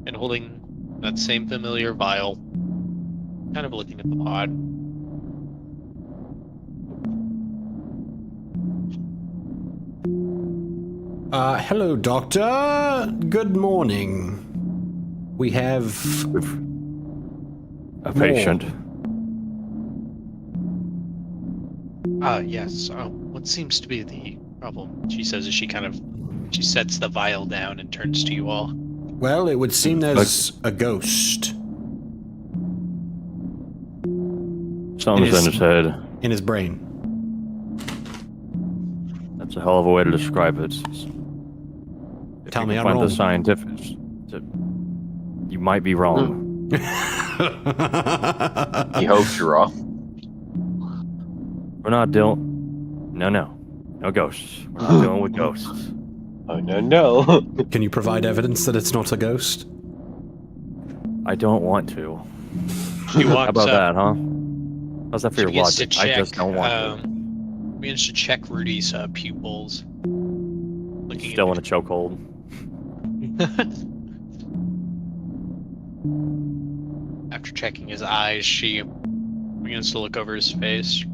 and holding that same familiar vial, kind of looking at the pod. Hello, Doctor. Good morning. We have A patient. Yes. What seems to be the problem? She says as she sets the vial down and turns to you all. Well, it would seem there's a ghost Something's in his head. in his brain. That's a hell of a way to describe it. If Tell you me can I'm find wrong. the scientific. You might be wrong. He hopes you're off. We're not dealing. No ghosts. We're not dealing with ghosts. Oh, no. Can you provide evidence that it's not a ghost? I don't want to. She How walks about up. that, huh? How's that for She your begins to logic? check. I just don't want to. Begins to check Rudy's pupils. Looking Still in at a chokehold. After checking his eyes, she begins to look over his face.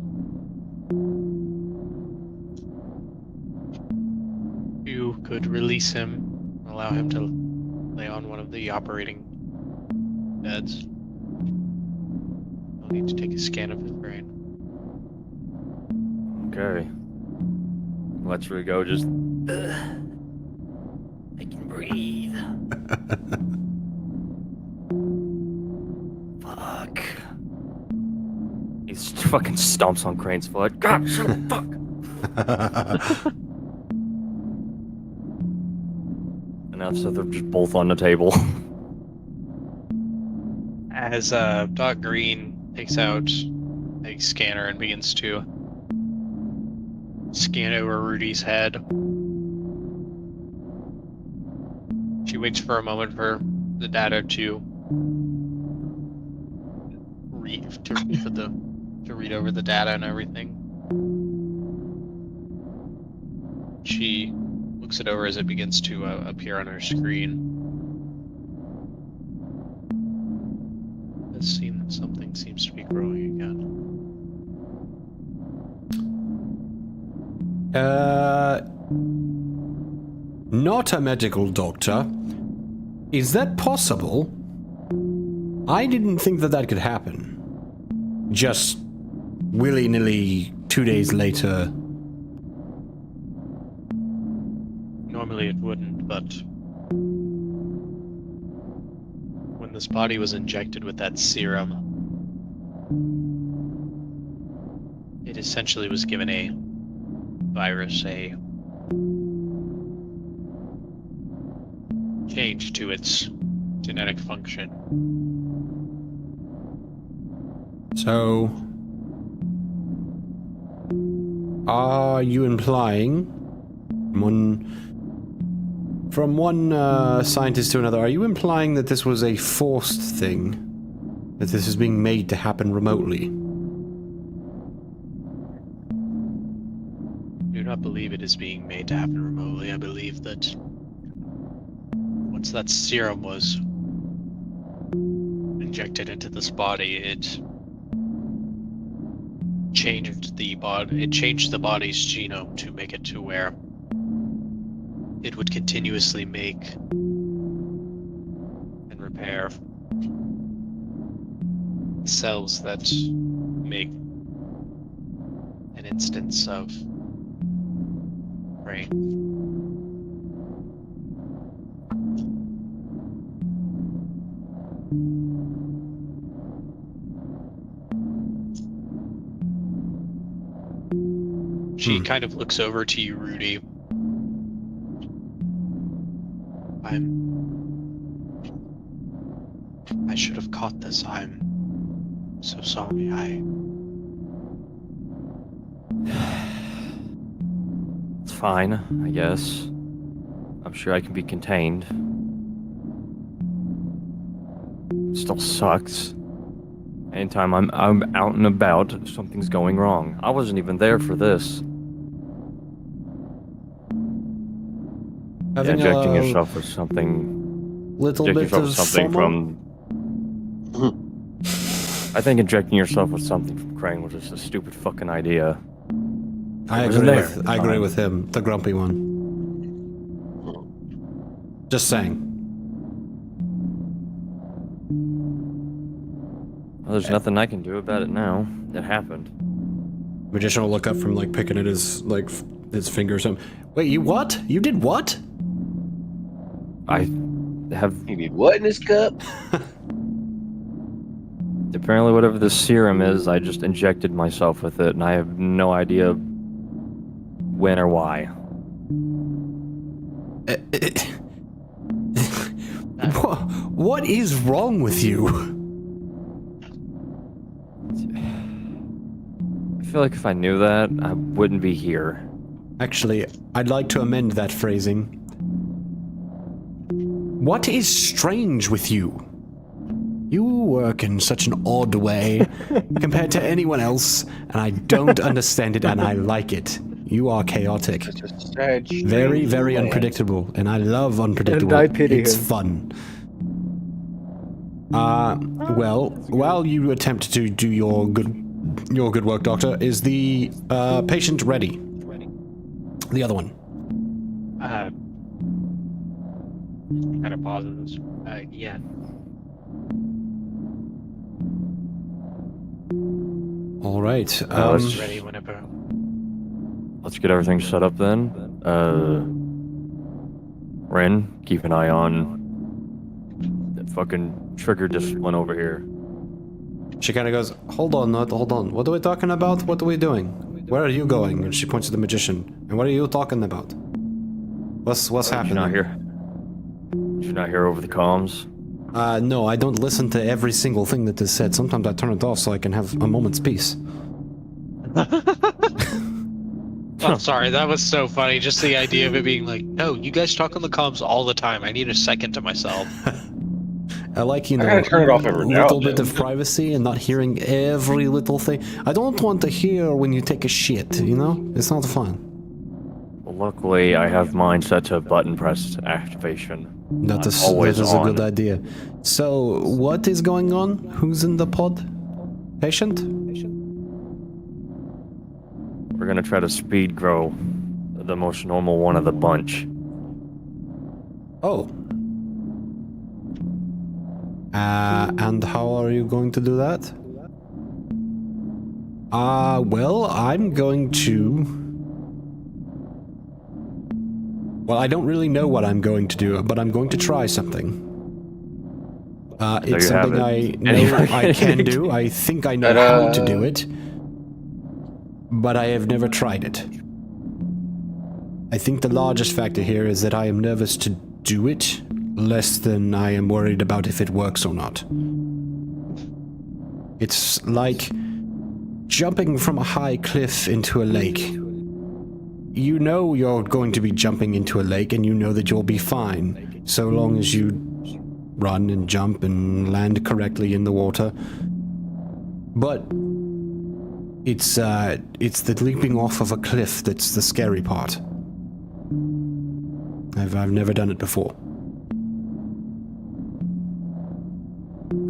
You could release him, allow him to lay on one of the operating beds. I'll need to take a scan of his brain. Okay. Let's really go. Just. I can breathe. Fuck. He fucking stomps on Crane's foot. God, shut up, fuck. And now so they're just both on the table. As Doc Green takes out a scanner and begins to scan over Rudy's head. She waits for a moment for the data to read over the data and everything. She looks it over as it begins to appear on her screen. It seems that something seems to be growing again. Not a medical doctor. Is that possible? I didn't think that that could happen. Just willy-nilly 2 days later. Normally it wouldn't, but when this body was injected with that serum, it essentially was given a virus, a change to its genetic function. So, are you implying, from one scientist to another, are you implying that this was a forced thing? That this is being made to happen remotely? I do not believe it is being made to happen remotely. I believe that once that serum was injected into this body, it changed the body's genome to make it to where it would continuously make and repair cells that make an instance of brain. She kind of looks over to you, Rudy. I should have caught this. I'm so sorry. It's fine, I guess. I'm sure I can be contained. Still sucks. Anytime I'm out and about, something's going wrong. I wasn't even there for this. Injecting yourself with something. Little bit of from. I think injecting yourself with something from Crane was just a stupid fucking idea. I agree with him, the grumpy one. Just saying. Well, there's nothing I can do about it now. It happened. Magician will look up from picking at his his finger or something. Wait, you what? You did what? I have. You need what in his cup? Apparently, whatever the serum is, I just injected myself with it, and I have no idea when or why. What is wrong with you? I feel like if I knew that, I wouldn't be here. Actually, I'd like to amend that phrasing. What is strange with you? You work in such an odd way compared to anyone else, and I don't understand it, and I like it. You are chaotic. Very, very unpredictable, and I love unpredictable. And I pity it's him. fun. Well, while you attempt to do your good work, Doctor, is the patient ready? The other one. Kind of pauses. Yeah. All right. Ready whenever. let's get everything set up then. Ren, keep an eye on that fucking trigger discipline over here. She kind of goes, hold on, hold on. What are we talking about? What are we doing? Where are you going? And she points to the magician. And what are you talking about? What's happening? You're not here. You're not here over the comms. No, I don't listen to every single thing that is said. Sometimes I turn it off so I can have a moment's peace. I'm sorry, that was so funny. Just the idea of it being like, no, you guys talk on the comms all the time. I need a second to myself. I like, you I know, gotta turn it off every now little and bit then. of privacy and not hearing every little thing. I don't want to hear when you take a shit, you know? It's not fun. Well, luckily, I have mine set to button press activation. That is Always a on. good idea. So, what is going on? Who's in the pod? Patient? We're gonna try to speed grow the most normal one of the bunch. Oh. And how are you going to do that? Well, I'm going to... Well, I don't really know what I'm going to do, but I'm going to try something. It's you have something I it. know I can do. I think I know how to do it. But I have never tried it. I think the largest factor here is that I am nervous to do it, less than I am worried about if it works or not. It's like jumping from a high cliff into a lake. You know you're going to be jumping into a lake and you know that you'll be fine, so long as you run and jump and land correctly in the water. But it's the leaping off of a cliff that's the scary part. I've never done it before.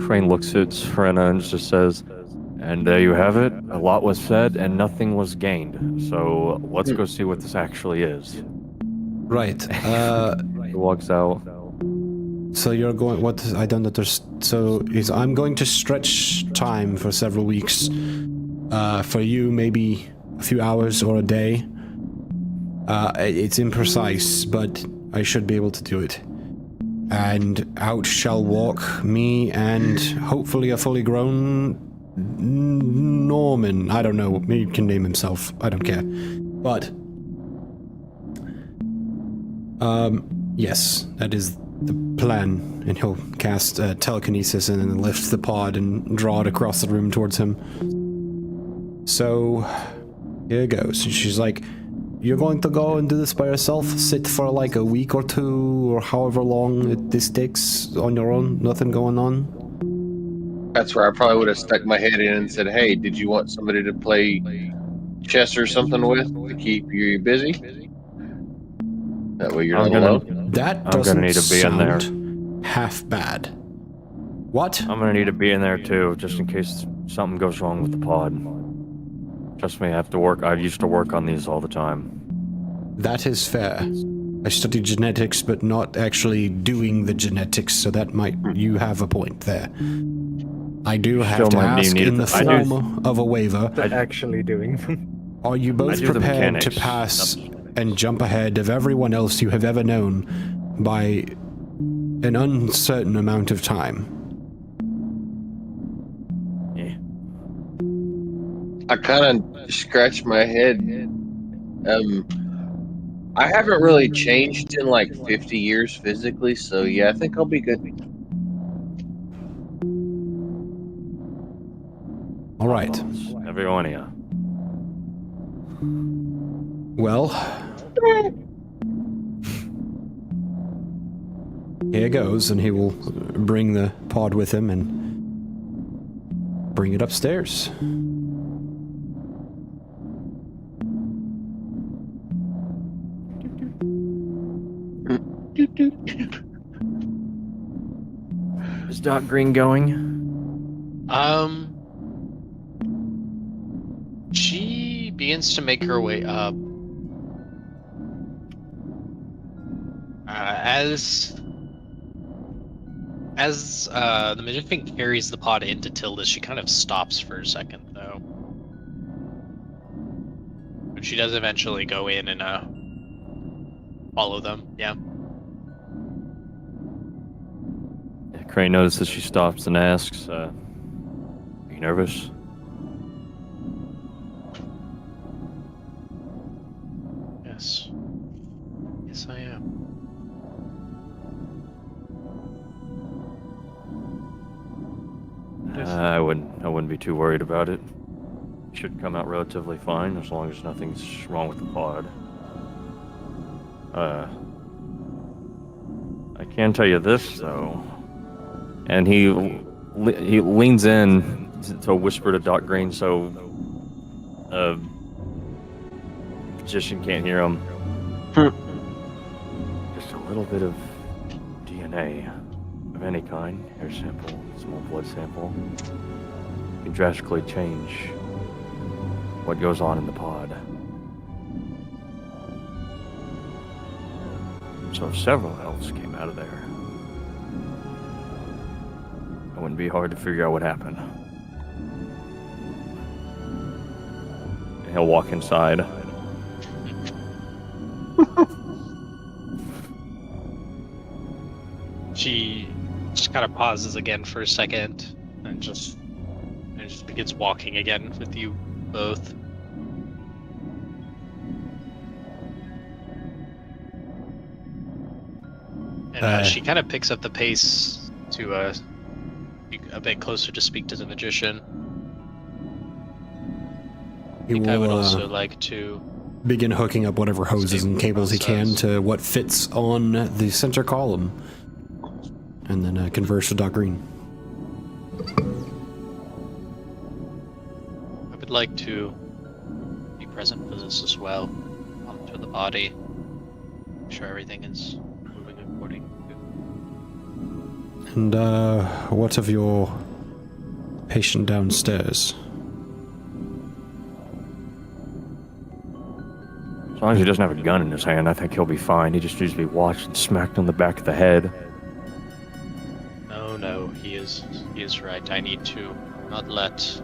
Crane looks at Serena and just says, and there you have it. A lot was said and nothing was gained. So let's go see what this actually is. Right. He walks out. So you're going... What? I don't understand. So I'm going to stretch time for several weeks. For you, maybe a few hours or a day. It's imprecise, but I should be able to do it. And out shall walk me and hopefully a fully grown Norman. I don't know. He can name himself. I don't care. But yes, that is the plan. And he'll cast telekinesis and then lift the pod and draw it across the room towards him. So here goes. And she's like, you're going to go and do this by yourself? Sit for like a week or two, or however long this takes on your own? Nothing going on? That's where I probably would have stuck my head in and said, hey, did you want somebody to play chess or something with to keep you busy? That way you're not alone. That I'm doesn't gonna need to be in there. sound half bad. What? I'm gonna need to be in there too, just in case something goes wrong with the pod. Trust me, I used to work on these all the time. That is fair. I studied genetics, but not actually doing the genetics, so that might... You have a point there. I do have Still to might ask need in the to- form of a waiver, Actually doing them. are you both do the prepared to mechanics. pass and jump ahead of everyone else you have ever known by an uncertain amount of time? Yeah. I kind of scratched my head. I haven't really changed in like 50 years physically, so yeah, I think I'll be good. All right. Every one of you. Well, here goes, and he will bring the pod with him and bring it upstairs. Is Doc Green going? She begins to make her way up. As the magician carries the pod into Tilda, she kind of stops for a second, though. But she does eventually go in and follow them. Yeah. Crane notices. She stops and asks, "Are you nervous?" Yes. Yes, I am. I wouldn't be too worried about it. Should come out relatively fine as long as nothing's wrong with the pod. I can tell you this though, and he leans in to whisper to Doc Green so magician can't hear him. Just a little bit of DNA of any kind, hair sample, small blood sample, can drastically change what goes on in the pod. So if several elves came out of there, it wouldn't be hard to figure out what happened. And he'll walk inside. She just kind of pauses again for a second and just begins walking again with you both. And she kind of picks up the pace to be a bit closer to speak to the magician. I think I would also like to begin hooking up whatever hoses and cables he can to what fits on the center column, and then converse with Doc Green. I would like to be present for this as well. Monitor the body. Make sure everything is moving according to. And what of your patient downstairs? As long as he doesn't have a gun in his hand, I think he'll be fine. He just needs to be watched and smacked on the back of the head. No, he is right. I need to not let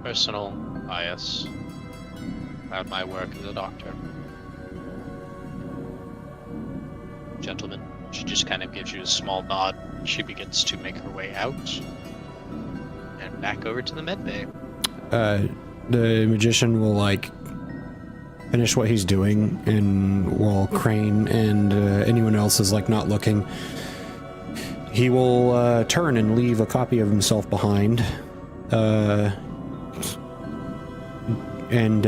personal bias cloud my work as a doctor. Gentlemen, she just kind of gives you a small nod. She begins to make her way out and back over to the med bay. The magician will finish what he's doing, and while Crane and anyone else is not looking, he will turn and leave a copy of himself behind, and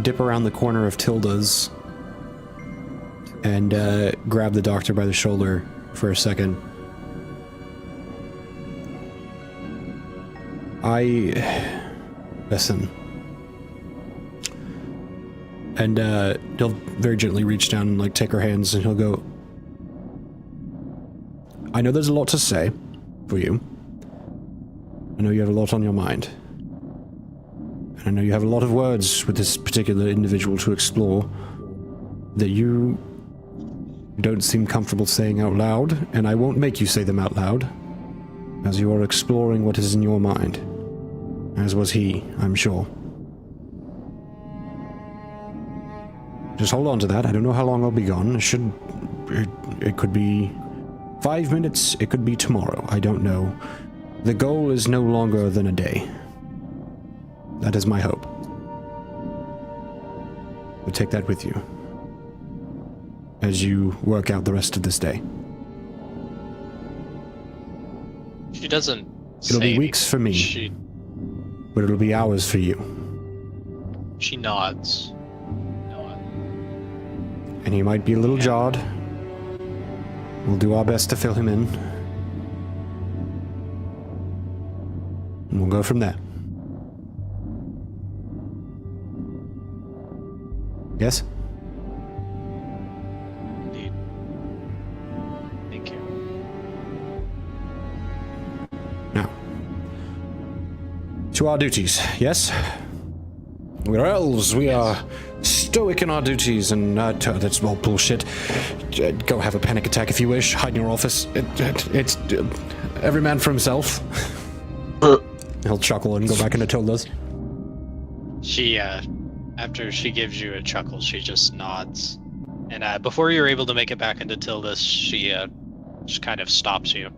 dip around the corner of Tilda's and grab the doctor by the shoulder for a second. Listen. And he'll very gently reach down and take her hands, and he'll go, I know there's a lot to say for you. I know you have a lot on your mind. And I know you have a lot of words with this particular individual to explore that you don't seem comfortable saying out loud, and I won't make you say them out loud, as you are exploring what is in your mind. As was he, I'm sure. Just hold on to that. I don't know how long I'll be gone. It could be 5 minutes, it could be tomorrow. I don't know. The goal is no longer than a day. That is my hope. But take that with you as you work out the rest of this day. She doesn't. It'll be weeks for me, but it'll be hours for you. She nods. And he might be a little jarred. We'll do our best to fill him in. And we'll go from there. Yes? Indeed. Thank you. Now, to our duties, yes? We're elves, we are stoic in our duties, and that's all bullshit. Go have a panic attack if you wish, hide in your office. It's every man for himself. He'll chuckle and go back into Tilda's. She, after she gives you a chuckle, she just nods. And before you're able to make it back into Tildas, she just kind of stops you.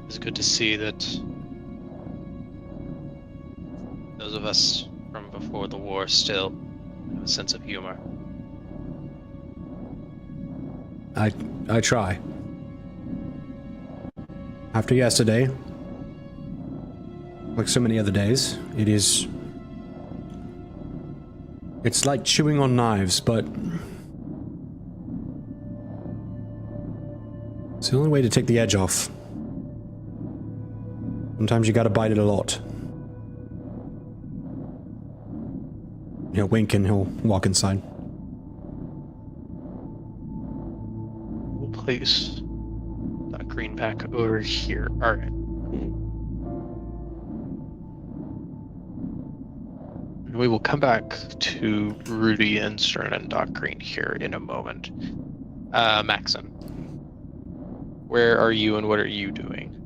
It's good to see that those of us from before the war still have a sense of humor. I try. After yesterday, like so many other days, it's like chewing on knives, but it's the only way to take the edge off. Sometimes you gotta bite it a lot. He'll wink and he'll walk inside. We'll place that green pack over here. Alright. We will come back to Rudy and Stern and Doc Green here in a moment. Maxim, where are you and what are you doing?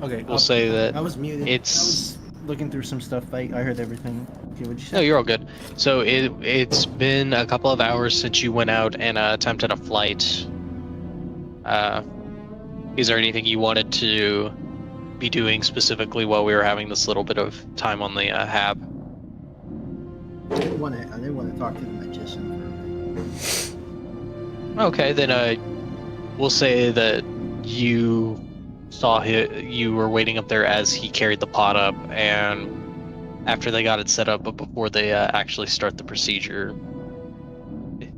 Okay. We'll say that I was muted. it's- I was looking through some stuff. I heard everything. Okay, what'd you say? No, you're all good. So it's been a couple of hours since you went out and attempted a flight. Is there anything you wanted to be doing specifically while we were having this little bit of time on the hab? I didn't want to talk to the magician. Okay, then we'll say that you saw you were waiting up there as he carried the pot up, and after they got it set up, but before they actually start the procedure,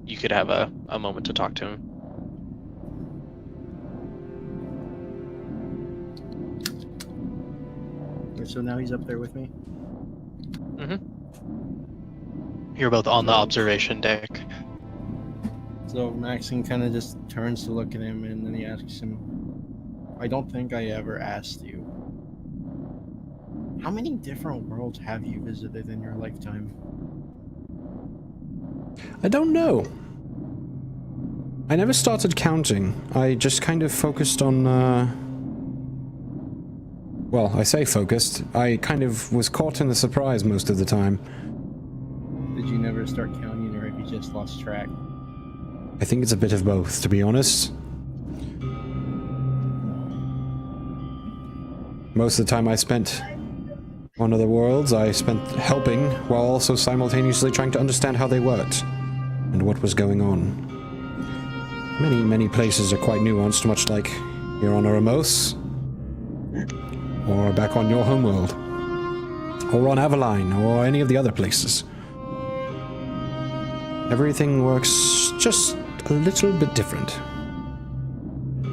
you could have a moment to talk to him. So now he's up there with me. You're both on the observation deck. So Maxine kind of just turns to look at him, and then he asks him, I don't think I ever asked you, how many different worlds have you visited in your lifetime? I don't know. I never started counting. I just kind of focused on, well, I say focused. I kind of was caught in the surprise most of the time. Did you never start counting, or have you just lost track? I think it's a bit of both, to be honest. Most of the time I spent on other worlds, I spent helping, while also simultaneously trying to understand how they worked, and what was going on. Many places are quite nuanced, much like here on Oramos, or back on your homeworld, or on Aveline, or any of the other places. Everything works just a little bit different.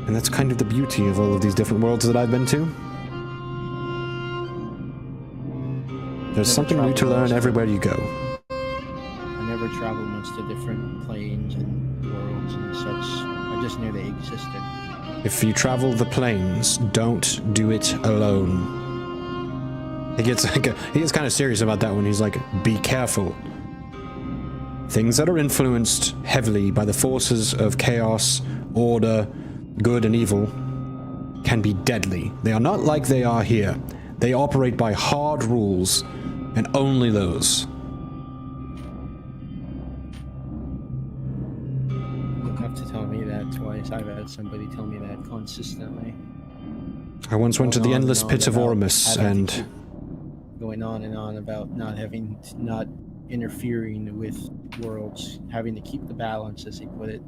And that's kind of the beauty of all of these different worlds that I've been to. There's something new to learn everywhere you go. I never traveled much to different planes and worlds and such. I just knew they existed. If you travel the planes, don't do it alone. He gets kind of serious about that when he's like, be careful. Things that are influenced heavily by the forces of chaos, order, good and evil can be deadly. They are not like they are here. They operate by hard rules, and only those. You don't have to tell me that twice. I've had somebody tell me that consistently. I once went to the endless and pit of about Oramus, having to and keep going on and on about not interfering with worlds, having to keep the balance, as he put it.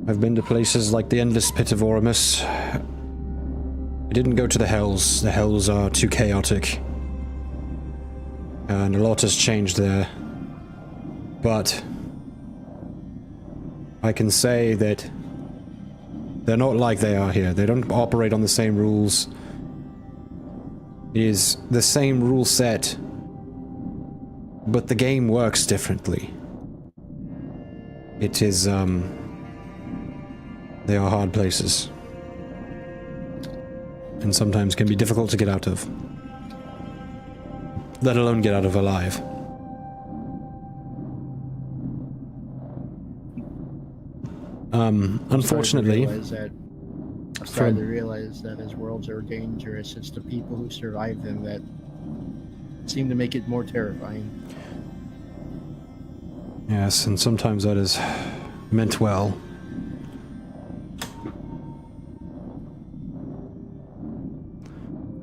I've been to places like the endless pit of Oramus. I didn't go to the Hells. The Hells are too chaotic. And a lot has changed there. But I can say that they're not like they are here. They don't operate on the same rules. It is the same rule set, but the game works differently. It is, they are hard places. And sometimes can be difficult to get out of. Let alone get out of alive. Unfortunately, I've started to realize that as worlds are dangerous, it's the people who survive them that seem to make it more terrifying. Yes, and sometimes that is meant well.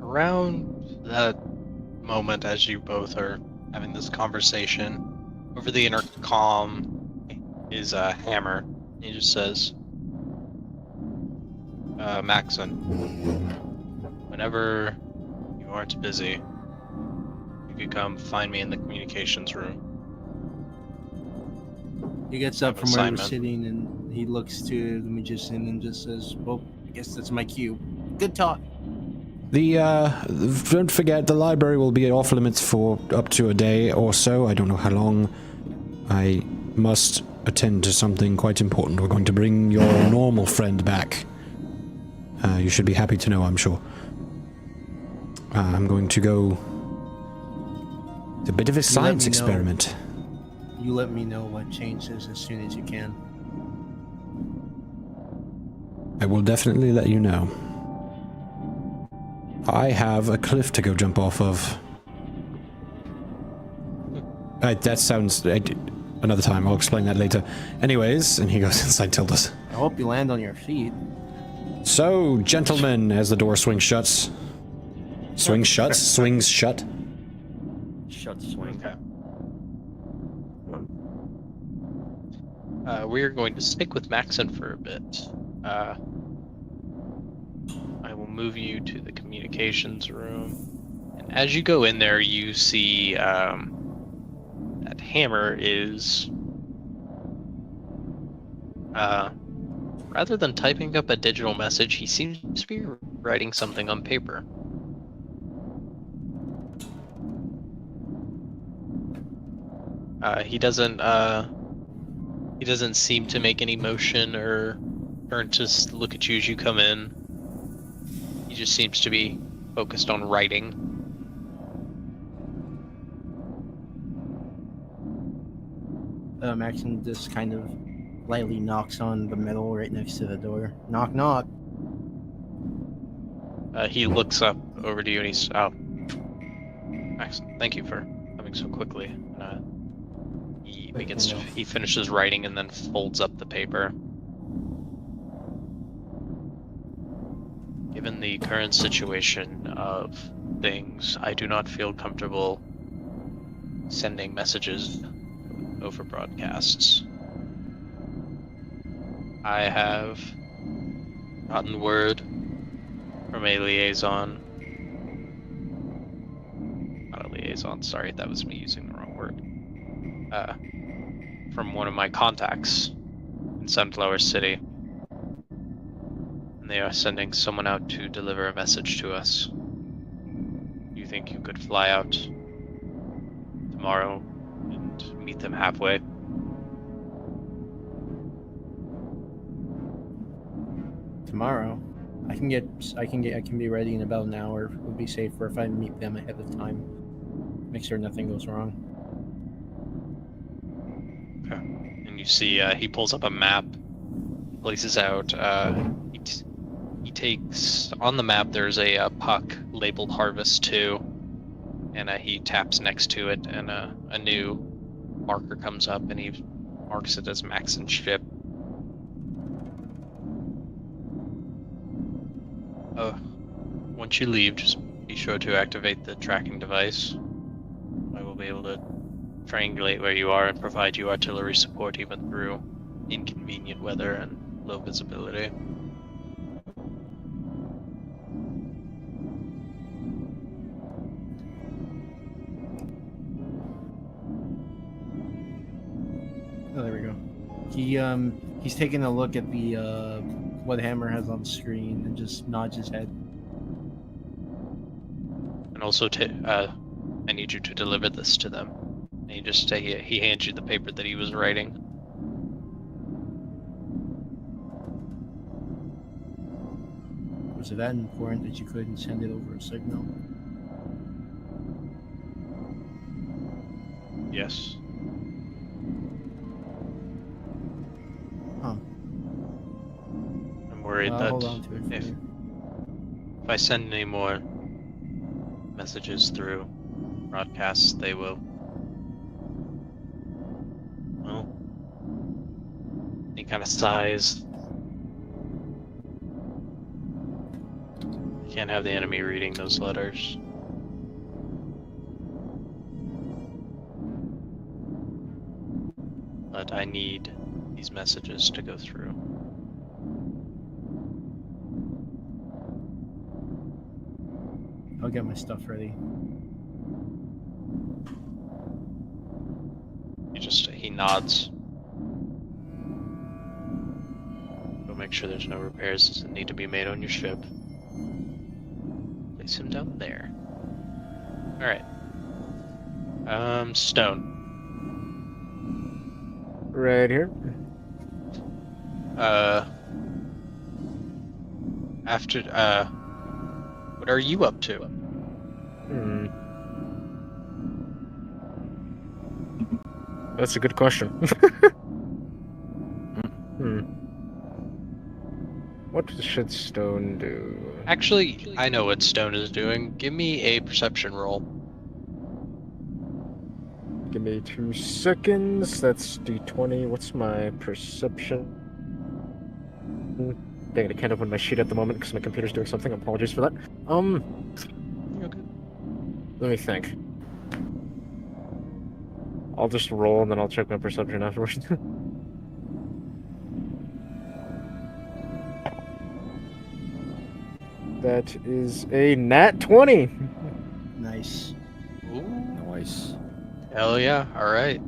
Around that moment, as you both are having this conversation, over the intercom is a hammer. He just says, Maxon, whenever you aren't busy, you could come find me in the communications room. He gets up from where he was Assignment. sitting and he looks to the magician and just says, well, I guess that's my cue. Good talk. Don't forget, the library will be off limits for up to a day or so. I don't know how long. I must attend to something quite important. We're going to bring your normal friend back. You should be happy to know, I'm sure. I'm going to go... It's a bit of a science experiment. You let me know what changes as soon as you can. I will definitely let you know. I have a cliff to go jump off of. That sounds... another time, I'll explain that later. Anyways, and he goes inside Tilda's. I hope you land on your feet. So, gentlemen, as the door swings shuts. Swings shut? Swings shut? Shut swing. Okay. We're going to stick with Maxon for a bit. I will move you to the communications room. And as you go in there, you see that hammer is... rather than typing up a digital message, he seems to be writing something on paper. He doesn't seem to make any motion or turn to look at you as you come in. He just seems to be focused on writing. Maxon just kind of lightly knocks on the metal right next to the door. Knock, knock. He looks up over to you and he's, oh, excellent. Thank you for coming so quickly. He finishes writing and then folds up the paper. Given the current situation of things, I do not feel comfortable sending messages over broadcasts. I have gotten word from a liaison. Not a liaison, sorry, that was me using the wrong word. From one of my contacts in Sunflower City. And they are sending someone out to deliver a message to us. Do you think you could fly out tomorrow and meet them halfway? Tomorrow, I can be ready in about an hour. It would be safer if I meet them ahead of time. Make sure nothing goes wrong. Okay. And you see, he pulls up a map, places out. He takes on the map. There's a puck labeled Harvest 2, and he taps next to it, and a new marker comes up, and he marks it as Maxon's ship. Once you leave, just be sure to activate the tracking device. I will be able to triangulate where you are and provide you artillery support even through inconvenient weather and low visibility. Oh, there we go. He's taking a look at the what Hammer has on the screen and just nods his head. And also, I need you to deliver this to them. And he hands you the paper that he was writing. Was it that important that you couldn't send it over a signal? Yes. Huh. I'm worried I'll that hold on to it for if you. I send any more messages through broadcasts, they will, well, any kind of size. Can't have the enemy reading those letters. But I need these messages to go through. I'll get my stuff ready. He nods. Go make sure there's no repairs that need to be made on your ship. Place him down there. Alright. Stone. Right here. What are you up to? That's a good question. What should Stone do? Actually, I know what Stone is doing. Give me a perception roll. Give me 2 seconds. That's D20. What's my perception? Dang it, I can't open my sheet at the moment because my computer's doing something. Apologies for that. You're good. Let me think. I'll just roll and then I'll check my perception afterwards. That is a nat 20. Nice. Ooh. Nice. Hell yeah, alright.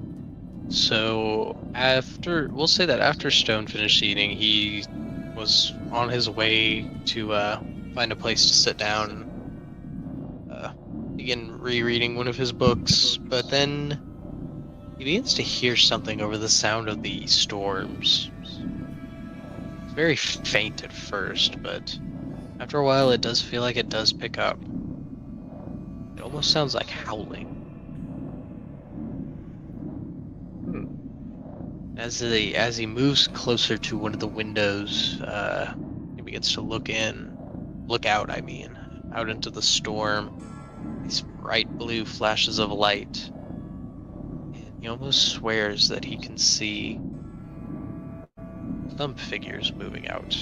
So, we'll say that after Stone finished eating, he was on his way to find a place to sit down and begin rereading one of his books, but then he begins to hear something over the sound of the storms. It's very faint at first, but after a while it does feel like it does pick up. It almost sounds like howling. As he moves closer to one of the windows, he begins to look out, out into the storm. These bright blue flashes of light. And he almost swears that he can see some figures moving out.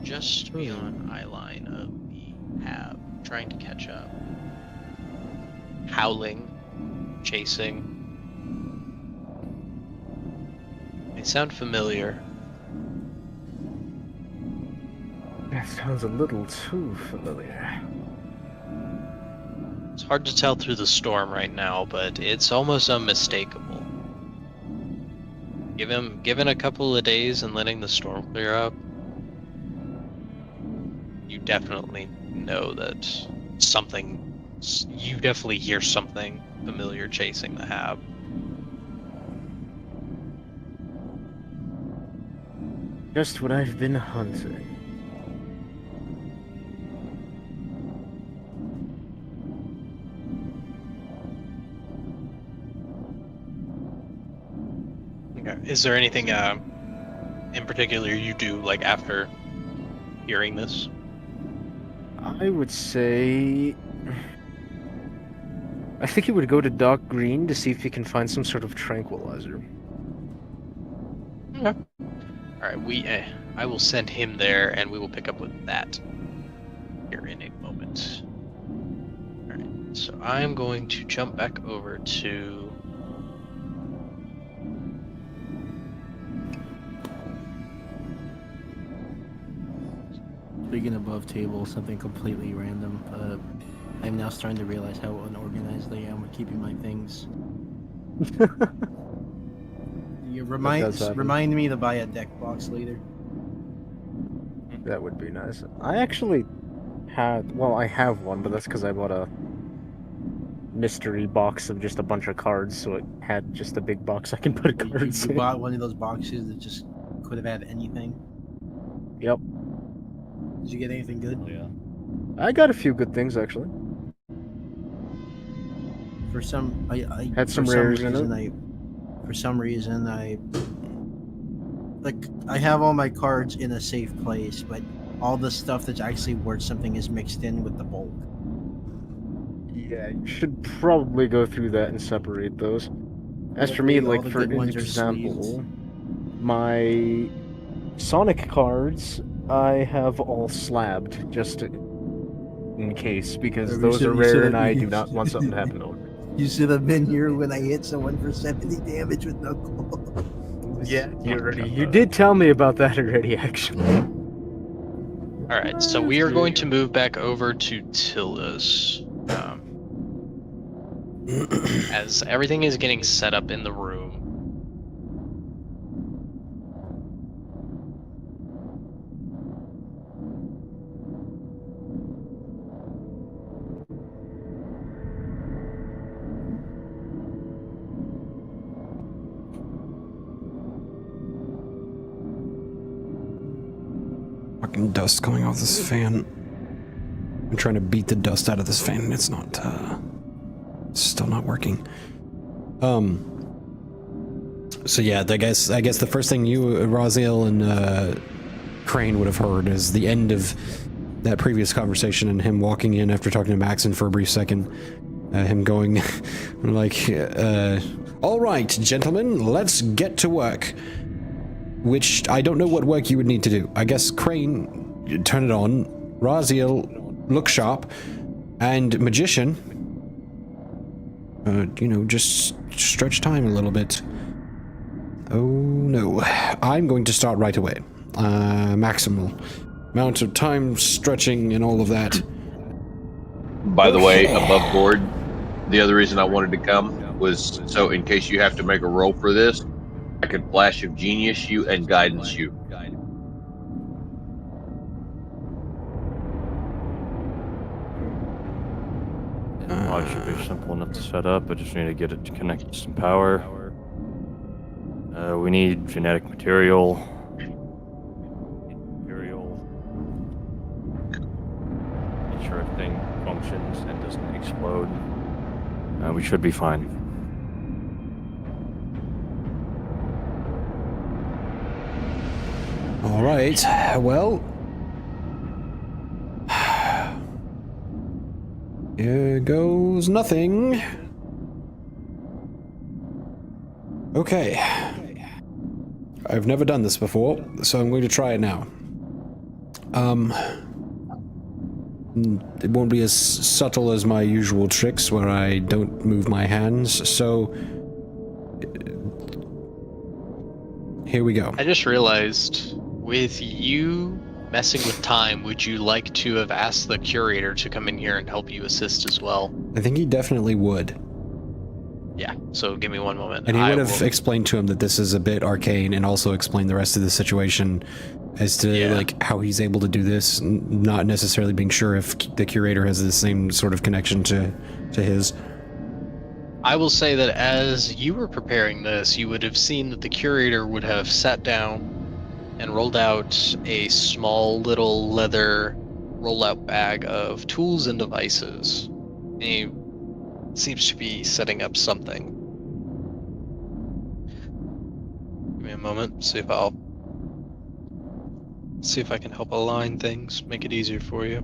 Just beyond eye line of the hab, trying to catch up. Howling, chasing. They sound familiar. That sounds a little too familiar. It's hard to tell through the storm right now, but it's almost unmistakable. Given a couple of days and letting the storm clear up, you definitely know that you definitely hear something familiar chasing the hab. Just what I've been hunting. Okay. Is there anything in particular you do like after hearing this? I would say... I think he would go to Doc Green to see if he can find some sort of tranquilizer. Okay. Alright, I will send him there and we will pick up with that here in a moment. Alright, so I'm going to jump back over to... Speaking above table, something completely random. I'm now starting to realize how unorganized I am with keeping my things. You remind me to buy a deck box later. That would be nice. I actually I have one, but that's because I bought a mystery box of just a bunch of cards, so it had just a big box I can put cards You in. bought one of those boxes that just could have had anything. Yep. Did you get anything good? Oh, yeah. I got a few good things, actually. For some, I Had some for some rares in reason, it. For some reason, I like I have all my cards in a safe place, but all the stuff that's actually worth something is mixed in with the bulk. Yeah, you should probably go through that and separate those. As for me, Luckily, all like the for good ones are example, my Sonic cards, I have all slabbed just in case, because We those should- are we rare should- and I we- do not want something to happen to them. You should have been here when I hit someone for 70 damage with no claw. Yeah, you did tell me about that already, actually. Alright, so we are going to move back over to Tilda's. As everything is getting set up in the room. Fucking dust coming off this fan. I'm trying to beat the dust out of this fan and it's not, still not working. So yeah, I guess the first thing you, Raziel and, Crane would have heard is the end of that previous conversation and him walking in after talking to Maxon for a brief second. Him going, like, all right, gentlemen, let's get to work. Which, I don't know what work you would need to do. I guess Crane, turn it on. Raziel, look sharp. And Magician, you know, just stretch time a little bit. Oh, no. I'm going to start right away. Maximal amount of time stretching and all of that. By the way, above board, the other reason I wanted to come was so in case you have to make a roll for this, I could flash of genius you and guidance you. Pod should be simple enough to set up. I just need to get it to connect to some power. We need genetic material. Make sure everything functions and doesn't explode. We should be fine. All right, well. Here goes nothing. Okay. I've never done this before, so I'm going to try it now. It won't be as subtle as my usual tricks where I don't move my hands, so here we go. I just realized, with you messing with time, would you like to have asked the curator to come in here and help you assist as well? I think he definitely would. Yeah, so give me one moment. And he would have explained to him that this is a bit arcane and also explained the rest of the situation as to like how he's able to do this, not necessarily being sure if the curator has the same sort of connection to his. I will say that as you were preparing this, you would have seen that the curator would have sat down and rolled out a small little leather rollout bag of tools and devices. And he seems to be setting up something. Give me a moment, see if I can help align things, make it easier for you.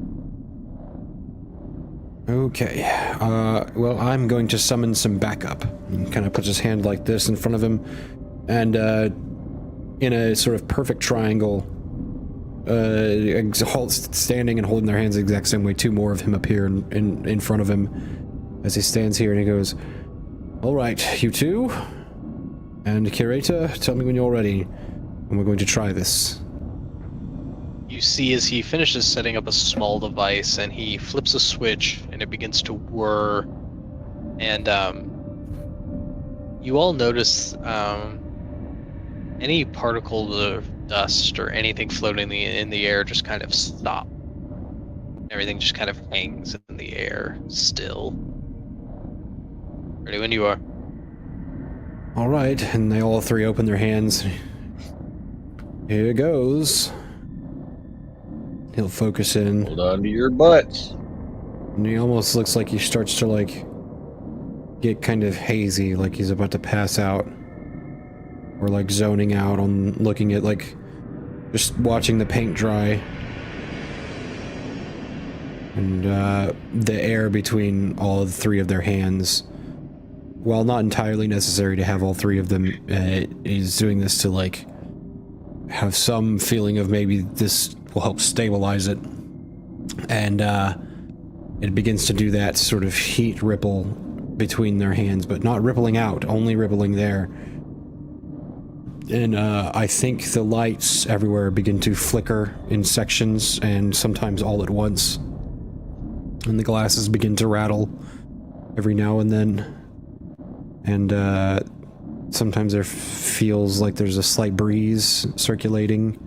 Okay, well, I'm going to summon some backup. He kind of puts his hand like this in front of him, and in a sort of perfect triangle, standing and holding their hands the exact same way, two more of him appear in front of him as he stands here, and he goes, all right, you two, and curator, tell me when you're ready, and we're going to try this. You see as he finishes setting up a small device and he flips a switch and it begins to whir, and you all notice any particle of dust or anything floating in the air just kind of stop. Everything just kind of hangs in the air still. Ready when you are. All right, and they all three open their hands. Here goes. He'll focus in. Hold on to your butts. And he almost looks like he starts to, like, get kind of hazy, like he's about to pass out. Or or like zoning out on looking at like just watching the paint dry. And the air between all three of their hands, while not entirely necessary to have all three of them, is doing this to like have some feeling of maybe this will help stabilize it. And it begins to do that sort of heat ripple between their hands, but not rippling out, only rippling there. And I think the lights everywhere begin to flicker in sections and sometimes all at once. And the glasses begin to rattle every now and then. And sometimes there feels like there's a slight breeze circulating.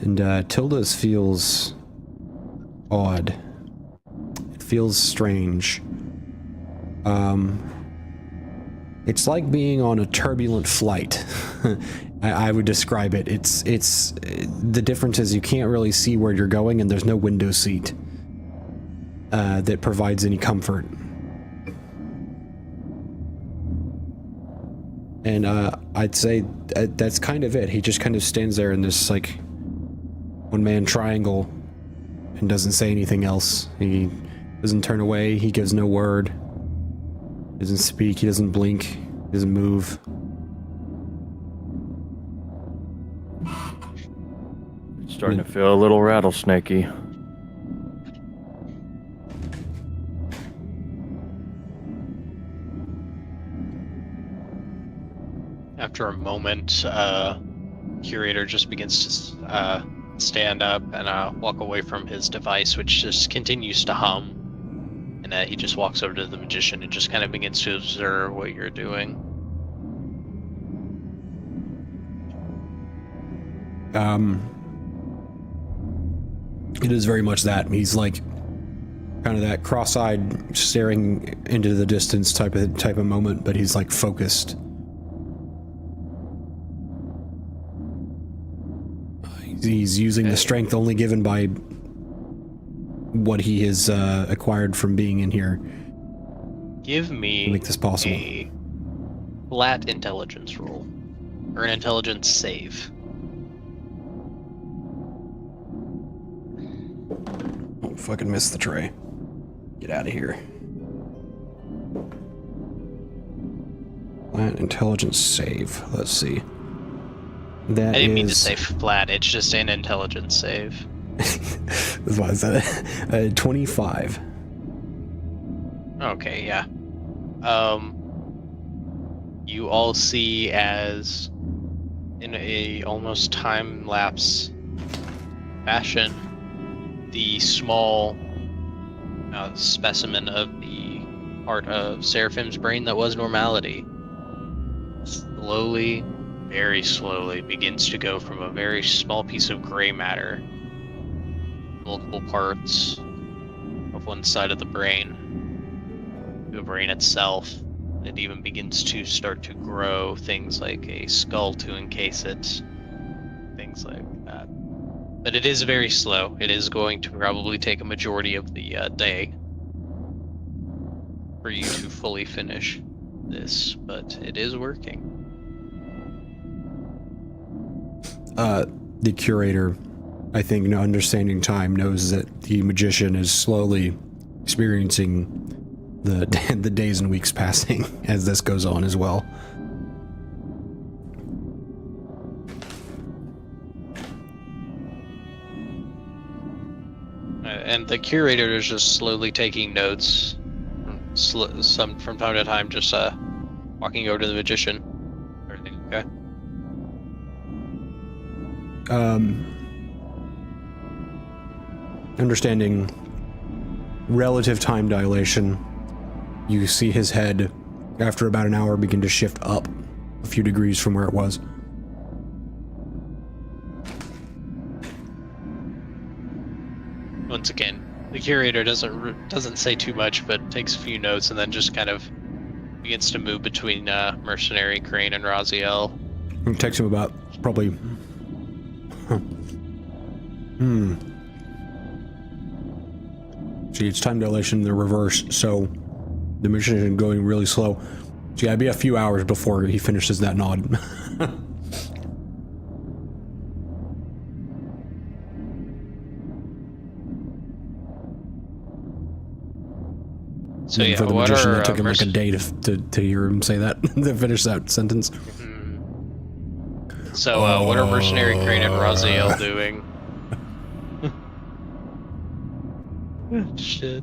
And Tilda's feels odd. It feels strange. It's like being on a turbulent flight. I would describe it. It's the difference is you can't really see where you're going, and there's no window seat that provides any comfort. And I'd say that's kind of it. He just kind of stands there in this like one-man triangle and doesn't say anything else. He doesn't turn away. He gives no word. He doesn't speak. He doesn't blink. He doesn't move. Starting to feel a little rattlesnakey. After a moment, Curator just begins to stand up and walk away from his device, which just continues to hum. And he just walks over to the magician and just kind of begins to observe what you're doing. It is very much that. He's like kind of that cross-eyed, staring into the distance type of moment, but he's like focused. He's using the strength only given by what he has acquired from being in here. Give me to make this possible. a flat intelligence roll, or an intelligence save. Oh, fucking missed the tray. Get out of here. Flat intelligence save. Let's see. That I didn't mean to say flat, it's just an intelligence save. That's why I said it. 25. Okay, yeah. You all see as, in a almost time-lapse fashion, the small specimen of the part of Seraphim's brain that was normality slowly, very slowly, begins to go from a very small piece of gray matter, multiple parts of one side of the brain, to the brain itself. It even begins to start to grow things like a skull to encase it, things like that. But it is very slow. It is going to probably take a majority of the day for you to fully finish this, but it is working. The curator, I think, understanding time, knows that the magician is slowly experiencing the days and weeks passing as this goes on as well. And the curator is just slowly taking notes, some from time to time, just walking over to the magician. Everything okay? Understanding relative time dilation, you see his head, after about an hour, begin to shift up a few degrees from where it was. Once again, the curator doesn't say too much, but takes a few notes and then just kind of begins to move between Mercenary, Crane, and Raziel. It takes him about probably... See, it's time dilation in the reverse, so the mission is going really slow. So yeah, it'd be a few hours before he finishes that nod. So And yeah, for the what magician, are that took him like a merc- day to hear him say that, to finish that sentence. So what are Mercenary Crane and Raziel doing? Shit.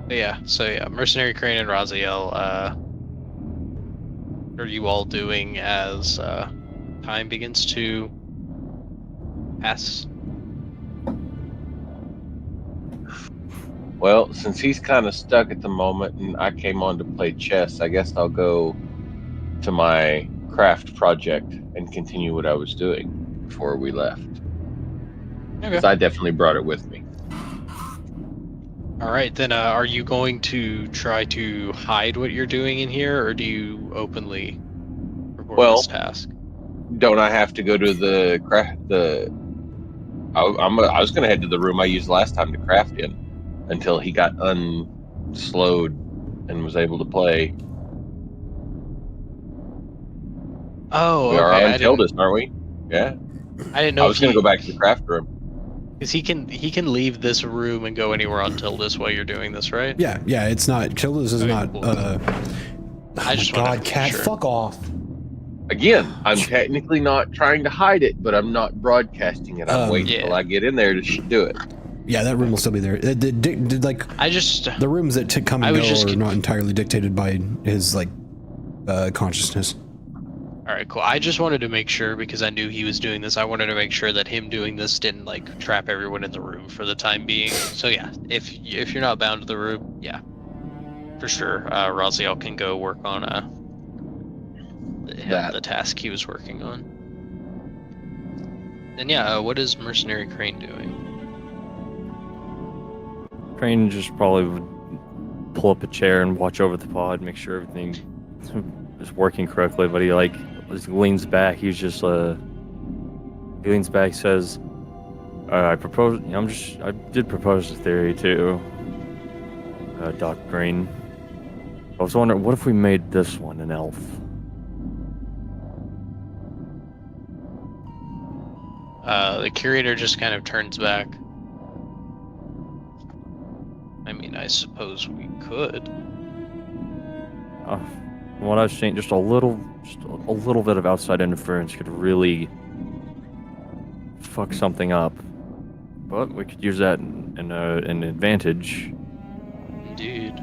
But yeah, so yeah, Mercenary Crane and Raziel, what are you all doing as time begins to pass? Well, since he's kind of stuck at the moment and I came on to play chess, I guess I'll go to my craft project and continue what I was doing before we left. Because I definitely brought it with me. All right, then are you going to try to hide what you're doing in here, or do you openly report this task? Don't I have to go to the craft? I was going to head to the room I used last time to craft in until he got unslowed and was able to play. Oh, We are okay. on Tildas, aren't we? Yeah. I didn't know. I was going to go back to the craft room. Because he can leave this room and go anywhere on Tildas while you're doing this, right? Yeah, it's not. Tildas is not. Cool. I just God, wanted to cat, make sure. fuck off. Again, I'm technically not trying to hide it, but I'm not broadcasting it. I'm waiting Yeah. till I get in there to do it. Yeah, that room will still be there. Like the rooms that come and go are not entirely dictated by his consciousness. All right, cool. I just wanted to make sure because I knew he was doing this. I wanted to make sure that him doing this didn't trap everyone in the room for the time being. So yeah, if you're not bound to the room, yeah, for sure. Raziel can go work on the task he was working on. Then yeah, what is Mercenary Crane doing? Crane just probably would pull up a chair and watch over the pod, make sure everything is working correctly. But he leans back. He's just he leans back, says, "I did propose a theory to Doc Green. I was wondering, what if we made this one an elf?" The curator just kind of turns back. I mean, I suppose we could. From what I've seen, just a little bit of outside interference could really fuck something up. But we could use that in an advantage. Indeed.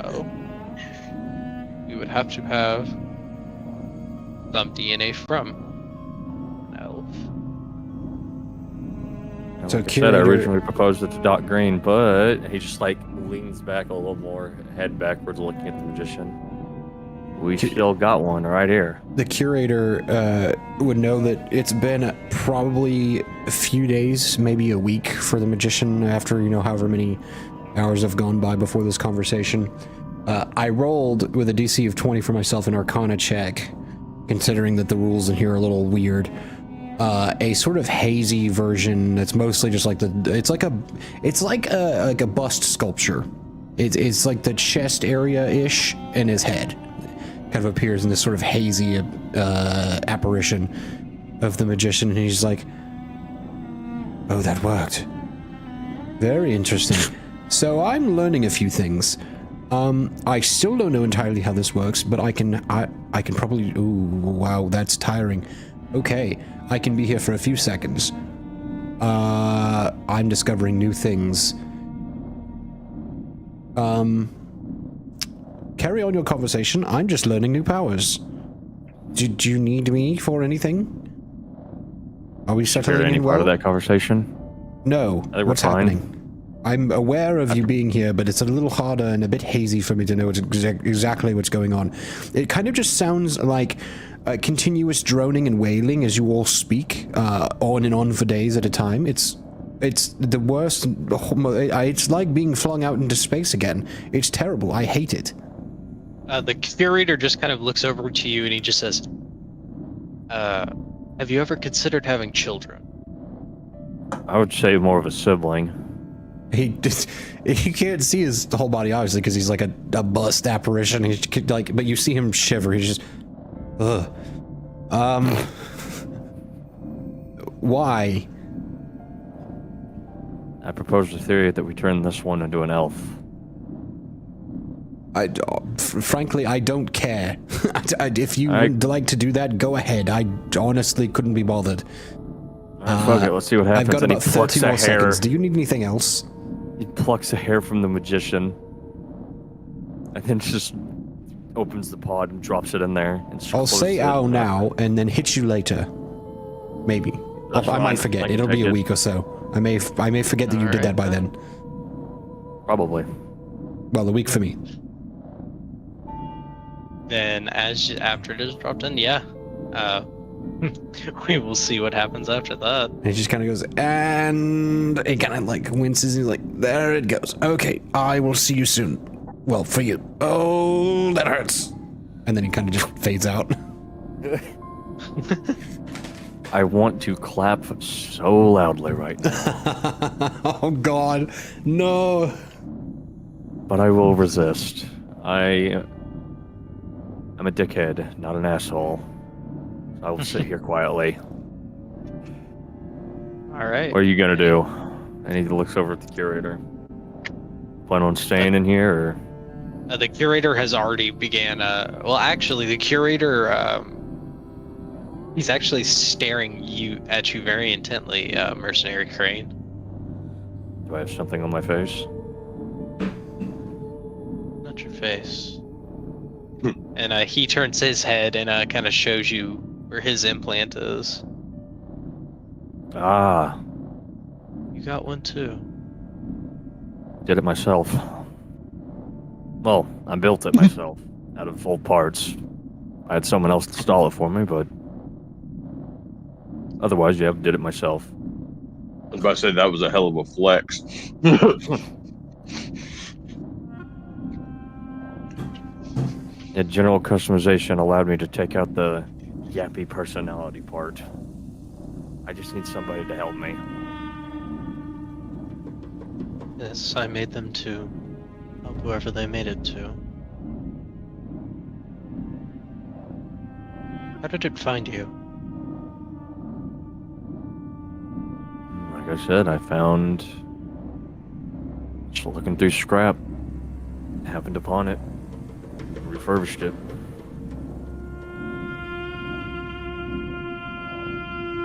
Well, we would have to have some DNA from an elf. And So like I said, I curator- originally proposed it to Doc Green, but he just leans back a little more, head backwards, looking at the magician. We still got one right here. The curator would know that it's been probably a few days, maybe a week for the magician after, however many hours have gone by before this conversation. I rolled with a DC of 20 for myself an Arcana check, considering that the rules in here are a little weird. A sort of hazy version that's mostly just it's like a bust sculpture. It's like the chest area-ish and his head kind of appears in this sort of hazy apparition of the magician, and he's like, "Oh, that worked. Very interesting. So I'm learning a few things. I still don't know entirely how this works, but I can probably. Ooh, wow, that's tiring. Okay, I can be here for a few seconds. I'm discovering new things. Carry on your conversation. I'm just learning new powers. Do you need me for anything? Are we settling in any well? part of that conversation? No. I think What's we're fine. happening? I'm aware of you being here, but it's a little harder and a bit hazy for me to know exactly what's going on. It kind of just sounds like continuous droning and wailing as you all speak, on and on for days at a time. It's the worst. It's like being flung out into space again. It's terrible. I hate it. The curator just kind of looks over to you and he just says, have you ever considered having children? I would say more of a sibling. He can't see his whole body obviously because he's like a bust apparition. He's like, but you see him shiver. He's just, ugh. Why? I proposed a theory that we turn this one into an elf. Frankly, I don't care. If you would like to do that, go ahead. I honestly couldn't be bothered. Fuck it, let's see what happens. I've got And he about 30 plucks a more hair. seconds. Do you need anything else? He plucks a hair from the magician. And then just opens the pod and drops it in there. And I'll closes say it. ow now and then hit you later. Maybe. That's I might fine. forget. I can It'll be take a it. week or so. I may forget that you did that by then. Probably. Well, a week for me. Then after it is dropped in, yeah. We will see what happens after that. And he just kind of goes, and he kind of like winces. And he's like, there it goes. Okay, I will see you soon. Well, for you. Oh, that hurts. And then he kind of just fades out. I want to clap so loudly right now. Oh, God. No. But I will resist. I'm a dickhead, not an asshole. I will sit here quietly. All right. What are you gonna do? And he looks over at the curator. Plan on staying in here, or? The curator has already began. Well, actually, the curator. He's actually staring at you very intently, Mercenary Crane. Do I have something on my face? Not your face. And he turns his head and kind of shows you where his implant is. Ah, You got one too. did it myself. Well, I built it myself out of full parts. I had someone else install it for me, but otherwise, yeah, did it myself. I was about to say that was a hell of a flex. Yeah, general customization allowed me to take out the yappy personality part. I just need somebody to help me. Yes, I made them to help whoever they made it to. How did it find you? Like I said, I found... just looking through scrap. Happened upon it. Refurbished it.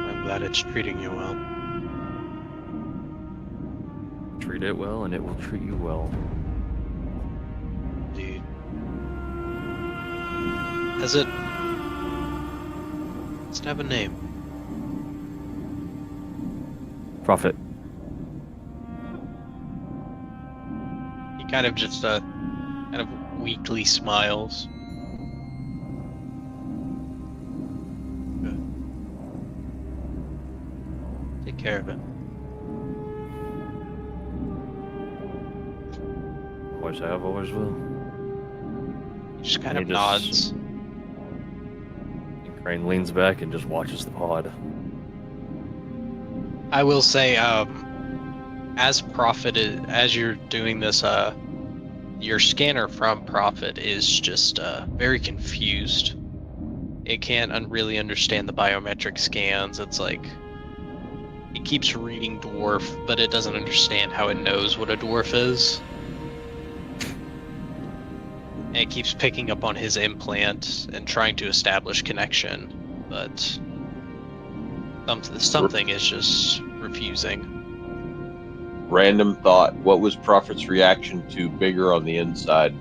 I'm glad it's treating you well. Treat it well, and it will treat you well. Indeed. Has it... Does it have a name? Profit. He kind of just, kind of weakly smiles. Good. Take care of it. Always have, always will. He just kind He of just- nods. And Crane leans back and just watches the pod. I will say, as you're doing this, your scanner from Prophet is just very confused. It can't really understand the biometric scans. It's like it keeps reading dwarf, but it doesn't understand how it knows what a dwarf is. And it keeps picking up on his implant and trying to establish connection, but something is just refusing. Random thought. What was Prophet's reaction to bigger on the inside?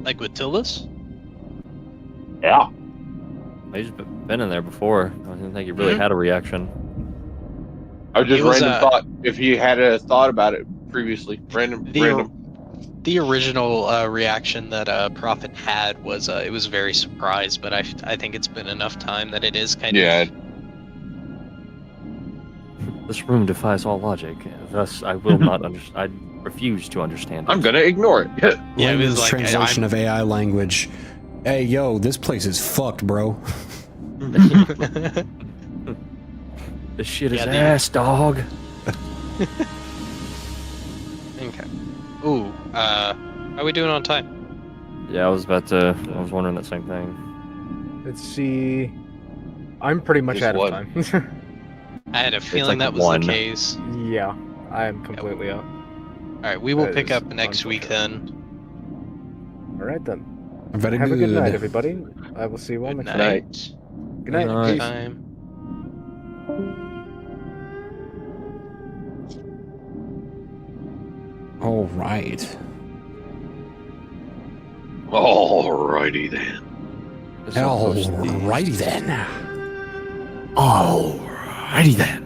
Like with Tildus? Yeah. He's been in there before. I didn't think he really Mhm. had a reaction. I was just It was, random thought. If he had a thought about it previously. Random. The original reaction that Prophet had was it was very surprised, but I think it's been enough time that it is kind Yeah. of... This room defies all logic. Thus, I will not I refuse to understand it. I'm gonna ignore it. Yeah, it Layman's was like, translation of AI language. Hey, yo, this place is fucked, bro. This shit is Yeah, the- ass, dog. Okay. Ooh, how are we doing on time? Yeah, I was wondering that same thing. Let's see. I'm pretty much Just out of one. time. I had a feeling like that was one. the case. yeah, I'm completely out. Alright, we will That pick is up next week then. All right then. Very Have good. a good night, everybody. I will see you all Good next night. Good night. Good night. Peace. Time. All right. Alrighty then. This will push these. Alrighty then. Alrighty then.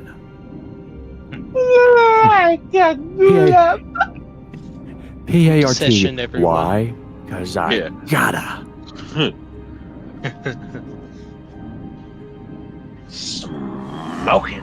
P-A-R-T. Session, everyone. Why? Because I Yeah. gotta. Smoking.